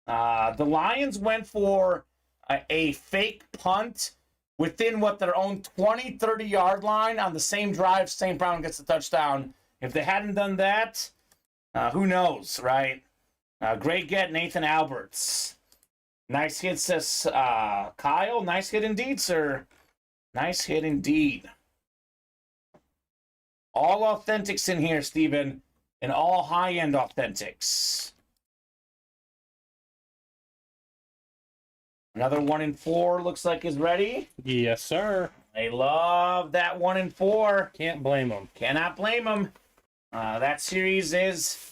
The Lions went for a fake punt within their own 20, 30-yard line on the same drive. St. Brown gets the touchdown. If they hadn't done that, who knows, right? Great get, Nathan Alberts. Nice hit, says Kyle. Nice hit indeed, sir. Nice hit indeed. All authentics in here, Steven, and all high-end authentics. Another 1 in 4 looks like is ready. Yes, sir. I love that 1 in 4. Can't blame them. Cannot blame them. That series is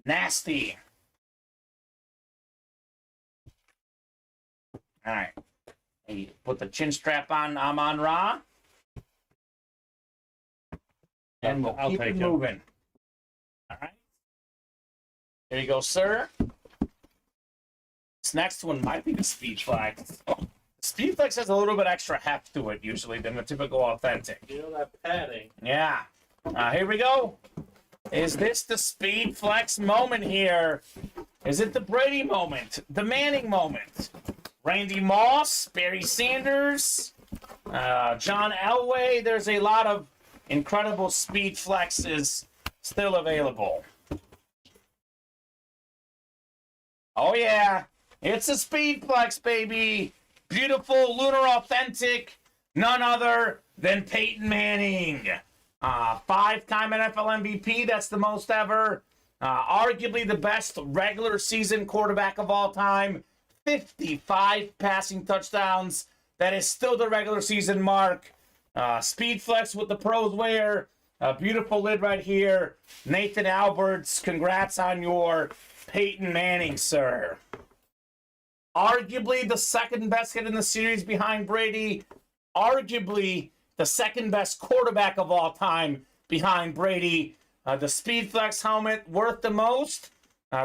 nasty. All right. Hey, put the chin strap on Amon-Ra. And we'll keep it moving. All right. There you go, sir. This next one might be the Speed Flex. Oh, the Speed Flex has a little bit extra heft to it usually than the typical authentic. You know that padding. Yeah. Here we go. Is this the Speed Flex moment here Is it the Brady moment? The Manning moment? Randy Moss, Barry Sanders, John Elway. There's a lot of incredible speed flexes still available. Oh, yeah. It's a speed flex, baby. Beautiful, lunar authentic. None other than Peyton Manning. 5-time NFL MVP. That's the most ever. Arguably the best regular season quarterback of all time. 55 passing touchdowns. That is still the regular season mark. Speed flex with the pros wear. A beautiful lid right here. Nathan Alberts, congrats on your Peyton Manning, sir. Arguably the second best hit in the series behind Brady. Arguably the second best quarterback of all time behind Brady. The Speed Flex helmet worth the most.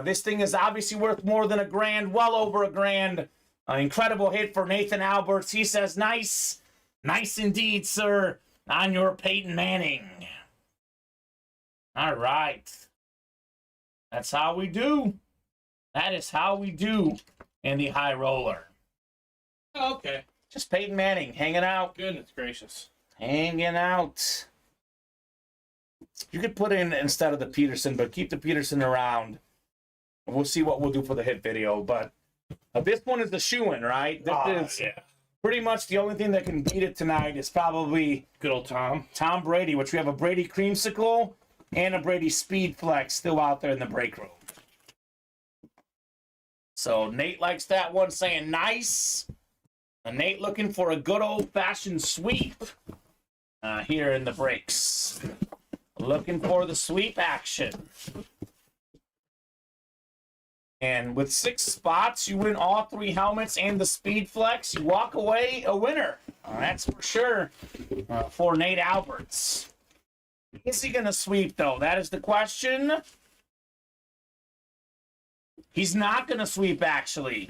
This thing is obviously worth more than $1,000, well over $1,000. Incredible hit for Nathan Alberts. He says, nice. Nice indeed, sir, on your Peyton Manning. All right. That's how we do. That is how we do in the high roller. Oh, okay. Just Peyton Manning hanging out. Goodness gracious. Hanging out. You could put in instead of the Peterson, but keep the Peterson around. We'll see what we'll do for the hit video. But this one is the shoe-in, right? This is pretty much the only thing that can beat it tonight is probably good old Tom. Tom Brady, which we have a Brady creamsicle and a Brady speed flex still out there in the break room. So Nate likes that one, saying nice. And Nate looking for a good old-fashioned sweep here in the breaks. Looking for the sweep action. And with 6 spots, you win all 3 helmets and the speed flex. You walk away a winner. That's for sure for Nate Alberts. Is he going to sweep, though? That is the question. He's not going to sweep, actually.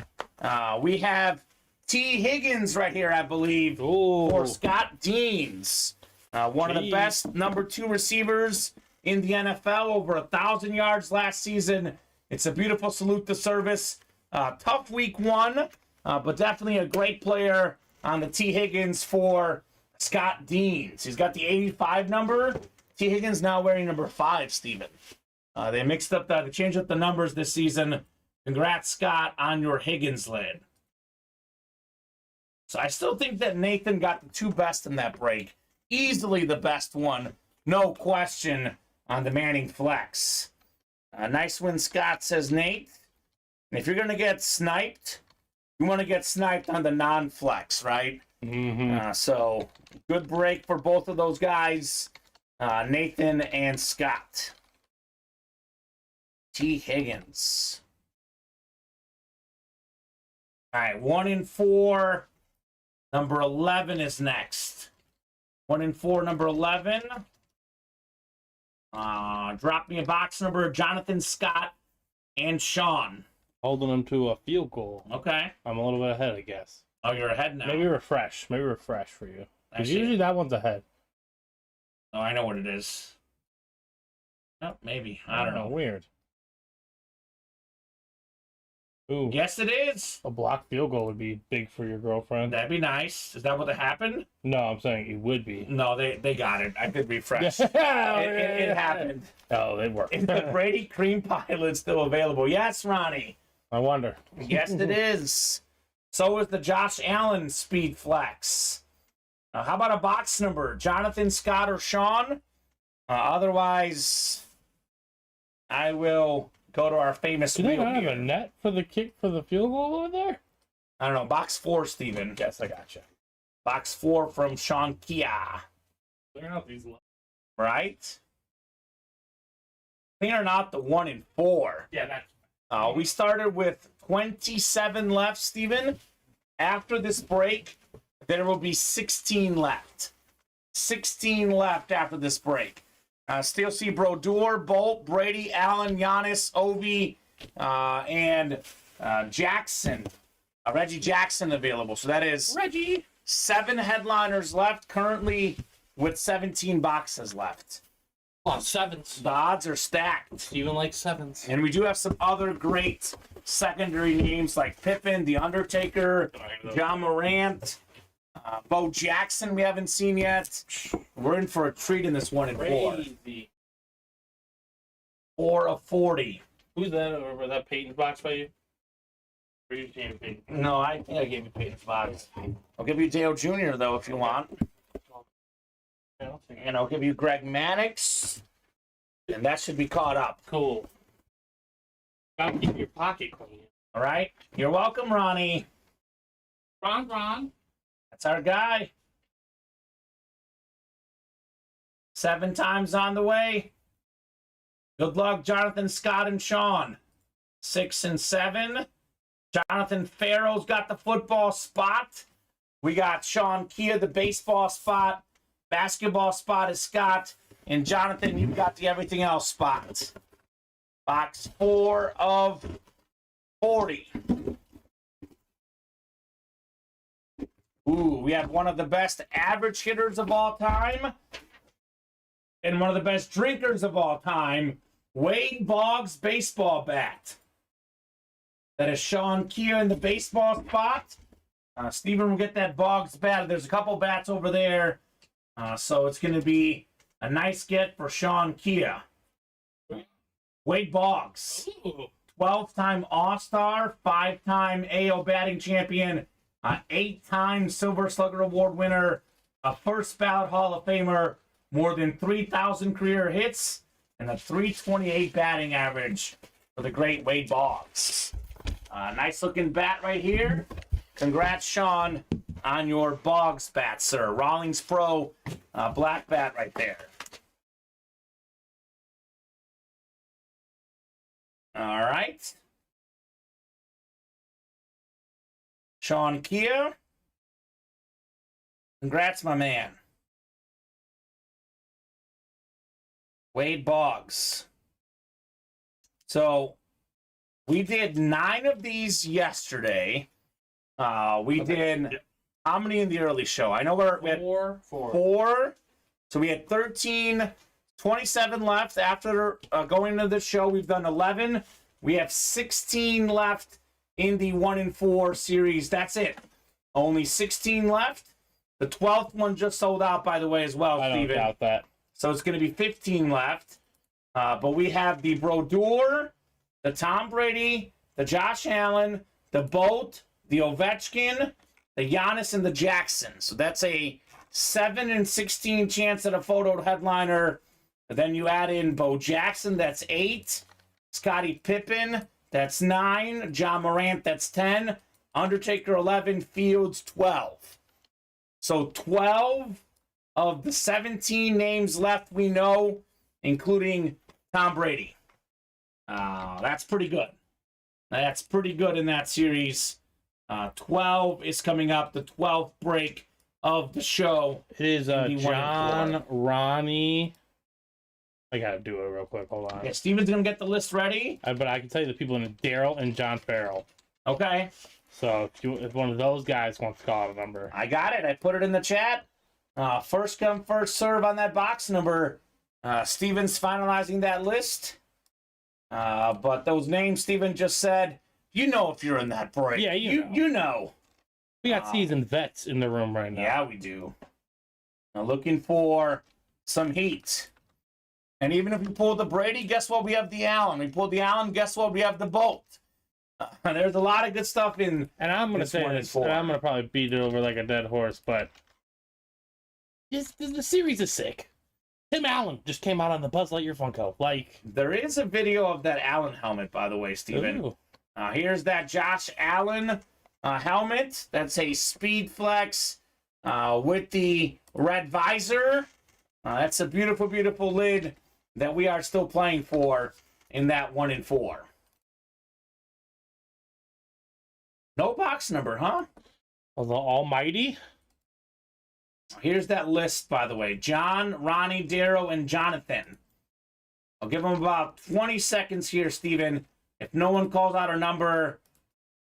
We have T. Higgins right here, I believe, for Scott Deans. One of the best number 2 receivers in the NFL, over 1,000 yards last season. It's a beautiful salute to service. Tough week 1, but definitely a great player on the T. Higgins for Scott Deans. He's got the 85 number. T. Higgins now wearing number 5, Steven. They mixed up they changed up the numbers this season. Congrats, Scott, on your Higgins lid. So I still think that Nathan got the 2 best in that break. Easily the best one, no question, on the Manning flex. Nice win, Scott, says Nate. And if you're going to get sniped, you want to get sniped on the non-flex, right? Mm-hmm. So good break for both of those guys, Nathan and Scott. T. Higgins. All right, 1 in 4. Number 11 is next. 1 in 4, number 11. Drop me a box number, Jonathan, Scott, and Sean. Holding them to a field goal. Okay. I'm a little bit ahead, I guess. Oh, you're ahead now. Maybe refresh. Maybe refresh for you. Because usually that one's ahead. Oh, I know what it is. Oh, maybe. I don't know. Weird. Ooh. Yes, it is. A blocked field goal would be big for your girlfriend. That'd be nice. Is that what happened? No, I'm saying it would be. No, they got it. I could refresh. It happened. Oh, it worked. Is the Brady Cream Pilot still available? Yes, Ronnie. I wonder. Yes, it is. So is the Josh Allen Speed Flex. How about a box number? Jonathan, Scott, or Sean? Otherwise, I will go to our famous wheel. Do they not here. have a net for the kick for the field goal over there? I don't know. Box 4, Steven. Yes, I gotcha. Box 4 from Sean Kia. Clear out these. Right? Clearing out the 1 in 4. Yeah, that's. We started with 27 left, Steven. After this break, there will be 16 left. 16 left after this break. Still see Brodeur, Bolt, Brady, Allen, Giannis, Ovi, and Jackson. Reggie Jackson available. So that is Reggie. 7 headliners left currently with 17 boxes left. Oh, sevens. The odds are stacked. Even like sevens. And we do have some other great secondary names like Pippen, The Undertaker, John Morant, Bo Jackson we haven't seen yet. We're in for a treat in this 1 and 4. Crazy. 4 of 40. Who's that over that Peyton's box by you? Or you gave Peyton? No, I think I gave you Peyton's box. I'll give you Dale Jr. though if you want. Yeah, I'll take it. And I'll give you Greg Mannix. And that should be caught up. Cool. Gotta keep your pocket clean. All right? You're welcome, Ronnie. Ron. That's our guy. 7 times on the way. Good luck, Jonathan, Scott, and Sean. 6 and 7. Jonathan Farrow's got the football spot. We got Sean Kia, the baseball spot. Basketball spot is Scott. And Jonathan, you've got the everything else spot. Box 4 of 40. Ooh, we have one of the best average hitters of all time and one of the best drinkers of all time, Wade Boggs baseball bat. That is Sean Kia in the baseball spot. Steven will get that Boggs bat. There's a couple bats over there. So it's going to be a nice get for Sean Kia. Wade Boggs, 12-time All-Star, 5-time AL batting champion, 8-time Silver Slugger Award winner, a first ballot Hall of Famer, more than 3,000 career hits, and a 328 batting average for the great Wade Boggs. Nice looking bat right here. Congrats, Sean, on your Boggs bat, sir. Rawlings Pro black bat right there. All right. Sean Kia. Congrats, my man. Wade Boggs. So, we did 9 of these yesterday. We did how many in the early show? I know we had four. So we had 13, 27 left after going into the show. We've done 11. We have 16 left in the 1 and 4 series. That's it. Only 16 left. The 12th one just sold out, by the way, as well, I Steven. don't doubt that. So it's going to be 15 left. But we have the Brodeur, the Tom Brady, the Josh Allen, the Bolt, the Ovechkin, the Giannis, and the Jackson. So that's a 7 and 16 chance at a photo headliner. And then you add in Bo Jackson, that's 8. Scottie Pippen, that's 9. John Morant, that's 10. Undertaker, 11. Fields, 12. So 12 of the 17 names left we know, including Tom Brady. That's pretty good. That's pretty good in that series. 12 is coming up, the 12th break of the show. It is John, Ronnie. I gotta do it real quick. Hold on. Okay, Steven's gonna get the list ready. But I can tell you the people in it, Daryl and John Farrell. Okay. So if one of those guys wants to call a number. I got it. I put it in the chat. First come, first serve on that box number. Steven's finalizing that list. But those names Steven just said, you know if you're in that break. Yeah, you know. We got seasoned vets in the room right now. Yeah, we do. Now looking for some heat. And even if we pull the Brady, guess what? We have the Allen. We pulled the Allen, guess what? We have the Bolt. There's a lot of good stuff in. And I'm going to say this, and I'm going to probably beat it over like a dead horse, but the series is sick. Tim Allen just came out on the Buzz Lightyear Funko. Like, there is a video of that Allen helmet, by the way, Steven. Here's that Josh Allen helmet. That's a Speed Flex with the red visor. That's a beautiful, beautiful lid that we are still playing for in that 1 and 4. No box number, huh? The Almighty. Here's that list, by the way. John, Ronnie, Darrow, and Jonathan. I'll give them about 20 seconds here, Steven. If no one calls out a number,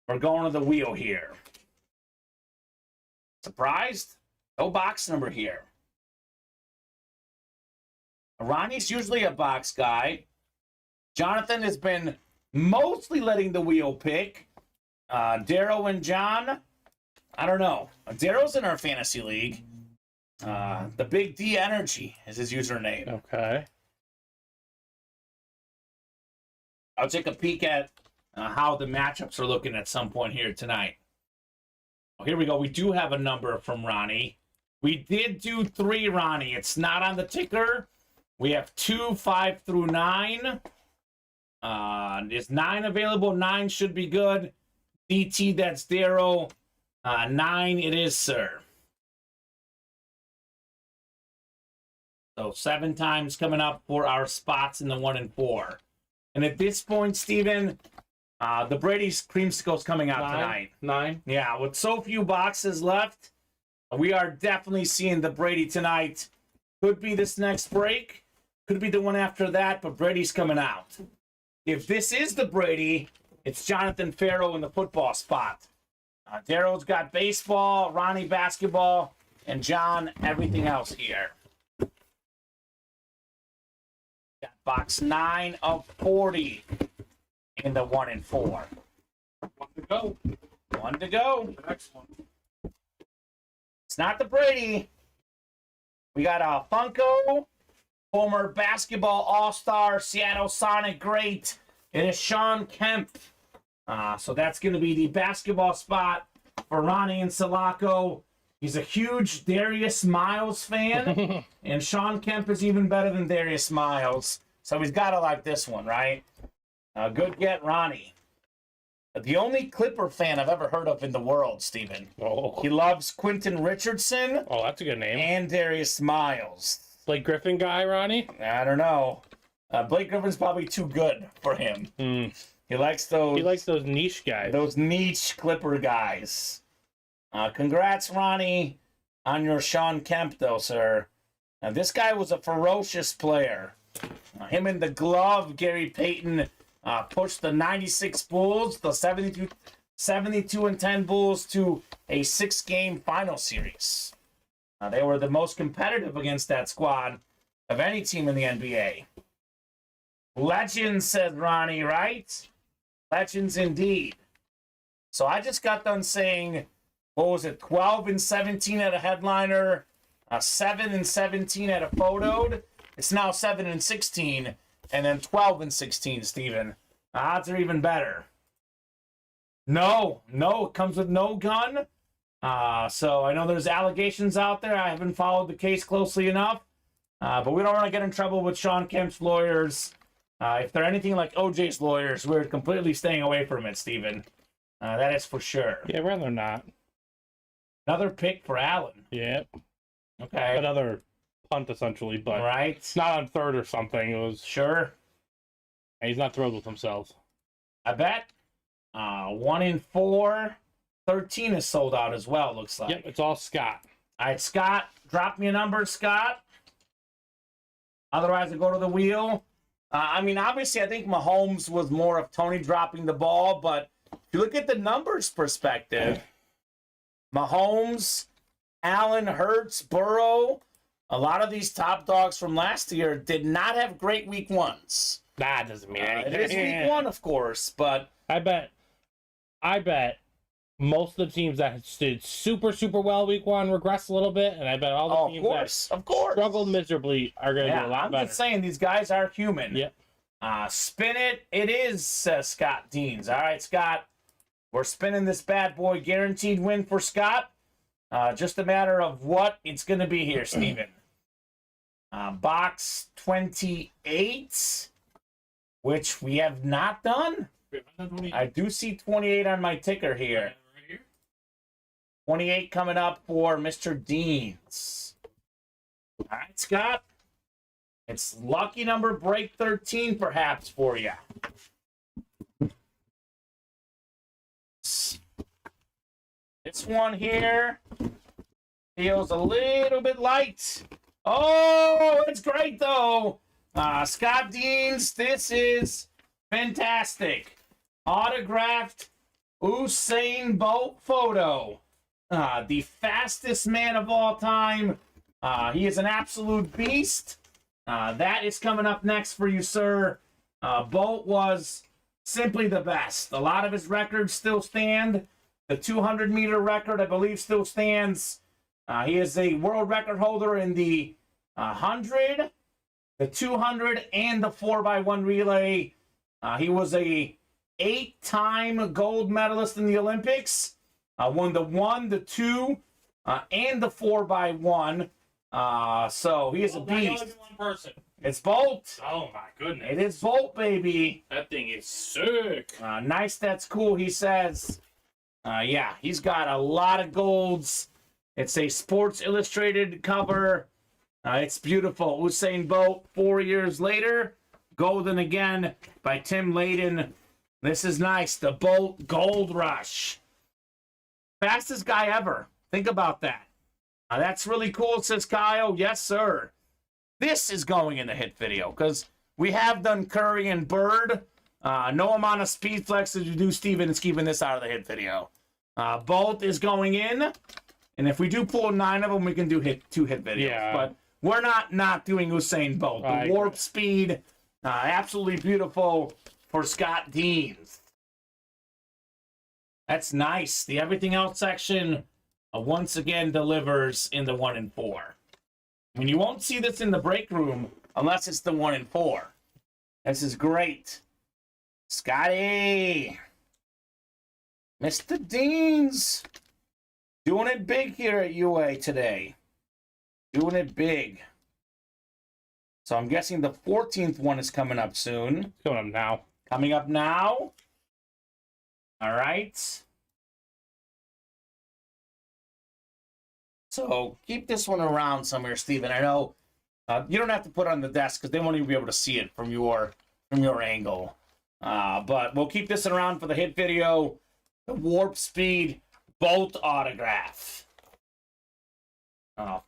we're going to the wheel here. Surprised? No box number here. Ronnie's usually a box guy. Jonathan has been mostly letting the wheel pick. Darrow and John, I don't know. Darrow's in our fantasy league. The Big D Energy is his username. Okay. I'll take a peek at how the matchups are looking at some point here tonight. Oh, here we go. We do have a number from Ronnie. We did do 3, Ronnie. It's not on the ticker. We have 2, 5 through 9. There's 9 available. 9 should be good. DT, that's Darrow. 9 it is, sir. So 7 times coming up for our spots in the 1 and 4. And at this point, Steven, the Brady's Creamsicle's coming out tonight. 9? Yeah, with so few boxes left, we are definitely seeing the Brady tonight. Could be this next break. Could be the one after that, but Brady's coming out. If this is the Brady, it's Jonathan Farrow in the football spot. Darrow's got baseball, Ronnie basketball, and John everything else here. Got box 9 of 40 in the 1 and 4. 1 to go. 1 to go. The next one. It's not the Brady. We got a Funko, former basketball all-star, Seattle Sonic great. It is Sean Kemp. So that's going to be the basketball spot for Ronnie and Sulaco. He's a huge Darius Miles fan, and Sean Kemp is even better than Darius Miles. So he's got to like this one, right? Good get, Ronnie. The only Clipper fan I've ever heard of in the world, Steven. Oh. He loves Quentin Richardson Oh, that's a good name. and Darius Miles. Blake Griffin guy, Ronnie? I don't know. Blake Griffin's probably too good for him. He likes those. He likes those niche guys. Those niche Clipper guys. Congrats, Ronnie, on your Sean Kemp, though, sir. Now, this guy was a ferocious player. Him and the glove, Gary Payton, pushed the 96 Bulls, the 72-10 Bulls, to a 6-game final series. They were the most competitive against that squad of any team in the NBA. Legends, said Ronnie, right? Legends indeed. So I just got done saying, what was it, 12 and 17 at a headliner, 7 and 17 at a photoed. It's now 7 and 16, and then 12 and 16, Steven. Odds are even better. No, it comes with no gun. So I know there's allegations out there. I haven't followed the case closely enough. But we don't want to get in trouble with Sean Kemp's lawyers. If they're anything like OJ's lawyers, we're completely staying away from it, Steven. That is for sure. Yeah, rather not. Another pick for Allen. Yeah. Okay. Another punt, essentially, but Right. it's not on 3rd or something. It was. Sure. And he's not thrilled with himself. I bet. 1 in 4. 13 is sold out as well, looks like. Yep, it's all Scott. All right, Scott, drop me a number, Scott. Otherwise, I go to the wheel. Obviously, I think Mahomes was more of Tony dropping the ball, but if you look at the numbers perspective, Mahomes, Allen, Hurts, Burrow, a lot of these top dogs from last year did not have great week 1s. That doesn't mean anything. It is week 1, of course, but I bet most of the teams that did super, super well week 1 regress a little bit, and I bet all the teams that struggled miserably are going to do a lot better. I'm just saying, these guys are human. Yep. Spin it. It is, says Scott Deans. All right, Scott, we're spinning this bad boy. Guaranteed win for Scott. Just a matter of what it's going to be here, Steven. Box 28, which we have not done. I do see 28 on my ticker here. 28 coming up for Mr. Deans. All right, Scott. It's lucky number break 13, perhaps, for you. This one here feels a little bit light. Oh, it's great, though. Scott Deans, this is fantastic. Autographed Usain Bolt photo. The fastest man of all time. He is an absolute beast. That is coming up next for you, sir. Bolt was simply the best. A lot of his records still stand. The 200-meter record, I believe, still stands. He is a world record holder in the 100, the 200, and the 4x1 relay. He was a 8-time gold medalist in the Olympics. Won the 1, the 2, and the 4x1. So he is a beast. Only one person. It's Bolt. Oh my goodness. It is Bolt, baby. That thing is sick. Nice, that's cool, he says. Yeah, he's got a lot of golds. It's a Sports Illustrated cover. It's beautiful. Usain Bolt, 4 years later. Golden again by Tim Layden. This is nice. The Bolt Gold Rush. Fastest guy ever. Think about that. That's really cool, says Kyle. Yes, sir. This is going in the hit video because we have done Curry and Bird. No amount of speed flex as you do Steven is keeping this out of the hit video. Bolt is going in. And if we do pull 9 of them, we can do 2 hit videos. Yeah. But we're not doing Usain Bolt. The warp speed, absolutely beautiful for Scott Deans. That's nice. The everything else section once again delivers in the 1 and 4. I mean, you won't see this in the break room unless it's the 1 and 4. This is great. Scotty. Mr. Deans. Doing it big here at UA today. Doing it big. So I'm guessing the 14th one is coming up soon. Coming up now. Coming up now. All right. So keep this one around somewhere, Steven. I know you don't have to put it on the desk because they won't even be able to see it from your angle. But we'll keep this around for the hit video. The Warp Speed Bolt autograph.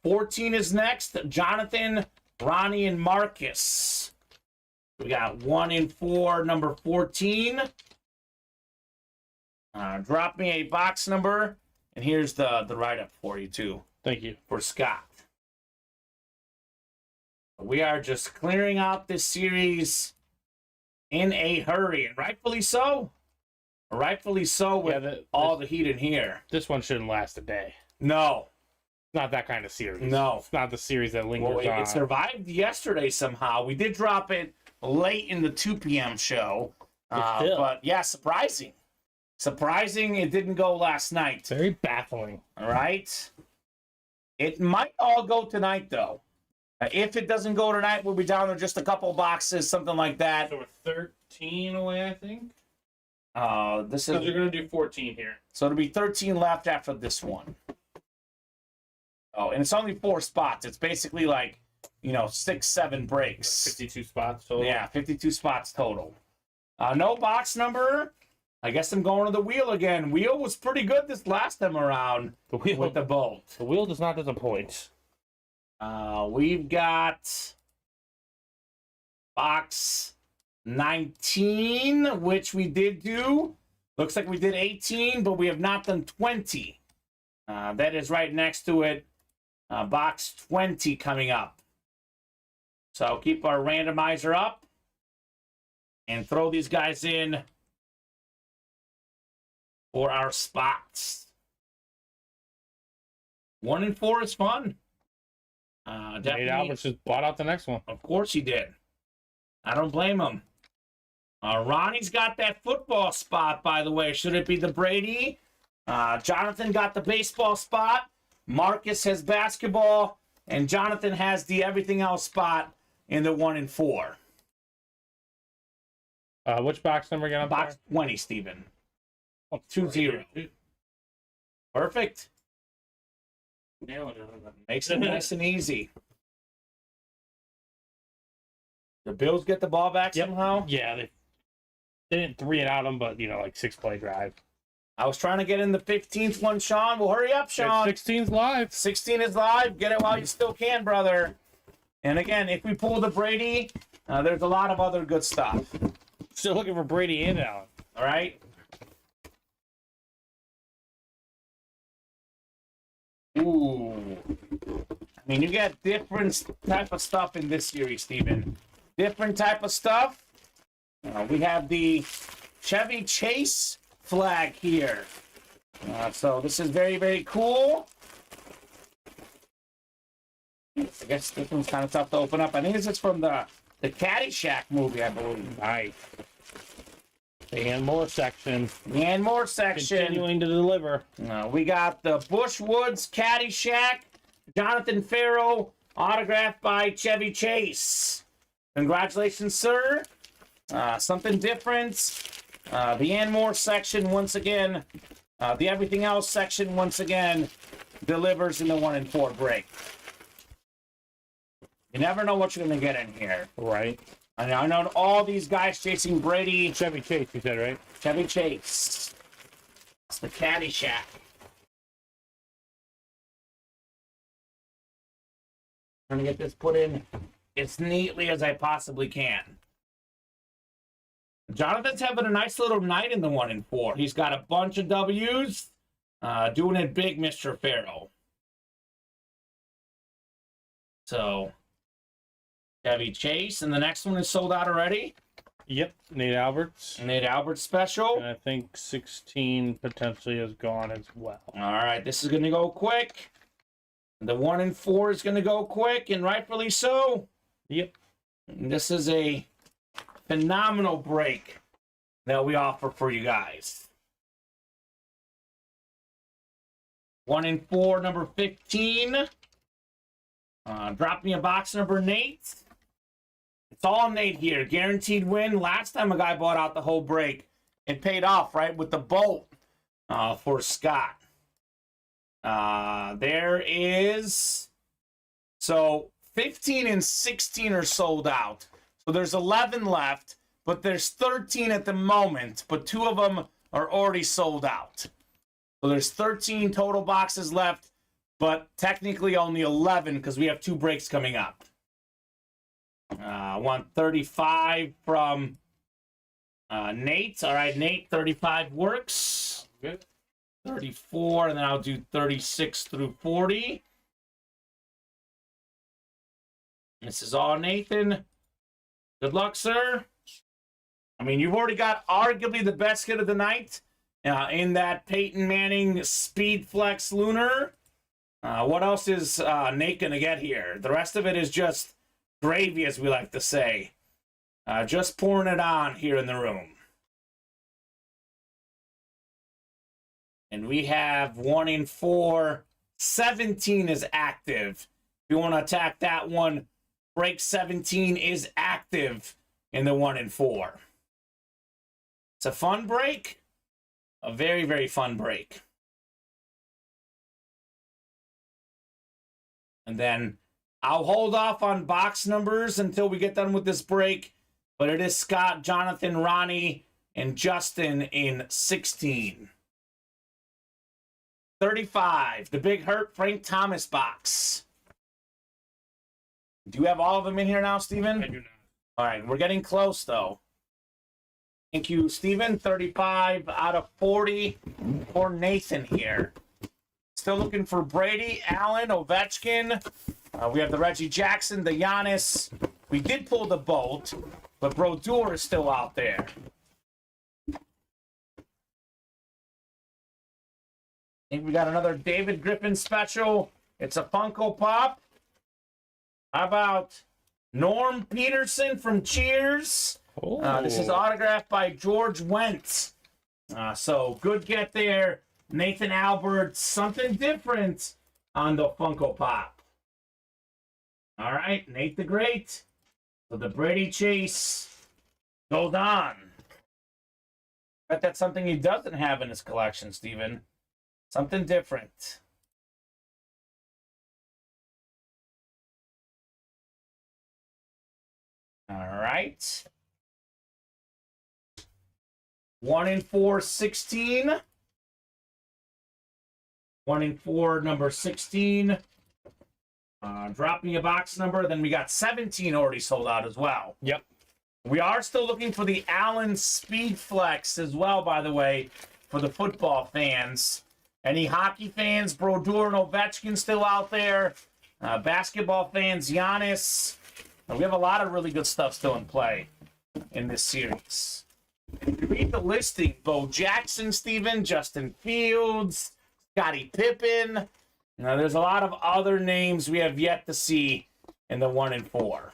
14 is next. Jonathan, Ronnie, and Marcus. We got 1 and 4, number 14. Drop me a box number, and here's the write-up for you, too. Thank you. For Scott. We are just clearing out this series in a hurry, and rightfully so. Rightfully so with all the heat in here. This one shouldn't last a day. No. It's not that kind of series. No. It's not the series that lingers on. It survived yesterday somehow. We did drop it late in the 2 p.m. show. But yeah, surprising. Surprising it didn't go last night. Very baffling. All right. It might all go tonight, though. If it doesn't go tonight, we'll be down to just a couple boxes, something like that. So we're 13 away, I think. This So is you're going to do 14 here. So it'll be 13 left after this one. Oh, and it's only 4 spots. It's basically like, 6, 7 breaks. 52 spots total. Yeah, 52 spots total. No box number. I guess I'm going to the wheel again. Wheel was pretty good this last time around with the Bolt. The wheel does not disappoint. We've got box 19, which we did do. Looks like we did 18, but we have not done 20. That is right next to it. Box 20 coming up. So keep our randomizer up and throw these guys in for our spots. 1 and 4 is fun. Nate Alberts just bought out the next one. Of course he did. I don't blame him. Ronnie's got that football spot, by the way. Should it be the Brady? Jonathan got the baseball spot. Marcus has basketball. And Jonathan has the everything else spot in the 1 and 4. Which box number again? Box 20, Steven. 2-0. Perfect. Makes it nice and easy. The Bills get the ball back somehow? Yeah, they didn't 3 and out them, but, like 6-play drive. I was trying to get in the 15th one, Sean. Well, hurry up, Sean. 16's live. 16 is live. Get it while you still can, brother. And again, if we pull the Brady, there's a lot of other good stuff. Still looking for Brady and Allen. All right? Ooh. I mean, you get different type of stuff in this series, Steven. Different type of stuff. We have the Chevy Chase flag here. So this is very, very cool. I guess this one's kind of tough to open up. I think this is from the Caddyshack movie, I believe. Nice. And more section. And more section. Continuing to deliver. We got the Bushwoods Caddyshack, Jonathan Farrow, autographed by Chevy Chase. Congratulations, sir. Something different. The and more section, once again. The everything else section, once again, delivers in the 1 and 4 break. You never know what you're going to get in here. Right. I know all these guys chasing Brady. Chevy Chase, you said, right? Chevy Chase. It's the Caddyshack. Trying to get this put in as neatly as I possibly can. Jonathan's having a nice little night in the 1 and 4. He's got a bunch of W's. Doing it big, Mr. Farrow. So, Chevy Chase, and the next one is sold out already. Yep, Nate Alberts. Nate Alberts special. And I think 16 potentially is gone as well. All right, this is going to go quick. The 1 and 4 is going to go quick, and rightfully so. Yep. And this is a phenomenal break that we offer for you guys. 1 and 4, number 15. Drop me a box number, Nate. It's all Nate here. Guaranteed win. Last time a guy bought out the whole break, it paid off, right, with the bolt for Scott. There is... So, 15 and 16 are sold out. So there's 11 left, but there's 13 at the moment, but 2 of them are already sold out. So there's 13 total boxes left, but technically only 11 because we have 2 breaks coming up. 135 from Nate. All right, Nate, 35 works. Good. 34, and then I'll do 36 through 40. This is all Nathan. Good luck, sir. I mean, you've already got arguably the best hit of the night in that Peyton Manning Speed Flex Lunar. What else is Nate going to get here? The rest of it is just gravy, as we like to say. Just pouring it on here in the room. And we have 1 in 4. 17 is active. If you want to attack that one, break 17 is active in the 1 and 4. It's a fun break. A very, very fun break. And then I'll hold off on box numbers until we get done with this break. But it is Scott, Jonathan, Ronnie, and Justin in 16. 35, the Big Hurt Frank Thomas box. Do you have all of them in here now, Steven? I do not. All right, we're getting close, though. Thank you, Steven. 35 out of 40 for Nathan here. Still looking for Brady, Allen, Ovechkin. We have the Reggie Jackson, the Giannis. We did pull the bolt, but Brodeur is still out there. I think we got another David Griffin special. It's a Funko Pop. How about Norm Peterson from Cheers? This is autographed by George Wentz. So good get there. Nathan Albert, something different on the Funko Pop. All right, Nate the Great. So the Brady chase goes on. Bet that's something he doesn't have in his collection, Steven. Something different. All right. 1 in 4, 16. 1 in 4, number 16. Drop me a box number. Then we got 17 already sold out as well. Yep. We are still looking for the Allen Speed Flex as well, by the way, for the football fans. Any hockey fans, Brodeur and Ovechkin still out there? Basketball fans, Giannis. We have a lot of really good stuff still in play in this series. If you read the listing, Bo Jackson, Steven, Justin Fields, Scottie Pippen. Now, there's a lot of other names we have yet to see in the 1 and 4.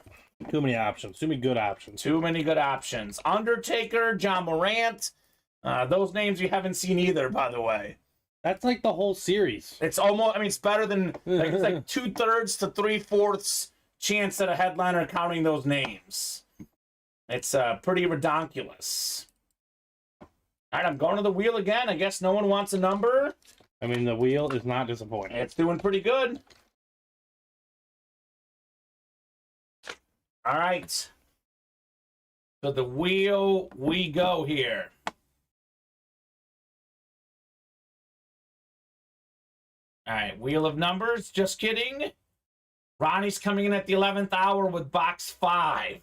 Too many options. Too many good options. Too many good options. Undertaker, John Morant. Those names you haven't seen either, by the way. That's like the whole series. It's almost, I mean, it's better than, it's like 2/3 to 3/4 chance at a headliner counting those names. It's pretty redonkulous. All right, I'm going to the wheel again. I guess no one wants a number. I mean, the wheel is not disappointing. It's doing pretty good. All right. So the wheel we go here. All right, wheel of numbers. Just kidding. Ronnie's coming in at the 11th hour with box 5.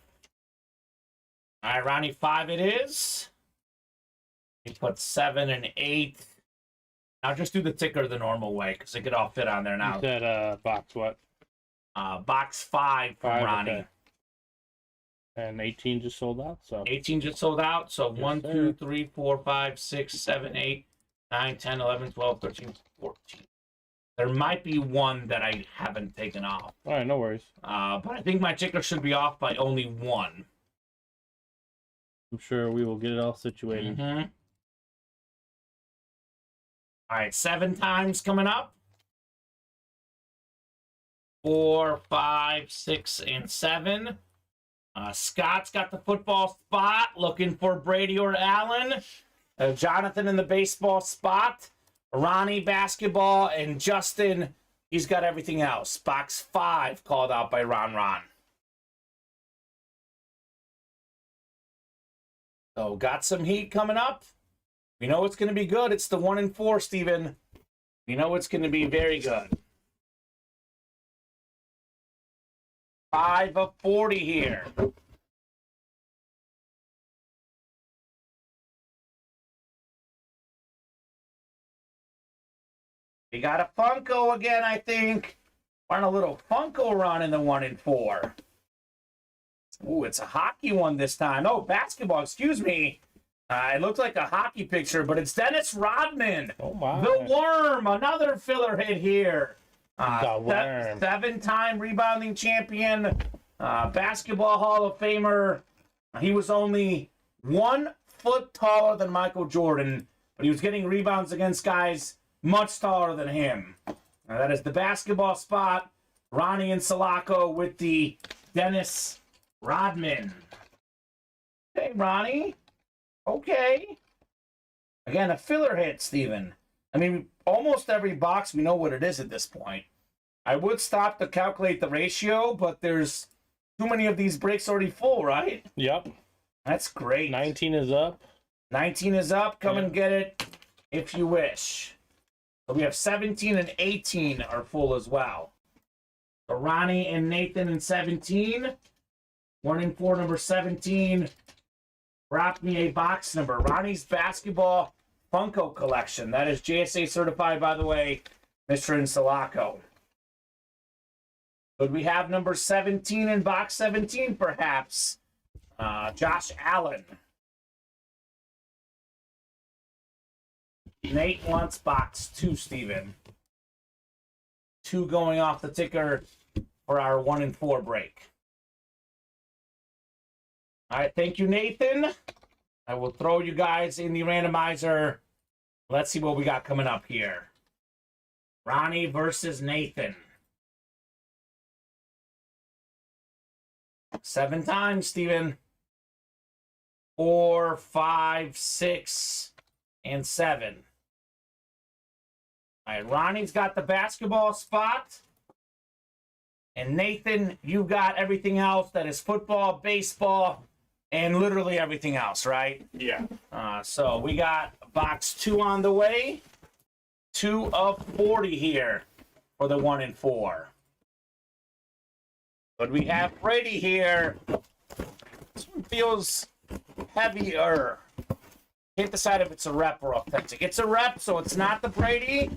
All right, Ronnie, 5 it is. He put 7 and 8. Now just do the ticker the normal way because it could all fit on there now. You said box what? Box 5 from Ronnie. Okay. And 18 just sold out. So 18 just sold out. So Yes, 1, sir. 2, 3, 4, 5, 6, 7, 8, 9, 10, 11, 12, 13, 14. There might be one that I haven't taken off. all right, no worries. But I think my ticker should be off by only 1. I'm sure we will get it all situated. Mm-hmm. All right, 7 times coming up. 4, 5, 6, and 7. Scott's got the football spot, looking for Brady or Allen. Jonathan in the baseball spot. Ronnie basketball, and Justin, he's got everything else. Box 5 called out by Ron. So got some heat coming up. We know it's going to be good. It's the 1 and 4, Steven. We know it's going to be very good. 5 of 40 here. We got a Funko again, I think. We're on a little Funko run in the 1 and 4. Ooh, it's a hockey one this time. Oh, basketball, excuse me. It looks like a hockey picture, but it's Dennis Rodman. Oh, my. The Worm, another filler hit here. The Worm. 7-time rebounding champion, basketball Hall of Famer. He was only 1 foot taller than Michael Jordan, but he was getting rebounds against guys much taller than him. That is the basketball spot. Ronnie and Sulaco with the Dennis Rodman. Hey, Ronnie. Okay. Again, a filler hit, Steven. I mean, almost every box, we know what it is at this point. I would stop to calculate the ratio, but there's too many of these breaks already full, right? Yep. That's great. 19 is up. 19 is up. Come and get it if you wish. So we have 17 and 18 are full as well. So Ronnie and Nathan in 17. 1 and 4, number 17. Drop me a box number. Ronnie's basketball Funko collection. That is JSA certified, by the way, Mr. Insulaco. Could we have number 17 in box 17, perhaps? Josh Allen. Nate wants box 2, Steven. 2 going off the ticker for our 1 and 4 break. All right, thank you, Nathan. I will throw you guys in the randomizer. Let's see what we got coming up here. Ronnie versus Nathan. 7 times, Steven. 4, 5, 6, and 7. All right, Ronnie's got the basketball spot. And Nathan, you got everything else that is football, baseball, and literally everything else, right? Yeah. So we got box 2 on the way. 2 of 40 here for the 1 and 4. But we have Brady here. This one feels heavier. Can't decide if it's a rep or authentic. It's a rep, so it's not the Brady.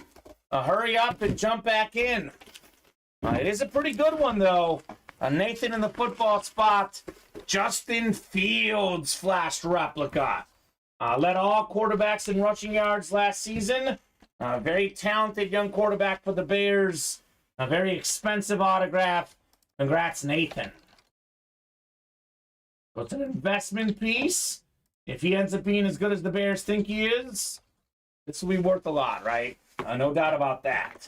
Hurry up and jump back in. It is a pretty good one, though. Nathan in the football spot. Justin Fields flashed replica. Led all quarterbacks in rushing yards last season. Very talented young quarterback for the Bears. A very expensive autograph. Congrats, Nathan. So it's an investment piece. If he ends up being as good as the Bears think he is, this will be worth a lot, right? No doubt about that.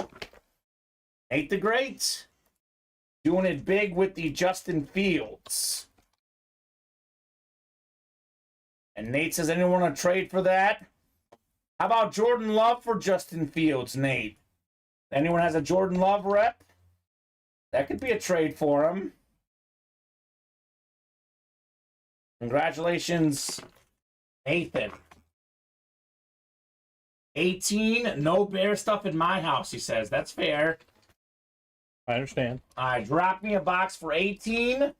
Nate the Great. Doing it big with the Justin Fields. And Nate says, anyone want to trade for that? How about Jordan Love for Justin Fields, Nate? Anyone has a Jordan Love rep? That could be a trade for him. Congratulations, Nathan. 18, no Bear stuff in my house, he says. That's fair. I understand. All right, drop me a box for 18.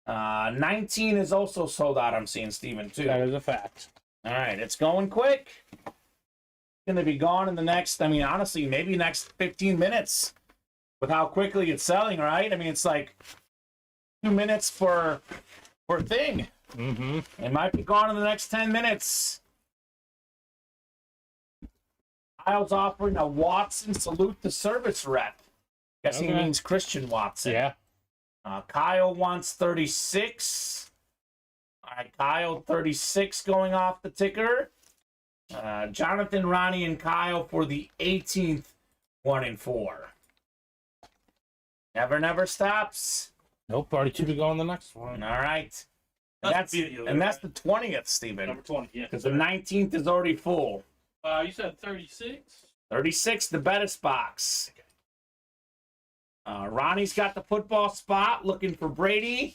19 is also sold out, I'm seeing, Steven, too. That is a fact. All right, it's going quick. Going to be gone in the next, I mean, honestly, maybe next 15 minutes with how quickly it's selling, right? I mean, it's like 2 minutes for thing. Mm-hmm. It might be gone in the next 10 minutes. Kyle's offering a Watson salute to service rep. Guess he means Christian Watson. Yeah. Kyle wants 36. All right, Kyle, 36 going off the ticker. Jonathan, Ronnie, and Kyle for the 18th 1 and 4. Never stops. Nope, already 2 to go on the next one. All right. That's the 20th, Stephen. Number 20, yeah. Because the 19th is already full. You said 36? 36, the Bettis box. Ronnie's got the football spot, looking for Brady.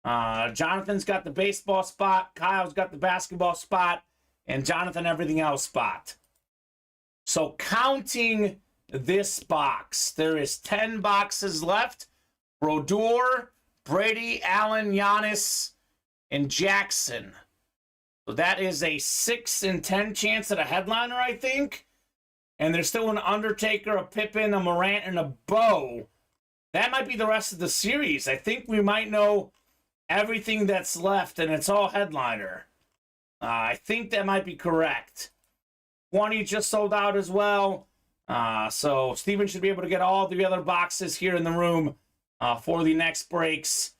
Jonathan's got the baseball spot. Kyle's got the basketball spot. And Jonathan, everything else spot. So counting this box, there is 10 boxes left. Brodeur, Brady, Allen, Giannis, and Jackson. So that is a 6 in 10 chance at a headliner, I think. And there's still an Undertaker, a Pippen, a Morant, and a Bo. That might be the rest of the series. I think we might know everything that's left, and it's all headliner. I think that might be correct. 20 just sold out as well. So Steven should be able to get all the other boxes here in the room for the next breaks.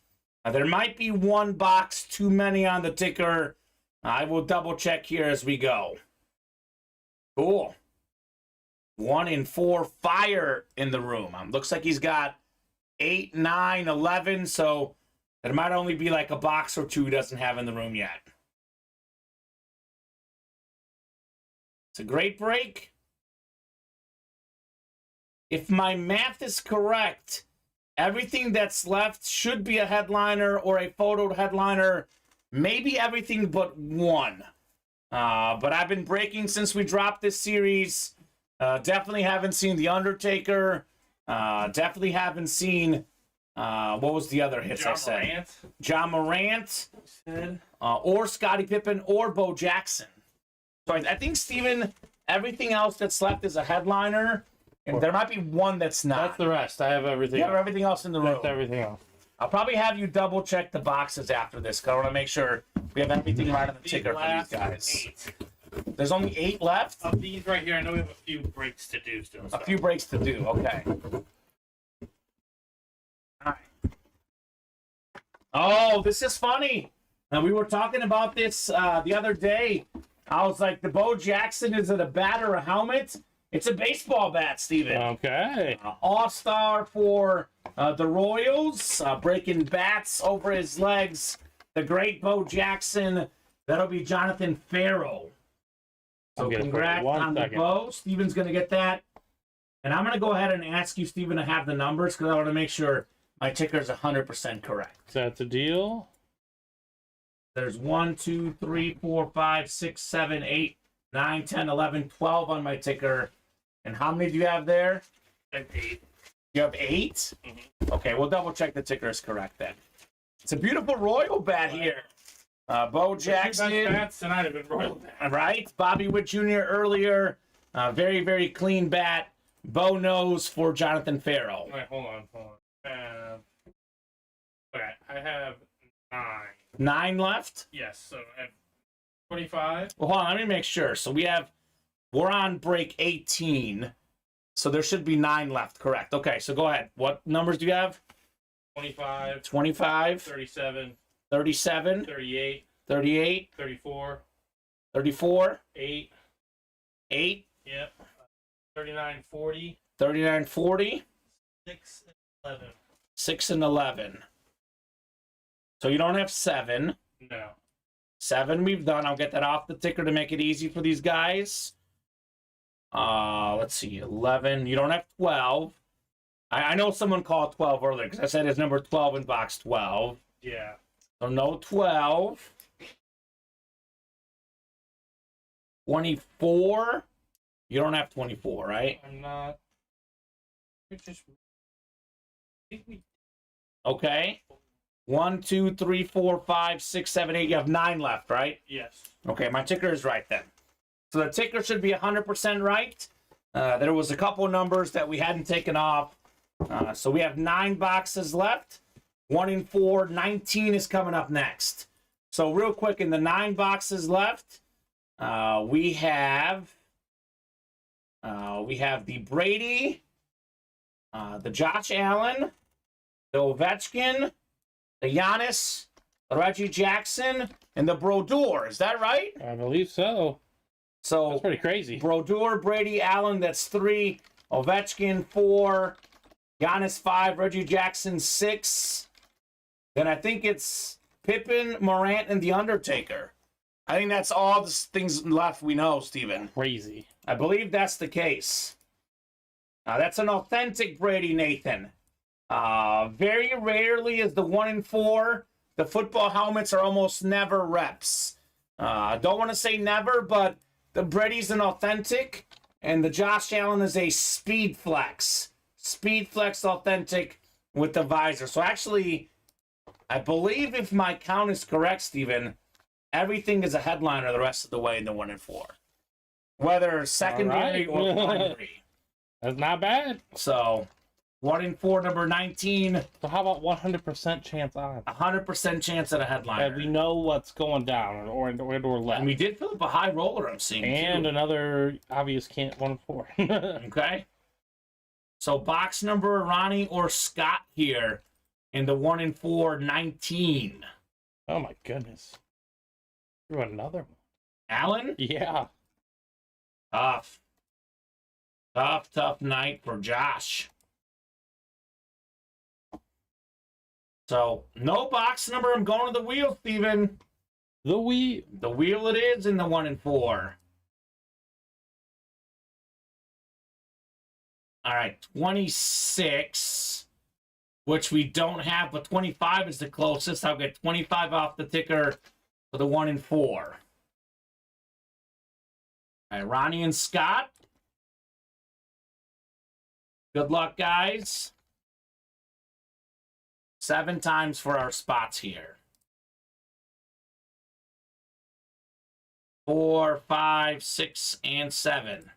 There might be one box too many on the ticker. I will double check here as we go. Cool. 1 in 4 fire in the room. Looks like he's got 8, 9, 11. So there might only be like a box or two he doesn't have in the room yet. It's a great break. If my math is correct, everything that's left should be a headliner or a photoed headliner. Maybe everything but one. But I've been breaking since we dropped this series. Definitely haven't seen The Undertaker. Definitely haven't seen, what was the other hits I said? John Morant. Or Scottie Pippen or Bo Jackson. So I think, Steven, everything else that's left is a headliner. And there might be one that's not. That's the rest. I have everything. You have everything else in the room. That's everything else. I'll probably have you double check the boxes after this because I want to make sure we have everything right on the ticker for these guys. 8. There's only 8 left? Of these right here, I know we have a few breaks to do still. A few breaks to do, okay. All right. Oh, this is funny. Now, we were talking about this the other day. I was like, the Bo Jackson, is it a bat or a helmet? It's a baseball bat, Steven. Okay. All-star for the Royals, breaking bats over his legs. The great Bo Jackson. That'll be Jonathan Farrell. So congrats on the Bo. Steven's going to get that. And I'm going to go ahead and ask you, Steven, to have the numbers because I want to make sure my ticker is 100% correct. That's a deal. There's 1, 2, 3, 4, 5, 6, 7, 8, 9, 10, 11, 12 on my ticker. And how many do you have there? 8. You have 8? Mm-hmm. Okay, we'll double check the ticker is correct then. It's a beautiful Royal bat here. Bo Jackson. Bats tonight have been Royal bat. Right? Bobby Witt Jr. earlier. Very, very clean bat. Bo knows for Jonathan Farrell. Wait, hold on. Okay, I have 9. 9 left? Yes, so I have 25. Well, hold on, let me make sure. So we're on break 18. So there should be 9 left, correct. Okay, so go ahead. What numbers do you have? 25, 25, 37, 37, 38, 38, 34, 34, 8, 8, yep, 39, 40, 39, 40, 6, and 11. 6, and 11. So you don't have 7. No. 7 we've done. I'll get that off the ticker to make it easy for these guys. Let's see, 11. You don't have 12. I know someone called 12 earlier because I said it's number 12 in box 12. Yeah. So no 12. 24. You don't have 24, right? I'm not. It's just. I think we. Okay. 1, 2, 3, 4, 5, 6, 7, 8. You have 9 left, right? Yes. Okay, my ticker is right then. So the ticker should be 100% right. There was a couple numbers that we hadn't taken off. So we have 9 boxes left. 1 in 4. 19 is coming up next. So real quick, in the 9 boxes left, we have the Brady, the Josh Allen, the Ovechkin, the Giannis, the Reggie Jackson, and the Brodeur. Is that right? I believe so. So That's pretty crazy. Brodeur, Brady, Allen, that's 3. Ovechkin, 4. Giannis, 5. Reggie Jackson, 6. Then I think it's Pippen, Morant, and The Undertaker. I think that's all the things left we know, Steven. Crazy. I believe that's the case. That's an authentic Brady, Nathan. Very rarely is the 1 in 4. The football helmets are almost never reps. Don't want to say never, but the Brady's an authentic, and the Josh Allen is a speed flex. Speed flex authentic with the visor. So actually, I believe if my count is correct, Steven, everything is a headliner the rest of the way in the 1 in 4. Whether secondary All right. or primary. That's not bad. So, 1 in 4, number 19, So how about 100% chance on? 100% chance at a headliner. And we know what's going down or left. And we did fill up a high roller, I'm seeing, And too. another obvious can't 1 in 4. Okay. So, box number, Ronnie or Scott here in the 1 in 4, 19. Oh my goodness. Threw another one. Allen? Yeah. Tough. Tough night for Josh. So, no box number. I'm going to the wheel, Steven. The Wii. The wheel it is in the 1 in 4. All right, 26, which we don't have, but 25 is the closest. I'll get 25 off the ticker for the 1 in 4. All right, Ronnie and Scott. Good luck, guys. 7 times for our spots here. 4, 5, 6, and 7.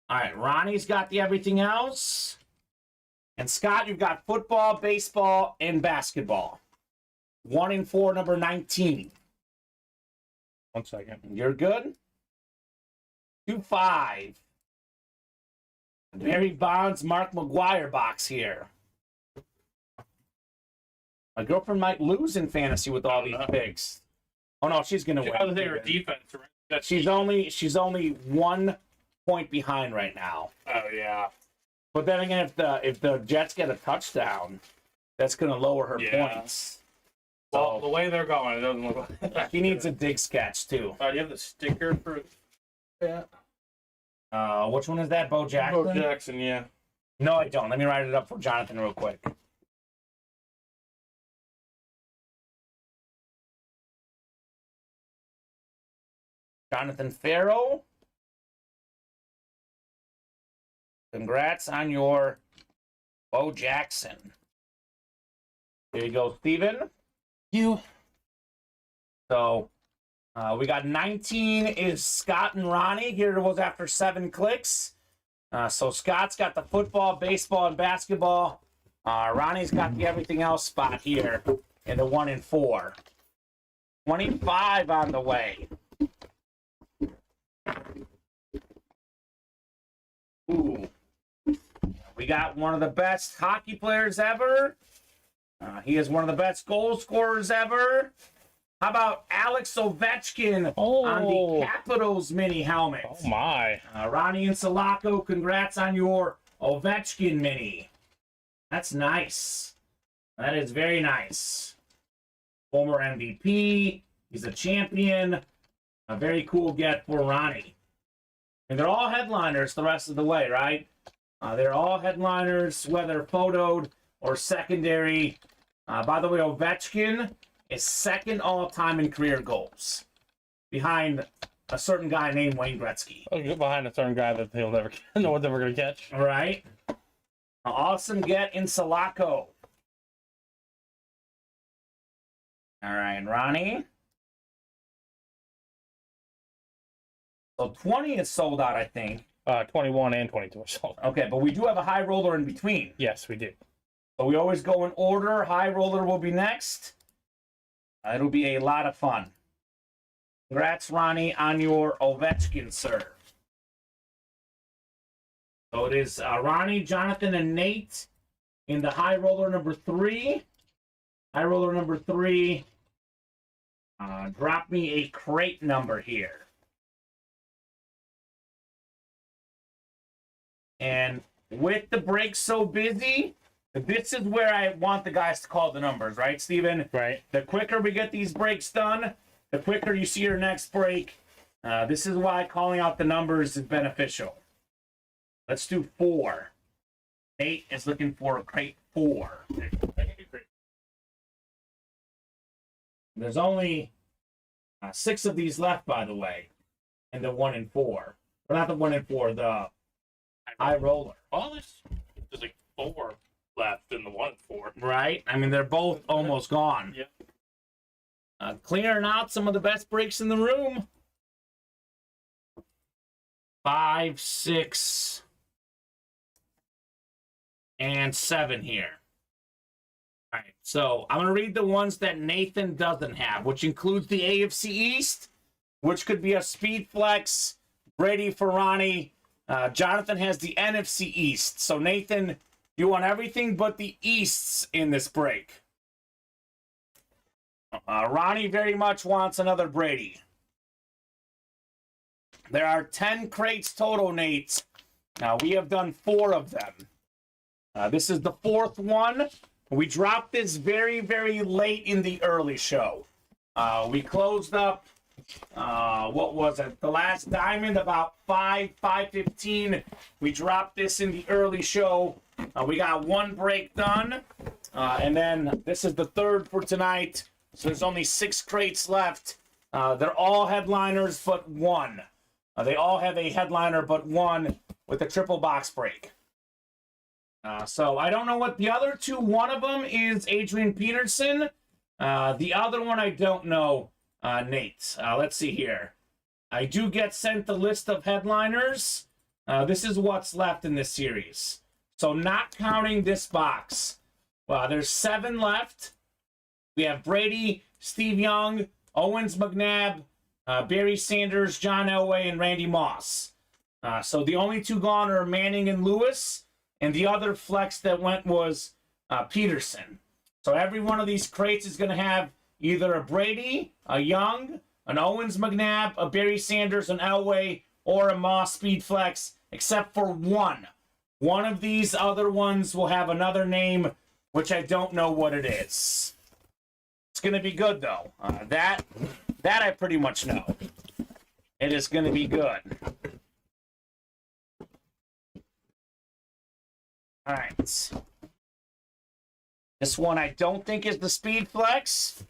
All right, Ronnie's got the everything else. And Scott, you've got football, baseball, and basketball. 1 in 4, number 19. 1 second. You're good? 2, 5. Barry Bonds, Mark McGuire box here. My girlfriend might lose in fantasy with all these picks. Oh no, she's gonna win. Because they were defense, right? That's She's only 1 point behind right now. Oh yeah. But then again, if the Jets get a touchdown, that's gonna lower her Yeah. points. Well, the So way they're going, it doesn't look like. he needs a dig sketch too. Do you have the sticker for? Yeah. Which one is that, Bo Jackson? Bo Jackson, yeah. No, I don't. Let me write it up for Jonathan real quick. Jonathan Farrell. Congrats on your Bo Jackson. Here you go, Steven. You. So we got 19 is Scott and Ronnie. Here it was after 7 clicks. So Scott's got the football, baseball, and basketball. Ronnie's got the everything else spot here in the 1 and 4. 25 on the way. Ooh. We got one of the best hockey players ever. He is one of the best goal scorers ever. How about Alex Ovechkin on the Capitals mini helmet? Oh, my. Ronnie and Salako, congrats on your Ovechkin mini. That's nice. That is very nice. Former MVP. He's a champion. A very cool get for Ronnie. And they're all headliners the rest of the way, right? They're all headliners, whether photoed or secondary. By the way, Ovechkin is second all-time in career goals, behind a certain guy named Wayne Gretzky. Behind a certain guy that he'll never, no one's ever going to catch. All right. Awesome get in Salako. All right, Ronnie. So 20 is sold out, I think. 21 and 22 are sold. Okay, but we do have a high roller in between. Yes, we do. So we always go in order. High roller will be next. It'll be a lot of fun. Congrats, Ronnie, on your Ovechkin, sir. So it is Ronnie, Jonathan, and Nate in the high roller number 3. High roller number 3. Drop me a crate number here. And with the break so busy, this is where I want the guys to call the numbers, right, Steven? Right. The quicker we get these breaks done, the quicker you see your next break. This is why calling out the numbers is beneficial. Let's do 4. Nate is looking for crate 4. There's only 6 of these left, by the way, in the 1 and 4. Or not the 1 and 4, the high roller. Well, there's like 4 left in the 1 and 4. Right? I mean, they're both almost gone. Yeah. Clearing out some of the best breaks in the room. 5, 6, and 7 here. All right, so I'm going to read the ones that Nathan doesn't have, which includes the AFC East, which could be a speed flex, Brady for Ronnie. Jonathan has the NFC East. So, Nathan, you want everything but the Easts in this break. Ronnie very much wants another Brady. There are 10 crates total, Nate. Now, we have done 4 of them. This is the 4th one. We dropped this very, very late in the early show. We closed up, what was it? The last diamond, about 5:15. We dropped this in the early show. We got 1 break done. And then this is the 3rd for tonight. So there's only 6 crates left. They're all headliners but 1. They all have a headliner but 1 with a triple box break. So I don't know what the other 2, one of them is Adrian Peterson. The other one I don't know, Nate. Let's see here. I do get sent the list of headliners. This is what's left in this series. So not counting this box. Well, there's 7 left. We have Brady, Steve Young, Owens McNabb, Barry Sanders, John Elway, and Randy Moss. So the only 2 gone are Manning and Lewis. And the other flex that went was Peterson. So every one of these crates is going to have either a Brady, a Young, an Owens McNabb, a Barry Sanders, an Elway, or a Moss speed flex, except for 1. One of these other ones will have another name, which I don't know what it is. It's going to be good, though. That I pretty much know. It is going to be good. All right. This one I don't think is the Speed Flex.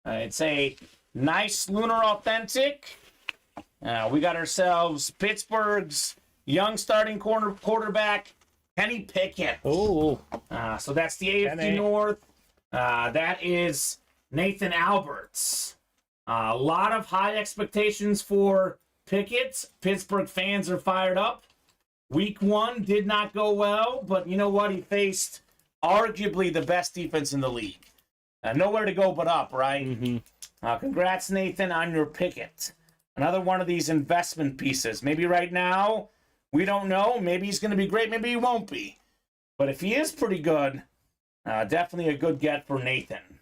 It's a nice Lunar Authentic. We got ourselves Pittsburgh's young starting quarterback, Kenny Pickett. Ooh. So that's the AFC Kenny. North. That is Nathan Alberts. A lot of high expectations for Pickett. Pittsburgh fans are fired up. Week 1 did not go well, but you know what? He faced arguably the best defense in the league. Nowhere to go but up, right? Mm-hmm. Congrats, Nathan, on your picket. Another one of these investment pieces. Maybe right now, we don't know. Maybe he's going to be great. Maybe he won't be. But if he is pretty good, definitely a good get for Nathan.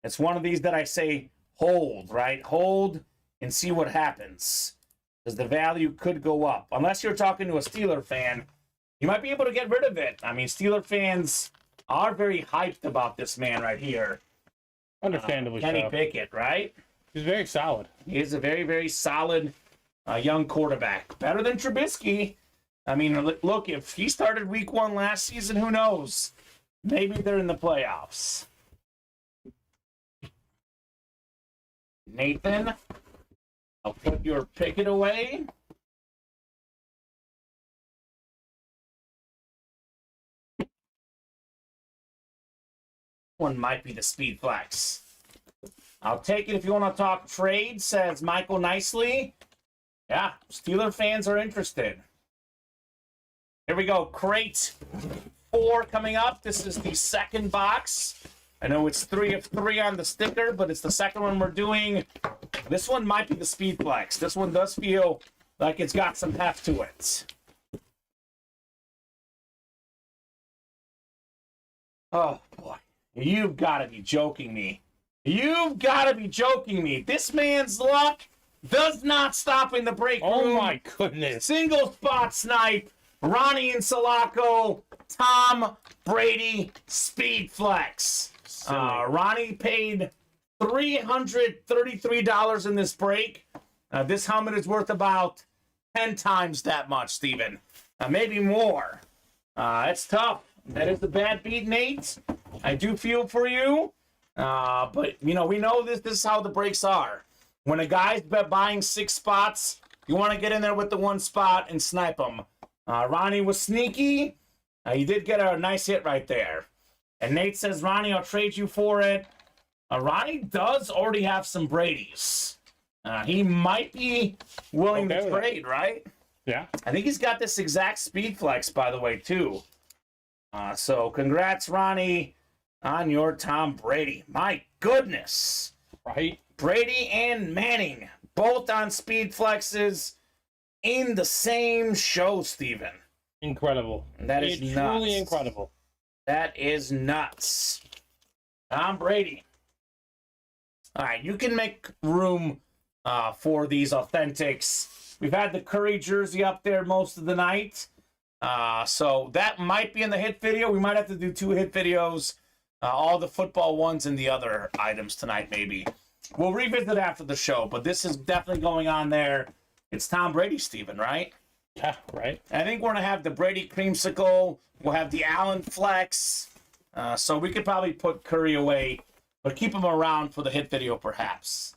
It's one of these that I say hold, right? Hold and see what happens. Because the value could go up. Unless you're talking to a Steeler fan, you might be able to get rid of it. I mean, Steeler fans are very hyped about this man right here. Understandably Kenny so. Pickett, right? He's very solid. He is a very, very solid young quarterback. Better than Trubisky. I mean, look, if he started week 1 last season, who knows? Maybe they're in the playoffs. Nathan, I'll put your Pickett away. One might be the speed flex. I'll take it if you want to talk trade, says Michael nicely. Yeah, Steeler fans are interested. Here we go. Crate 4 coming up. This is the second box. I know it's 3 of 3 on the sticker, but it's the second one we're doing. This one might be the speed flex. This one does feel like it's got some heft to it. Oh, boy. You've got to be joking me. You've got to be joking me. This man's luck does not stop in the break room. Oh, my goodness. Single spot snipe. Ronnie and Sulaco. Tom Brady speed flex. Ronnie paid $333 in this break. This helmet is worth about 10 times that much, Steven. Maybe more. It's tough. That is the bad beat, Nate. I do feel for you. But, you know, we know this is how the breaks are. When a guy's buying 6 spots, you want to get in there with the 1 spot and snipe him. Ronnie was sneaky. He did get a nice hit right there. And Nate says, Ronnie, I'll trade you for it. Ronnie does already have some Brady's. He might be willing to trade, right? Yeah. I think he's got this exact speed flex, by the way, too. So congrats, Ronnie, on your Tom Brady. My goodness. Right? Brady and Manning, both on speed flexes in the same show, Steven. Incredible. That is nuts. Truly incredible. That is nuts. Tom Brady. All right, you can make room for these authentics. We've had the Curry jersey up there most of the night. So that might be in the hit video. We might have to do 2 hit videos. All the football ones and the other items tonight, maybe. We'll revisit after the show, but this is definitely going on there. It's Tom Brady, Steven, right? Yeah, right. I think we're going to have the Brady creamsicle. We'll have the Allen flex. So we could probably put Curry away, but keep him around for the hit video, perhaps.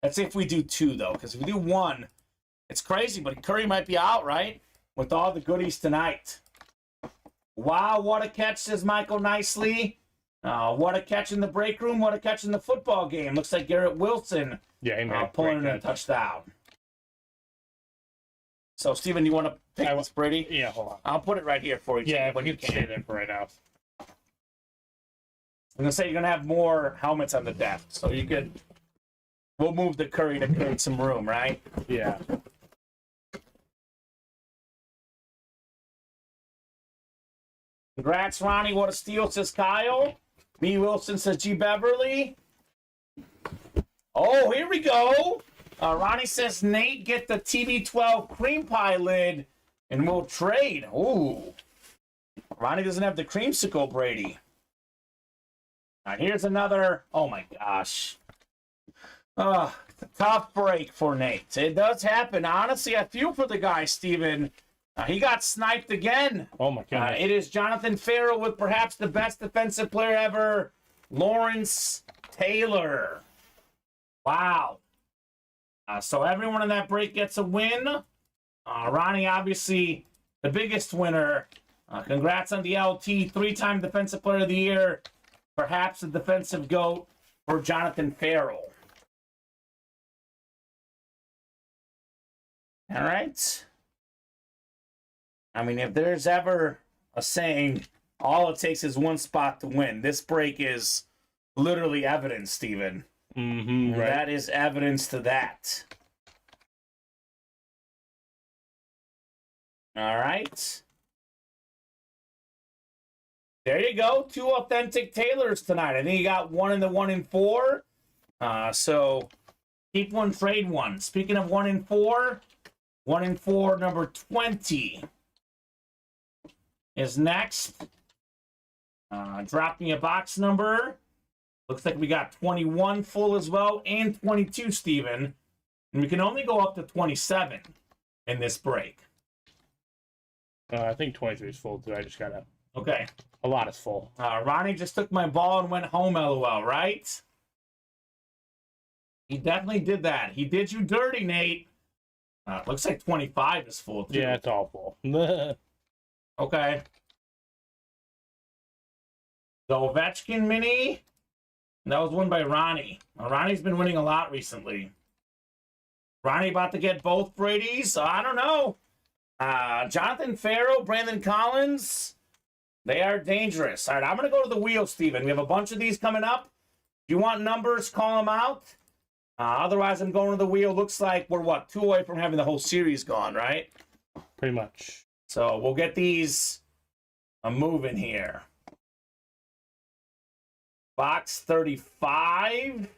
Let's see if we do 2, though, because if we do 1, it's crazy, but Curry might be out, right? With all the goodies tonight. Wow, what a catch, says Michael nicely. What a catch in the break room. What a catch in the football game. Looks like Garrett Wilson pulling in a touchdown. So, Steven, you want to pick this Brady? Yeah, hold on. I'll put it right here for you. Yeah, when you can stay there for right now. I'm going to say you're going to have more helmets on the deck. So you could... We'll move the Curry to create some room, right? Yeah. Congrats, Ronnie. What a steal, says Kyle. B. Wilson says G. Beverly. Oh, here we go. Ronnie says, Nate, get the TB12 cream pie lid, and we'll trade. Ooh. Ronnie doesn't have the creamsicle, Brady. Here's another. Oh, my gosh. Tough break for Nate. It does happen. Honestly, I feel for the guy, Steven. He got sniped again. Oh, my God. It is Jonathan Farrell with perhaps the best defensive player ever, Lawrence Taylor. Wow. So everyone in that break gets a win. Ronnie, obviously, the biggest winner. Congrats on the LT, 3-time Defensive Player of the Year. Perhaps the defensive GOAT for Jonathan Farrell. All right. I mean, if there's ever a saying, all it takes is one spot to win, this break is literally evidence, Steven. Right. That is evidence to that. All right. There you go. 2 authentic Taylors tonight. I think you got 1 in the 1 in 4. So keep one, trade one. Speaking of 1 in 4, 1 in 4, number 20 is next. Drop me a box number. Looks like we got 21 full as well, and 22, Steven. And we can only go up to 27 in this break. I think 23 is full too. I just got Okay. a lot is full. Ronnie just took my ball and went home, LOL, right? He definitely did that. He did you dirty, Nate. Looks like 25 is full, too. Yeah, it's all full. Okay. The Ovechkin mini. That was won by Ronnie. Ronnie's been winning a lot recently. Ronnie about to get both Brady's? I don't know. Jonathan Farrow, Brandon Collins. They are dangerous. All right, I'm going to go to the wheel, Steven. We have a bunch of these coming up. If you want numbers, call them out. Otherwise, I'm going to the wheel. Looks like we're, 2 away from having the whole series gone, right? Pretty much. So we'll get these moving here. Box 35,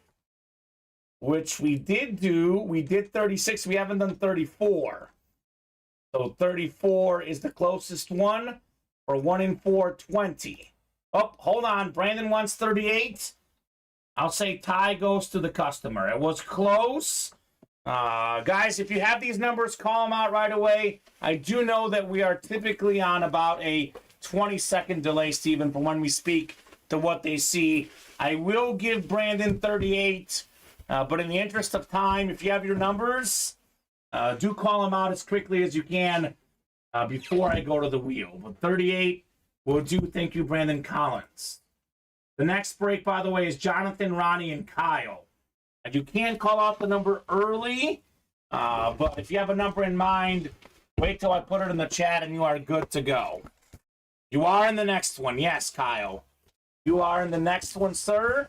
which we did do. We did 36. We haven't done 34. So 34 is the closest one for 1 in 4, 20. Oh, hold on. Brandon wants 38. I'll say tie goes to the customer. It was close. Guys, if you have these numbers, call them out right away. I do know that we are typically on about a 20-second delay, Steven, from when we speak to what they see. I will give Brandon 38, but in the interest of time, if you have your numbers, do call them out as quickly as you can before I go to the wheel. But 38 will do. Thank you, Brandon Collins. The next break, by the way, is Jonathan, Ronnie, and Kyle. And you can call out the number early, but if you have a number in mind, wait till I put it in the chat and you are good to go. You are in the next one. Yes, Kyle. You are in the next one, sir.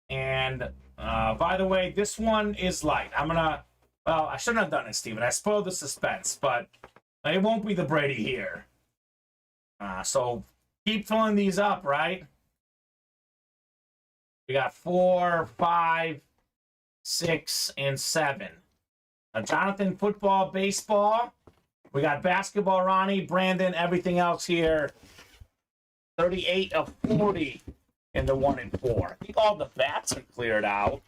And by the way, this one is light. Well, I shouldn't have done it, Steven. I spoiled the suspense, but it won't be the Brady here. So keep filling these up, right? We got 4, 5, 6, and 7. Jonathan, football, baseball. We got basketball, Ronnie, Brandon, everything else here. 38 of 40 in the 1 in 4. I think all the bats are cleared out.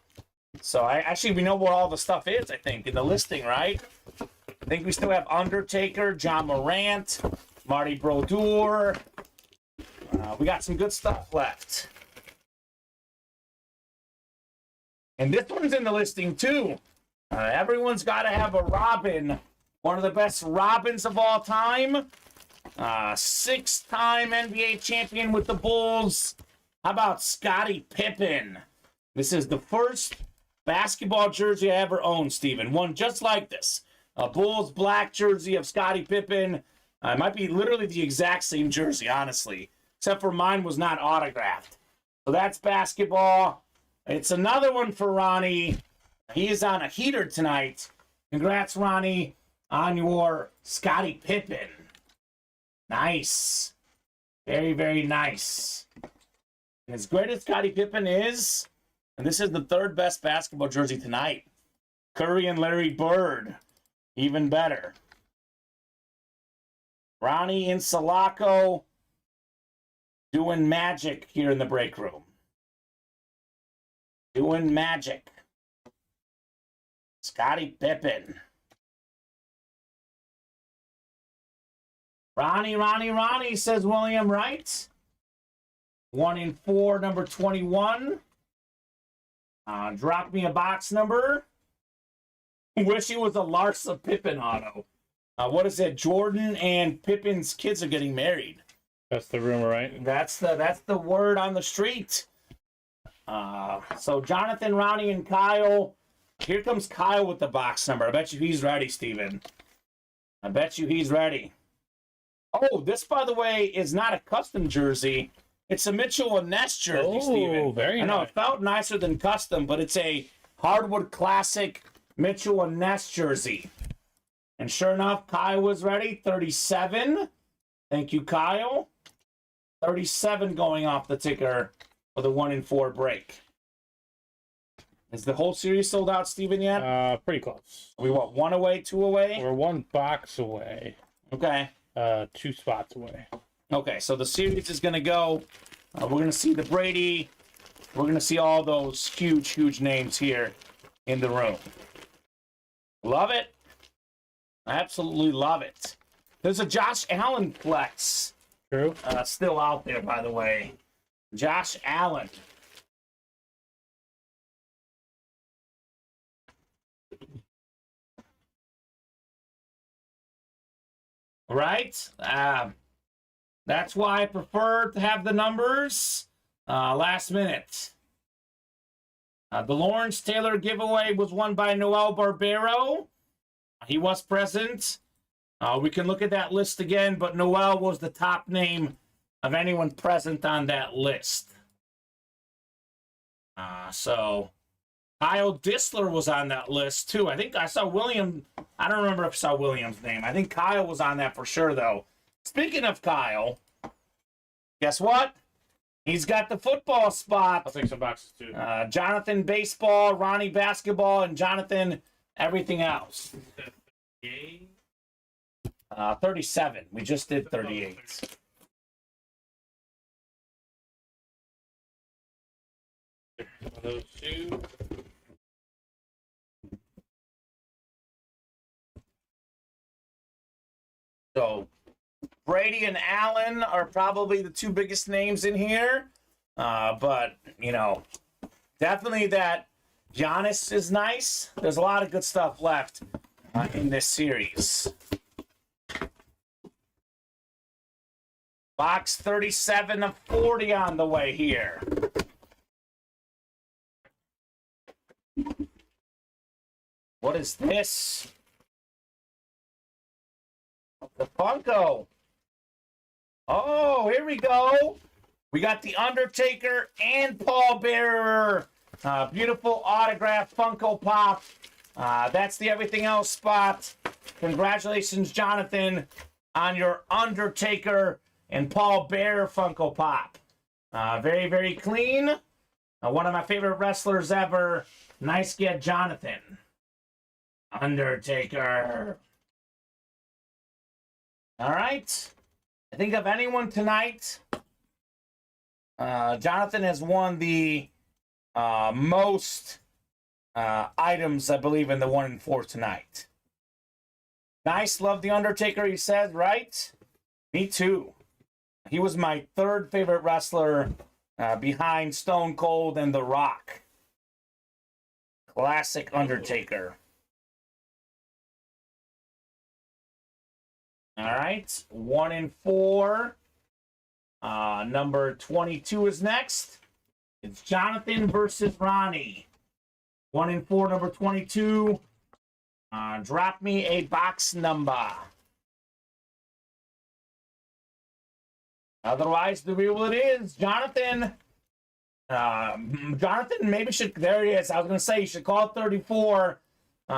So we know where all the stuff is, I think, in the listing, right? I think we still have Undertaker, John Morant, Marty Brodeur. We got some good stuff left. And this one's in the listing, too. Everyone's got to have a Robin. One of the best Robins of all time. 6-time NBA champion with the Bulls. How about Scottie Pippen? This is the first basketball jersey I ever owned, Steven. One just like this. A Bulls black jersey of Scottie Pippen. It might be literally the exact same jersey, honestly. Except for mine was not autographed. So that's basketball. It's another one for Ronnie. He is on a heater tonight. Congrats, Ronnie, on your Scottie Pippen. Nice. Very, very nice. And as great as Scottie Pippen is, and this is the 3rd best basketball jersey tonight. Curry and Larry Bird. Even better. Ronnie in Sulaco doing magic here in the break room. Doing magic. Scottie Pippen. Ronnie, says William Wright. 1 in 4, number 21. Drop me a box number. Wish he was a Larsa Pippen auto. What is it? Jordan and Pippen's kids are getting married. That's the rumor, right? That's the word on the street. So Jonathan, Ronnie, and Kyle. Here comes Kyle with the box number. I bet you he's ready, Steven. I bet you he's ready. Oh, this, by the way, is not a custom jersey. It's a Mitchell and Ness jersey, Oh, Steven. very I know nice. it felt nicer than custom, but it's a hardwood classic Mitchell and Ness jersey. And sure enough, Kyle was ready. 37. Thank you, Kyle. 37 going off the ticker for the 1 in 4 break. Is the whole series sold out, Steven, yet? Pretty close. We want 1 away, 2 away? We're 1 box away. Okay. 2 spots away. Okay, so the series is going to go. We're going to see the Brady. We're going to see all those huge, huge names here in the room. Love it. Absolutely love it. There's a Josh Allen flex True. still out there, by the way. Josh Allen. Right? That's why I prefer to have the numbers last minute. The Lawrence Taylor giveaway was won by Noel Barbero. He was present. We can look at that list again, but Noel was the top name of anyone present on that list. So Kyle Disler was on that list too. I think I saw William. I don't remember if I saw William's name. I think Kyle was on that for sure, though. Speaking of Kyle, guess what? He's got the football spot. I'll take some boxes too. Jonathan baseball, Ronnie basketball, and Jonathan everything else. 37. We just did 38. Those 2. So Brady and Allen are probably the 2 biggest names in here. But, you know, definitely that Giannis is nice. There's a lot of good stuff left in this series. Box 37 of 40 on the way here. What is this? The Funko. Oh, here we go. We got the Undertaker and Paul Bearer. Beautiful autograph Funko Pop. That's the everything else spot. Congratulations, Jonathan, on your Undertaker and Paul Bearer Funko Pop. Very, very clean. One of my favorite wrestlers ever. Nice get, Jonathan. Undertaker. All right. I think of anyone tonight, Jonathan has won the most items, I believe, in the 1 in 4 tonight. Nice. Love the Undertaker, he said, right? Me too. He was my 3rd favorite wrestler behind Stone Cold and The Rock. Classic Undertaker. All right, 1 in 4. Number 22 is next. It's Jonathan versus Ronnie. 1 in 4, number 22. Drop me a box number. Otherwise, the real it is. Jonathan. Jonathan maybe should. There he is. I was going to say you should call 34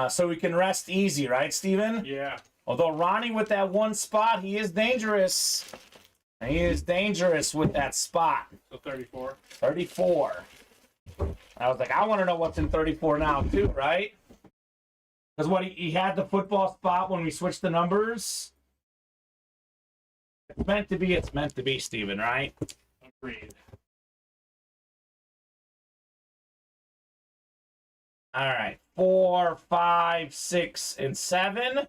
so we can rest easy, right, Steven? Yeah. Although Ronnie with that 1 spot, he is dangerous. He is dangerous with that spot. So 34. 34. I was like, I want to know what's in 34 now, too, right? Because what he had the football spot when we switched the numbers. It's meant to be, it's meant to be, Steven, right? Agreed. All right. 4, 5, 6, and 7.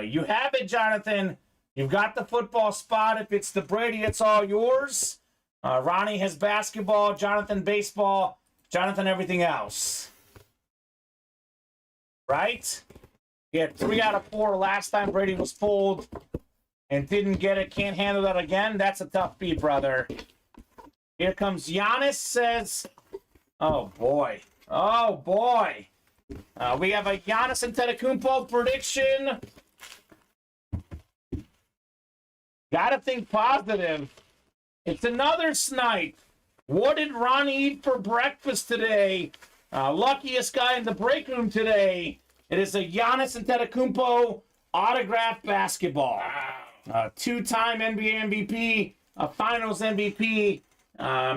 You have it, Jonathan. You've got the football spot. If it's the Brady, it's all yours. Ronnie has basketball, Jonathan baseball, Jonathan everything else. Right? He had 3 out of 4 last time Brady was pulled and didn't get it. Can't handle that again. That's a tough beat, brother. Here comes Giannis, says, oh, boy. Oh, boy. We have a Giannis Antetokounmpo prediction. Gotta think positive. It's another snipe. What did Ronnie eat for breakfast today? Luckiest guy in the break room today. It is a Giannis Antetokounmpo autographed basketball. Two-time NBA MVP, a Finals MVP,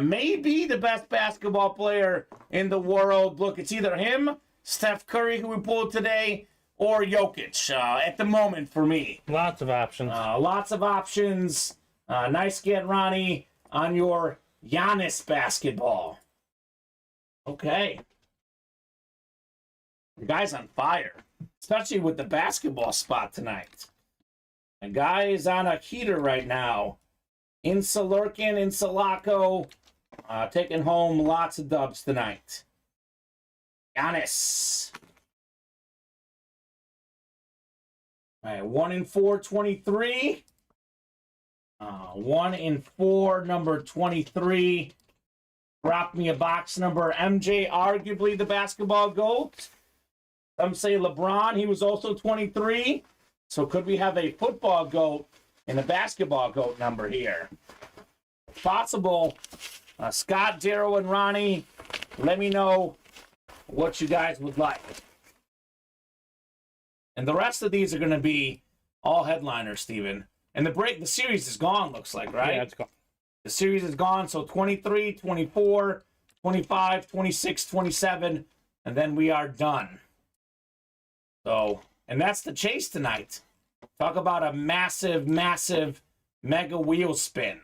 maybe the best basketball player in the world. Look, it's either him, Steph Curry, who we pulled today, or Jokic at the moment for me. Lots of options. Lots of options. Nice get, Ronnie, on your Giannis basketball. Okay. The guy's on fire, especially with the basketball spot tonight. The guy is on a heater right now. In Salurkin, in Sulaco, taking home lots of dubs tonight. Giannis. All right, 1 in 4, 23. 1 in 4, number 23. Drop me a box number. MJ, arguably the basketball GOAT. Some say LeBron, he was also 23. So could we have a football GOAT and a basketball GOAT number here? If possible. Scott, Darrow, and Ronnie, let me know what you guys would like. And the rest of these are going to be all headliners, Steven. And the series is gone, looks like, right? Yeah, it's gone. The series is gone, so 23, 24, 25, 26, 27, and then we are done. So, and that's the chase tonight. Talk about a massive, massive mega wheel spin.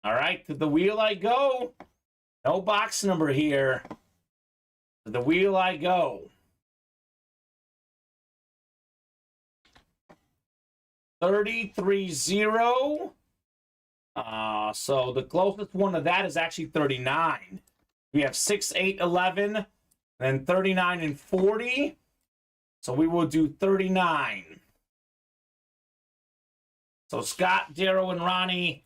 All right, to the wheel I go. No box number here. To the wheel I go. 33-0. So the closest one to that is actually 39. We have 6, 8, 11, then 39 and 40. So we will do 39. So Scott, Darrow, and Ronnie,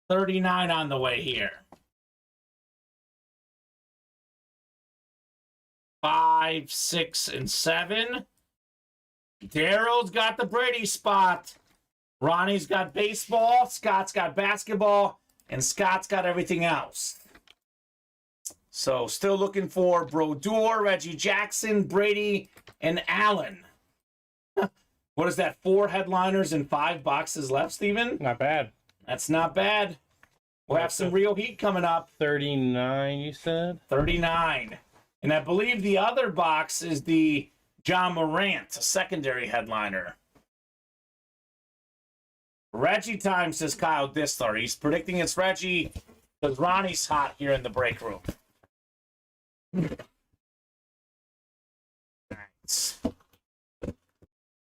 39 on the way here. 5, 6, and 7. Darrow's got the Brady spot. Ronnie's got baseball. Scott's got basketball. And Scott's got everything else. So still looking for Brodeur, Reggie Jackson, Brady, and Allen. What is that? 4 headliners and 5 boxes left, Steven? Not bad. That's not bad. We'll have some real heat coming up. 39, you said? 39. And I believe the other box is the John Morant, a secondary headliner. Reggie time, says Kyle Disler. He's predicting it's Reggie because Ronnie's hot here in the break room. Nice.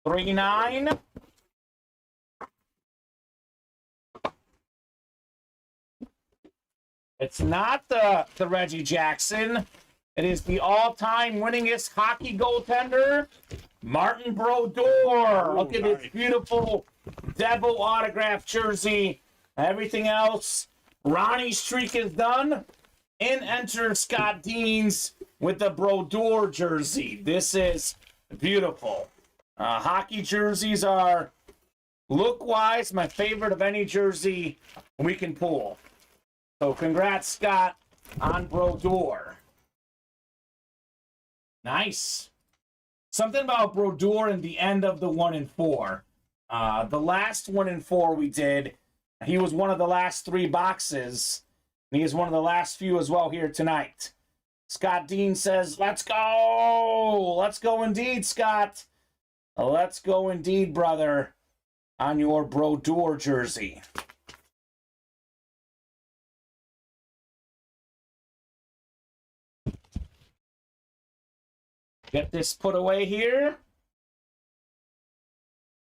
3-9. It's not the Reggie Jackson. It is the all-time winningest hockey goaltender, Martin Brodeur. Look at this beautiful Devo autograph jersey. Everything else, Ronnie's streak is done. In enters Scott Deans with the Brodeur jersey. This is beautiful. Hockey jerseys are, look-wise, my favorite of any jersey we can pull. So congrats, Scott, on Brodeur. Nice. Something about Brodeur in the end of the 1 in 4. The last 1 in 4 we did, he was one of the last 3 boxes. And he is one of the last few as well here tonight. Scott Dean says, let's go. Let's go indeed, Scott. Let's go indeed, brother, on your Brodeur jersey. Get this put away here.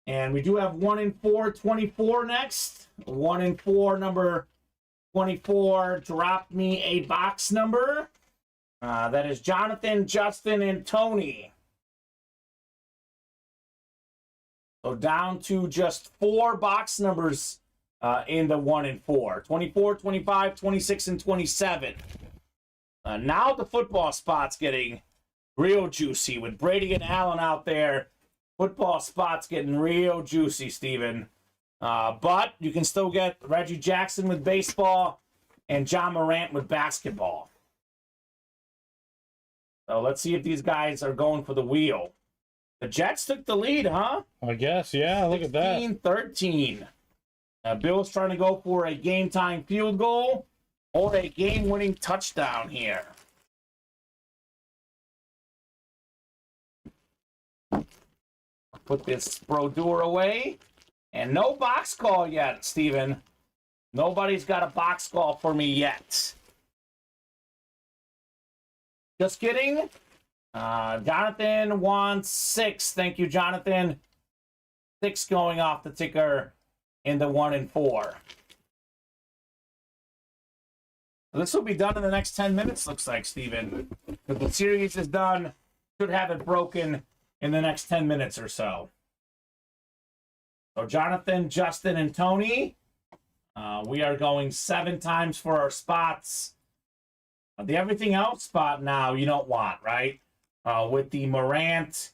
And we do have 1 in 4, 24 next. 1 in 4, number 24. Drop me a box number. That is Jonathan, Justin, and Tony. So down to just 4 box numbers in the 1 in 4. 24, 25, 26, and 27. Now the football spot's getting real juicy with Brady and Allen out there. Football spot's getting real juicy, Steven. But you can still get Reggie Jackson with baseball and John Morant with basketball. So let's see if these guys are going for the wheel. The Jets took the lead, huh? I guess, yeah, look at that. 13. Bill's trying to go for a game-time field goal or a game-winning touchdown here. Put this Brodeur away. And no box call yet, Steven. Nobody's got a box call for me yet. Just kidding. Jonathan wants 6. Thank you, Jonathan. 6 going off the ticker in the 1 and 4. This will be done in the next 10 minutes, looks like, Steven. If the series is done, should have it broken in the next 10 minutes or so. So Jonathan, Justin, and Tony, we are going 7 times for our spots. The everything else spot now you don't want, right? With the Morant,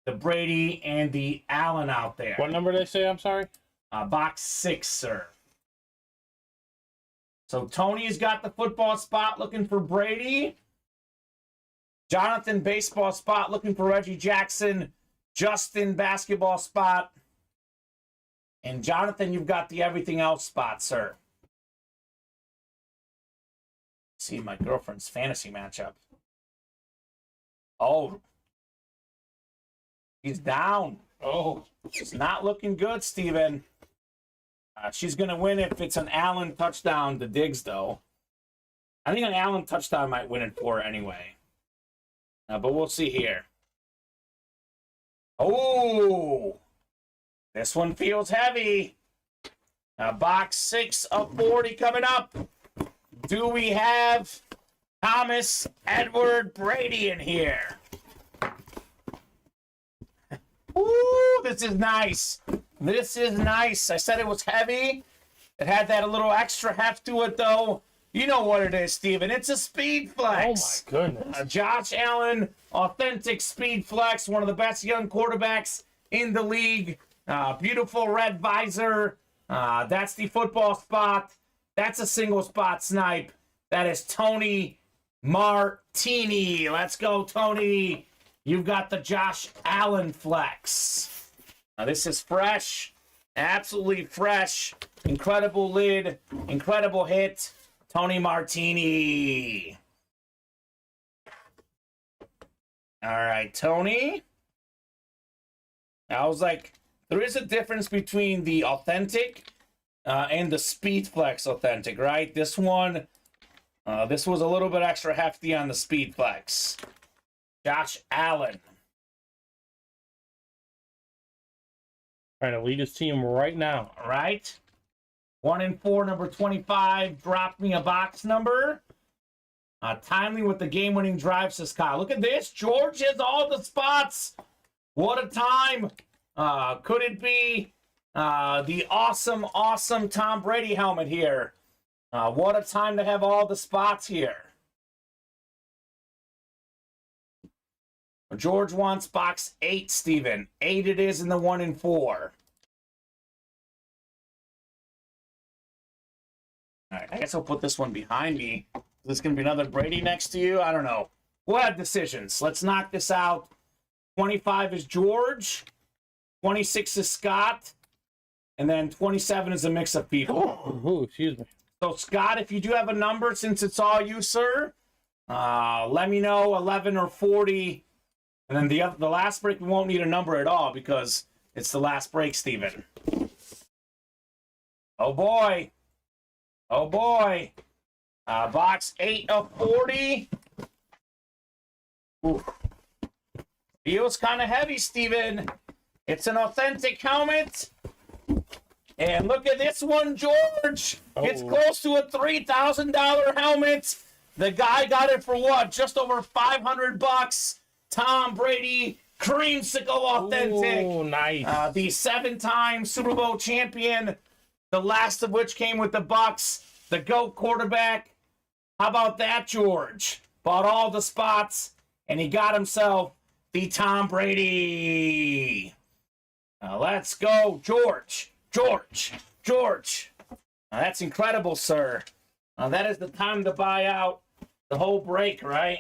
the Brady, and the Allen out there. What number did they say? I'm sorry? Box 6, sir. So Tony's got the football spot looking for Brady. Jonathan, baseball spot looking for Reggie Jackson. Justin, basketball spot. And Jonathan, you've got the everything else spot, sir. See my girlfriend's fantasy matchup. Oh. He's down. Oh. It's not looking good, Steven. She's going to win if it's an Allen touchdown to Diggs, though. I think an Allen touchdown might win it for her anyway. But we'll see here. Oh! This one feels heavy. Box 6 of 40 coming up. Do we have Thomas Edward Brady in here? Ooh, this is nice. This is nice. I said it was heavy. It had that a little extra heft to it, though. You know what it is, Steven. It's a speed flex. Oh, my goodness. Josh Allen, authentic speed flex, one of the best young quarterbacks in the league. Beautiful red visor. That's the football spot. That's a single spot snipe. That is Tony Martini. Let's go, Tony. You've got the Josh Allen flex. Now, this is fresh. Absolutely fresh. Incredible lid. Incredible hit. Tony Martini. All right, Tony. I was like, there is a difference between the authentic and the Speed Flex authentic, right? This one, this was a little bit extra hefty on the Speed Flex. Josh Allen. Trying to lead his team right now. All right. 1 and 4, number 25. Drop me a box number. Timely with the game-winning drive, says Kyle. Look at this. George has all the spots. What a time. Could it be the awesome, awesome Tom Brady helmet here? What a time to have all the spots here. George wants box 8, Steven. 8 it is in the 1 and 4. All right, I guess I'll put this one behind me. Is this going to be another Brady next to you? I don't know. We'll have decisions. Let's knock this out. 25 is George. 26 is Scott. And then 27 is a mix of people. Oh, excuse me. So, Scott, if you do have a number, since it's all you, sir, let me know, 11 or 40. And then the last break, we won't need a number at all because it's the last break, Steven. Oh, boy. Oh, boy. Box 8 of 40. Ooh. Feels kind of heavy, Steven. It's an authentic helmet. And look at this one, George. It's close to a $3,000 helmet. The guy got it for what? Just over $500. Tom Brady, creamsicle authentic. Oh, nice. The 7-time Super Bowl champion, the last of which came with the Bucks, the GOAT quarterback. How about that, George? Bought all the spots, and he got himself the Tom Brady. Now let's go, George. George. That's incredible, sir. That is the time to buy out the whole break, right?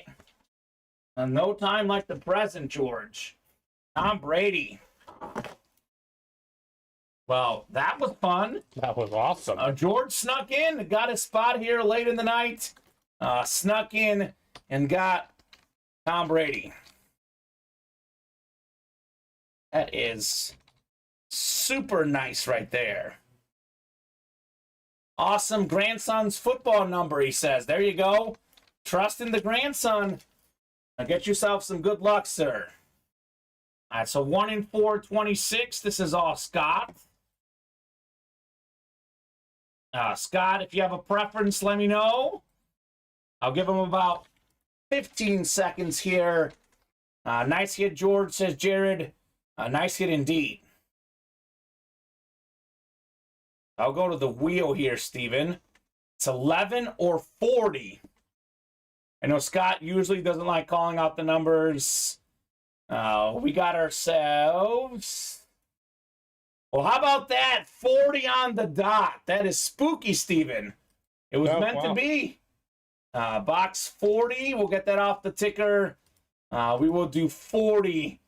No time like the present, George. Tom Brady. Well, that was fun. That was awesome. George snuck in, got his spot here late in the night. Snuck in and got Tom Brady. That is super nice right there. Awesome grandson's football number, he says. There you go. Trust in the grandson. Now get yourself some good luck, sir. All right, so 1 in 426. This is all Scott. Scott, if you have a preference, let me know. I'll give him about 15 seconds here. Nice hit, George, says Jared. Nice hit indeed. I'll go to the wheel here, Steven. It's 11 or 40. I know Scott usually doesn't like calling out the numbers. We got ourselves... Well, how about that? 40 on the dot. That is spooky, Steven. It was meant to be. Box 40. We'll get that off the ticker. We will do 40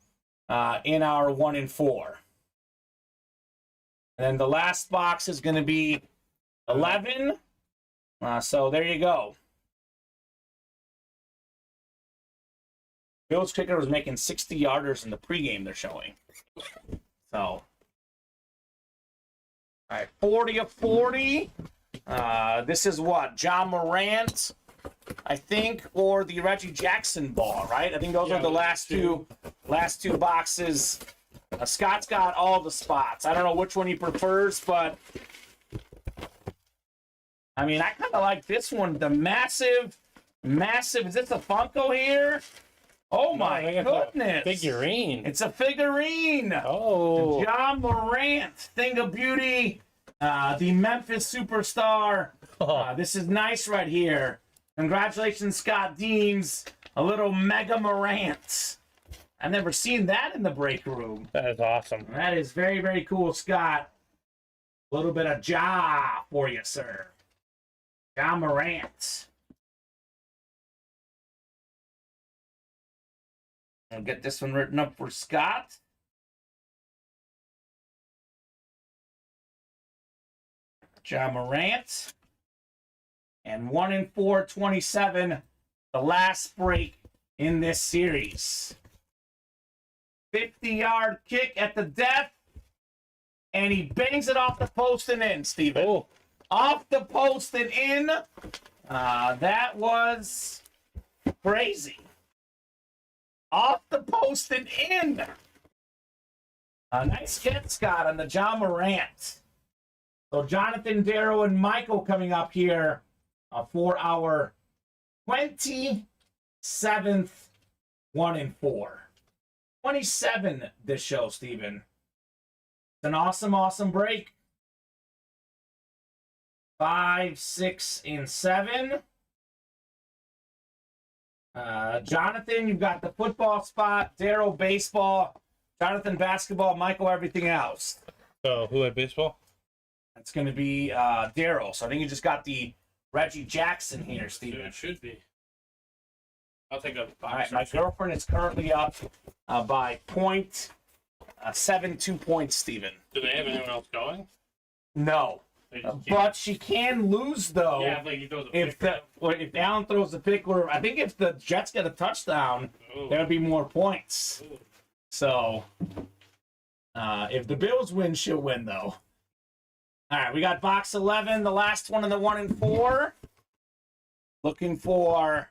in our 1 in 4. And then the last box is going to be 11. So there you go. Bills kicker was making 60-yarders in the pregame they're showing. So, all right, 40 of 40. This is what? John Morant, I think, or the Reggie Jackson ball, right? I think those are the last two boxes. Scott's got all the spots. I don't know which one he prefers, but I mean, I kind of like this one. The massive. Is this a Funko here? Oh my goodness! Figurine. It's a figurine. Oh, John Morant, thing of beauty. The Memphis superstar. This is nice right here. Congratulations, Scott Deans. A little Mega Morant. I've never seen that in the break room. that is awesome. That is very, very cool, Scott. A little bit of Ja for you, sir. John Morant. I'll get this one written up for Scott. John Morant. And 1 in 427, the last break in this series. 50-yard kick at the death. And he bangs it off the post and in, Steven. Oh. Off the post and in. That was crazy. Off the post and in. Nice hit, Scott, on the John Morant. So Jonathan, Darrow, and Michael coming up here for our 27th 1 in 4. 27 this show, Steven. It's an awesome, awesome break. 5, 6, and 7. Jonathan, you've got the football spot. Darrow, baseball. Jonathan, basketball. Michael, everything else. So, who had baseball? That's going to be Darrow. So I think you just got the Reggie Jackson here, Steven. It should be. I'll take a box. All right, my girlfriend is currently up by 0.72 points, Steven. Do they have anyone else going? No. They just can't. But she can lose, though. Yeah, like he throws a If if Allen throws a pick, or I think if the Jets get a touchdown, there'll be more points. Ooh. So, if the Bills win, she'll win, though. All right, we got box 11, the last one in the 1 in 4. Looking for,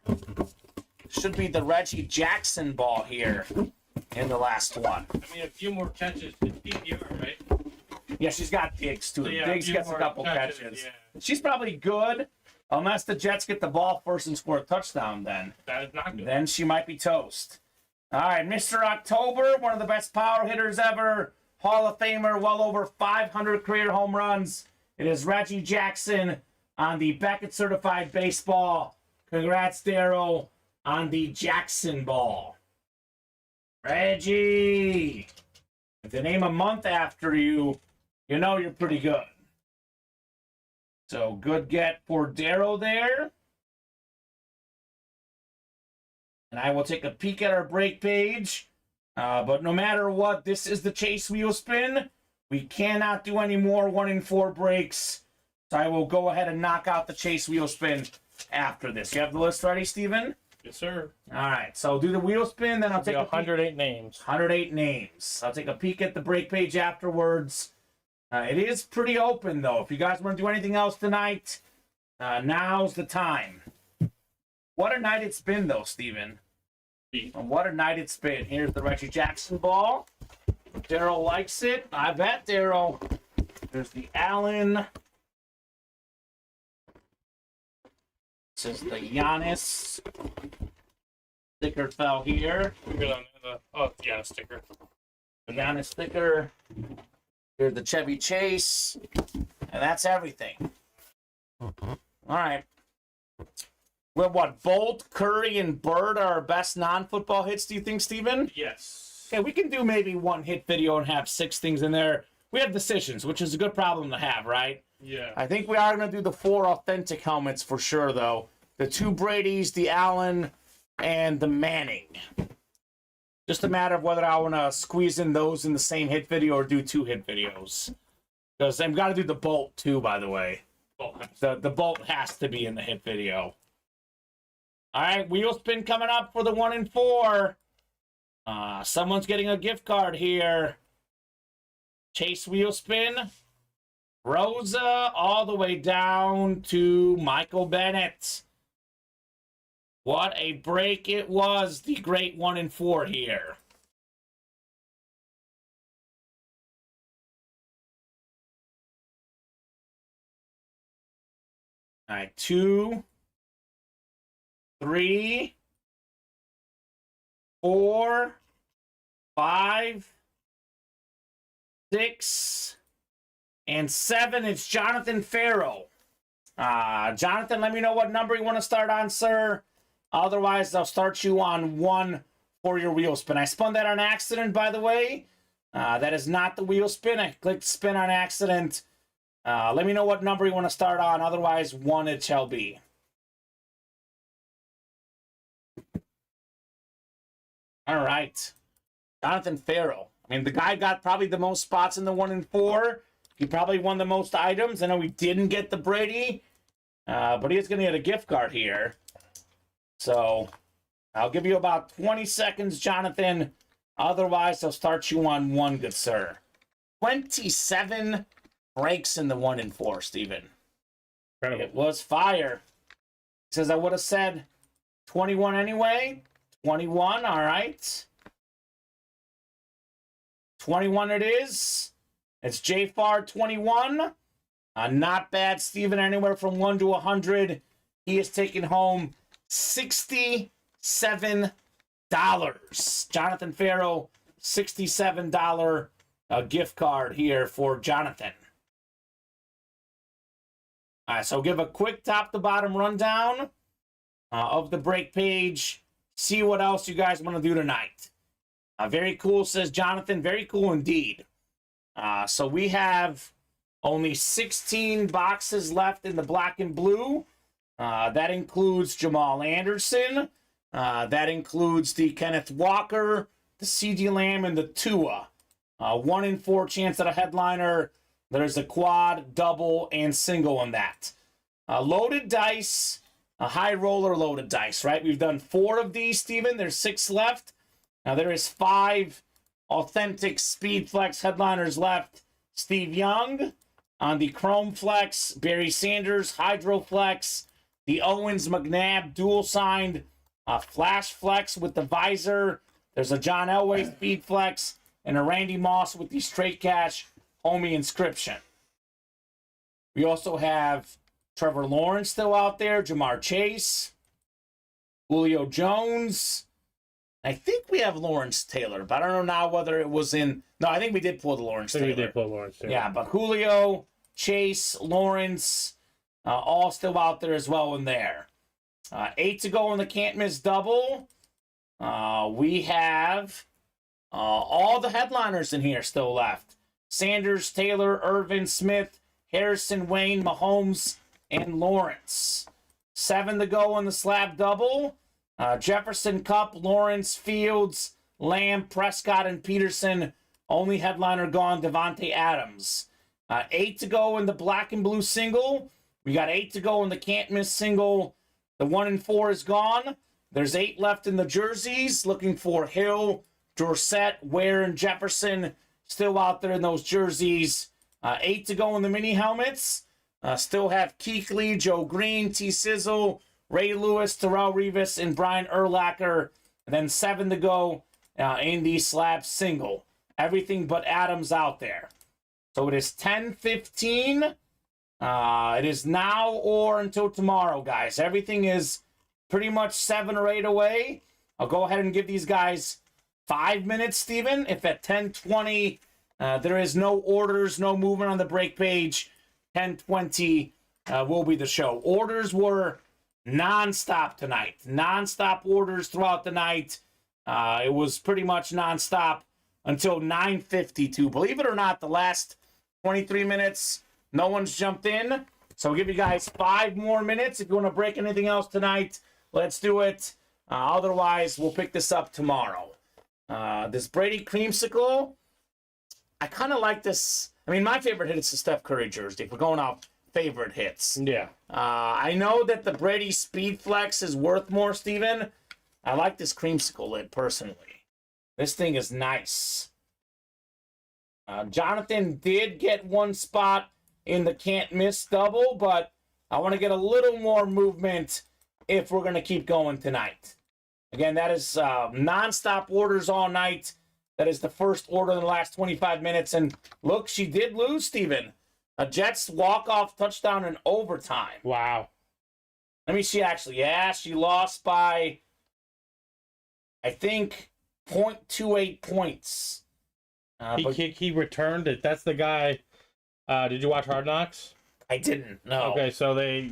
should be the Reggie Jackson ball here in the last one. I mean, a few more catches to PPR, right? Yeah, she's got Diggs, too. So, yeah, Diggs few gets a more couple catches. Yeah. She's probably good, unless the Jets get the ball first and score a touchdown then. That is not good. Then she might be toast. All right, Mr. October, one of the best power hitters ever. Hall of Famer, well over 500 career home runs. It is Reggie Jackson on the Beckett Certified Baseball. Congrats, Darrow, on the Jackson ball. Reggie! If they name a month after you, you know you're pretty good. So good get for Darrow there. And I will take a peek at our break page. But no matter what, this is the chase wheel spin. We cannot do any more 1 in 4 breaks. So I will go ahead and knock out the chase wheel spin after this. You have the list ready, Steven? Yes, sir. All right, so do the wheel spin, then I'll take 108 names. 108 names. I'll take a peek at the break page afterwards. It is pretty open, though. If you guys want to do anything else tonight, now's the time. What a night it's been, though, Steven. What a night it's been. Here's the Reggie Jackson ball. Darryl likes it. I bet, Darryl. There's the Allen. This is the Giannis. Sticker fell here. Giannis sticker. The Giannis sticker. Here's the Chevy Chase. And that's everything. All right. Well, what, Bolt, Curry, and Bird are our best non-football hits, do you think, Steven? Yes. Okay, we can do maybe one hit video and have 6 things in there. We have decisions, which is a good problem to have, right? Yeah. I think we are going to do the 4 authentic helmets for sure, though. The 2 Bradys, the Allen, and the Manning. Just a matter of whether I want to squeeze in those in the same hit video or do 2 hit videos. Because I've got to do the Bolt, too, by the way. The Bolt has to be in the hit video. All right, wheel spin coming up for the 1 in 4. Someone's getting a gift card here. Chase wheel spin. Rosa all the way down to Michael Bennett. What a break it was. The great 1 in 4 here. All right, 2, 3, 4, 5, 6, and 7. It's Jonathan Farrell. Jonathan, let me know what number you want to start on, sir. Otherwise, I'll start you on 1 for your wheel spin. I spun that on accident, by the way. That is not the wheel spin. I clicked spin on accident. Let me know what number you want to start on. Otherwise, 1 it shall be. All right. Jonathan Farrell. I mean, the guy got probably the most spots in the 1 in 4. He probably won the most items. I know he didn't get the Brady, but he is going to get a gift card here. So I'll give you about 20 seconds, Jonathan. Otherwise, I'll start you on 1, good sir. 27 breaks in the 1 in 4, Steven. Incredible. It was fire. He says I would have said 21 anyway. 21, all right. 21 it is. It's JFAR 21. Not bad, Steven. Anywhere from 1 to 100. He is taking home $67. Jonathan Farrell, $67 gift card here for Jonathan. All right, so give a quick top-to-bottom rundown of the break page. See what else you guys want to do tonight. Very cool, says Jonathan. Very cool indeed. So we have only 16 boxes left in the black and blue. That includes Jamal Anderson. That includes the Kenneth Walker, the CeeDee Lamb, and the Tua. 1 in 4 chance at a headliner. There's a quad, double, and single on that. Loaded dice, a high roller loaded dice, right? We've done 4 of these, Steven. There's 6 left. Now there is 5 authentic Speed Flex headliners left. Steve Young on the Chrome Flex, Barry Sanders, Hydro Flex, the Owens McNabb dual signed Flash Flex with the visor. There's a John Elway Speed Flex and a Randy Moss with the straight cash homie inscription. We also have Trevor Lawrence still out there, Jamar Chase, Julio Jones. I think we have Lawrence Taylor, but I don't know now whether it was in. No, I think we did pull the Lawrence Taylor. We did pull Lawrence Taylor. Yeah, but Julio, Chase, Lawrence, all still out there as well in there. 8 to go in the can't miss double. We have all the headliners in here still left. Sanders, Taylor, Irvin, Smith, Harrison, Wayne, Mahomes, and Lawrence. 7 to go on the slab double. Jefferson, Cup, Lawrence, Fields, Lamb, Prescott, and Peterson. Only headliner gone, Devontae Adams. 8 to go in the black and blue single. We got 8 to go in the can't miss single. The 1 and 4 is gone. There's 8 left in the jerseys. Looking for Hill, Dorsett, Ware, and Jefferson still out there in those jerseys. 8 to go in the mini helmets. Still have Kuechly, Joe Green, T. Sizzle, Ray Lewis, Terrell Revis, and Brian Urlacher. And then 7 to go in the slab single. Everything but Adams out there. So it is 10:15. It is now or until tomorrow, guys. Everything is pretty much 7 or 8 away. I'll go ahead and give these guys 5 minutes, Steven. If at 10:20 there is no orders, no movement on the break page, 10:20 will be the show. Orders were non-stop tonight. Non-stop orders throughout the night. It was pretty much non-stop until 9:52. Believe it or not, the last 23 minutes, no one's jumped in. So I'll give you guys 5 more minutes. If you want to break anything else tonight, let's do it. Otherwise, we'll pick this up tomorrow. This Brady creamsicle, I kind of like this. I mean, my favorite hit is the Steph Curry jersey. If we're going off favorite hits. Yeah. I know that the Brady Speed Flex is worth more, Steven. I like this creamsicle lid personally. This thing is nice. Jonathan did get 1 spot in the can't miss double, but I want to get a little more movement if we're going to keep going tonight. Again, that is non-stop orders all night. That is the first order in the last 25 minutes. And look, she did lose, Steven. A Jets walk-off touchdown in overtime. Wow. Let me see, actually. Yeah, she lost by, I think, 0.28 points. He returned it. That's the guy. Did you watch Hard Knocks? I didn't. No. Okay, so they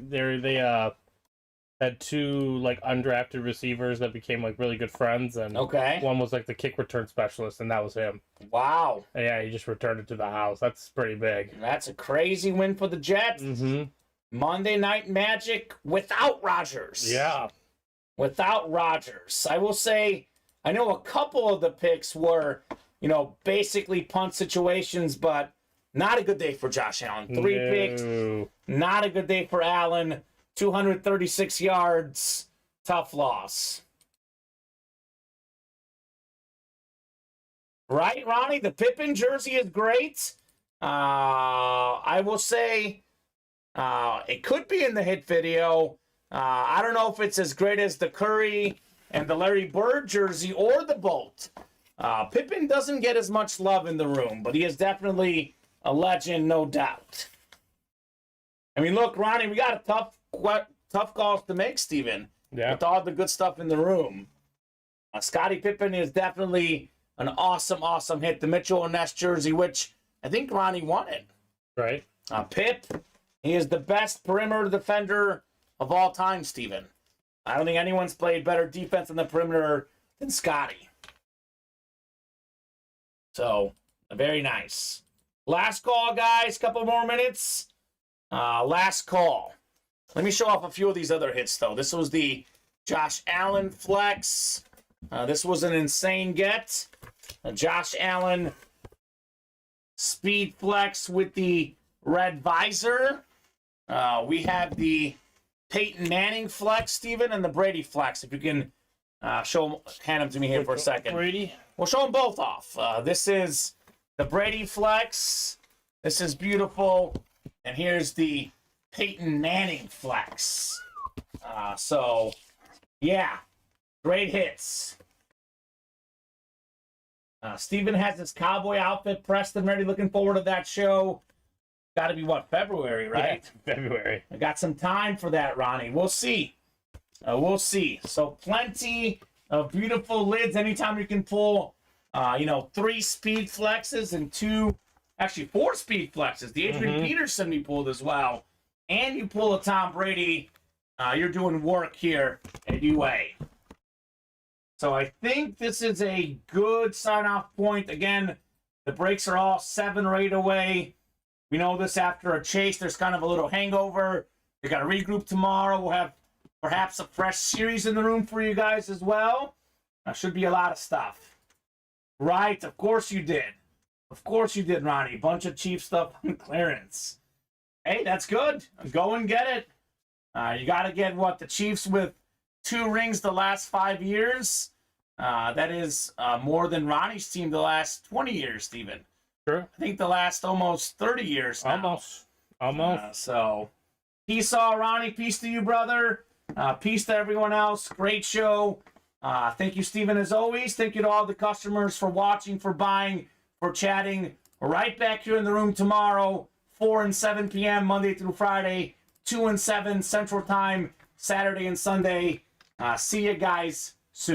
had 2 like undrafted receivers that became like really good friends, and Okay. one was like the kick return specialist, and that was him. Wow. And yeah, he just returned it to the house. That's pretty big. That's a crazy win for the Jets. Mm-hmm. Monday Night Magic without Rodgers. Yeah. Without Rodgers. I will say, I know a couple of the picks were, basically punt situations, but not a good day for Josh Allen. 3 picks. Not a good day for Allen. 236 yards. Tough loss. Right, Ronnie? The Pippen jersey is great. I will say it could be in the hit video. I don't know if it's as great as the Curry and the Larry Bird jersey or the Bolt. Pippen doesn't get as much love in the room, but he is definitely a legend, no doubt. I mean, look, Ronnie, we got a tough calls to make, Steven. Yeah. With all the good stuff in the room. Scottie Pippen is definitely an awesome hit. The Mitchell and Ness jersey, which I think Ronnie wanted. Right. Pip, he is the best perimeter defender of all time, Steven. I don't think anyone's played better defense on the perimeter than Scottie. So, very nice. Last call, guys. Couple more minutes. Last call. Let me show off a few of these other hits, though. This was the Josh Allen flex. This was an insane get. Josh Allen speed flex with the red visor. We have the Peyton Manning flex, Steven, and the Brady flex. If you can hand them to me here for a second. Brady? We'll show them both off. This is the Brady flex. This is beautiful. And here's the Peyton Manning flex. So, yeah, great hits. Steven has his cowboy outfit pressed and ready. Looking forward to that show. Got to be, February, right? Yeah, February. I got some time for that, Ronnie. We'll see. We'll see. So plenty of beautiful lids. Anytime you can pull, 3 speed flexes and 4 speed flexes. The Adrian Peterson we pulled as well. And you pull a Tom Brady. You're doing work here at UA. So I think this is a good sign-off point. Again, The breaks are all 7 or 8 away. We know this after a chase. There's kind of a little hangover. They got to regroup tomorrow. We'll have perhaps a fresh series in the room for you guys as well. Should be a lot of stuff. Right, of course you did. Of course you did, Ronnie. Bunch of cheap stuff on clearance. Hey, that's good. Go and get it. You got to get, the Chiefs with 2 rings the last 5 years. That is more than Ronnie's team the last 20 years, Steven. Sure. I think the last almost 30 years now. Almost. So, peace all, Ronnie. Peace to you, brother. Peace to everyone else. Great show. Thank you, Steven, as always. Thank you to all the customers for watching, for buying, for chatting. We're right back here in the room tomorrow, 4 and 7 p.m., Monday through Friday, 2 and 7 Central Time, Saturday and Sunday. See you guys.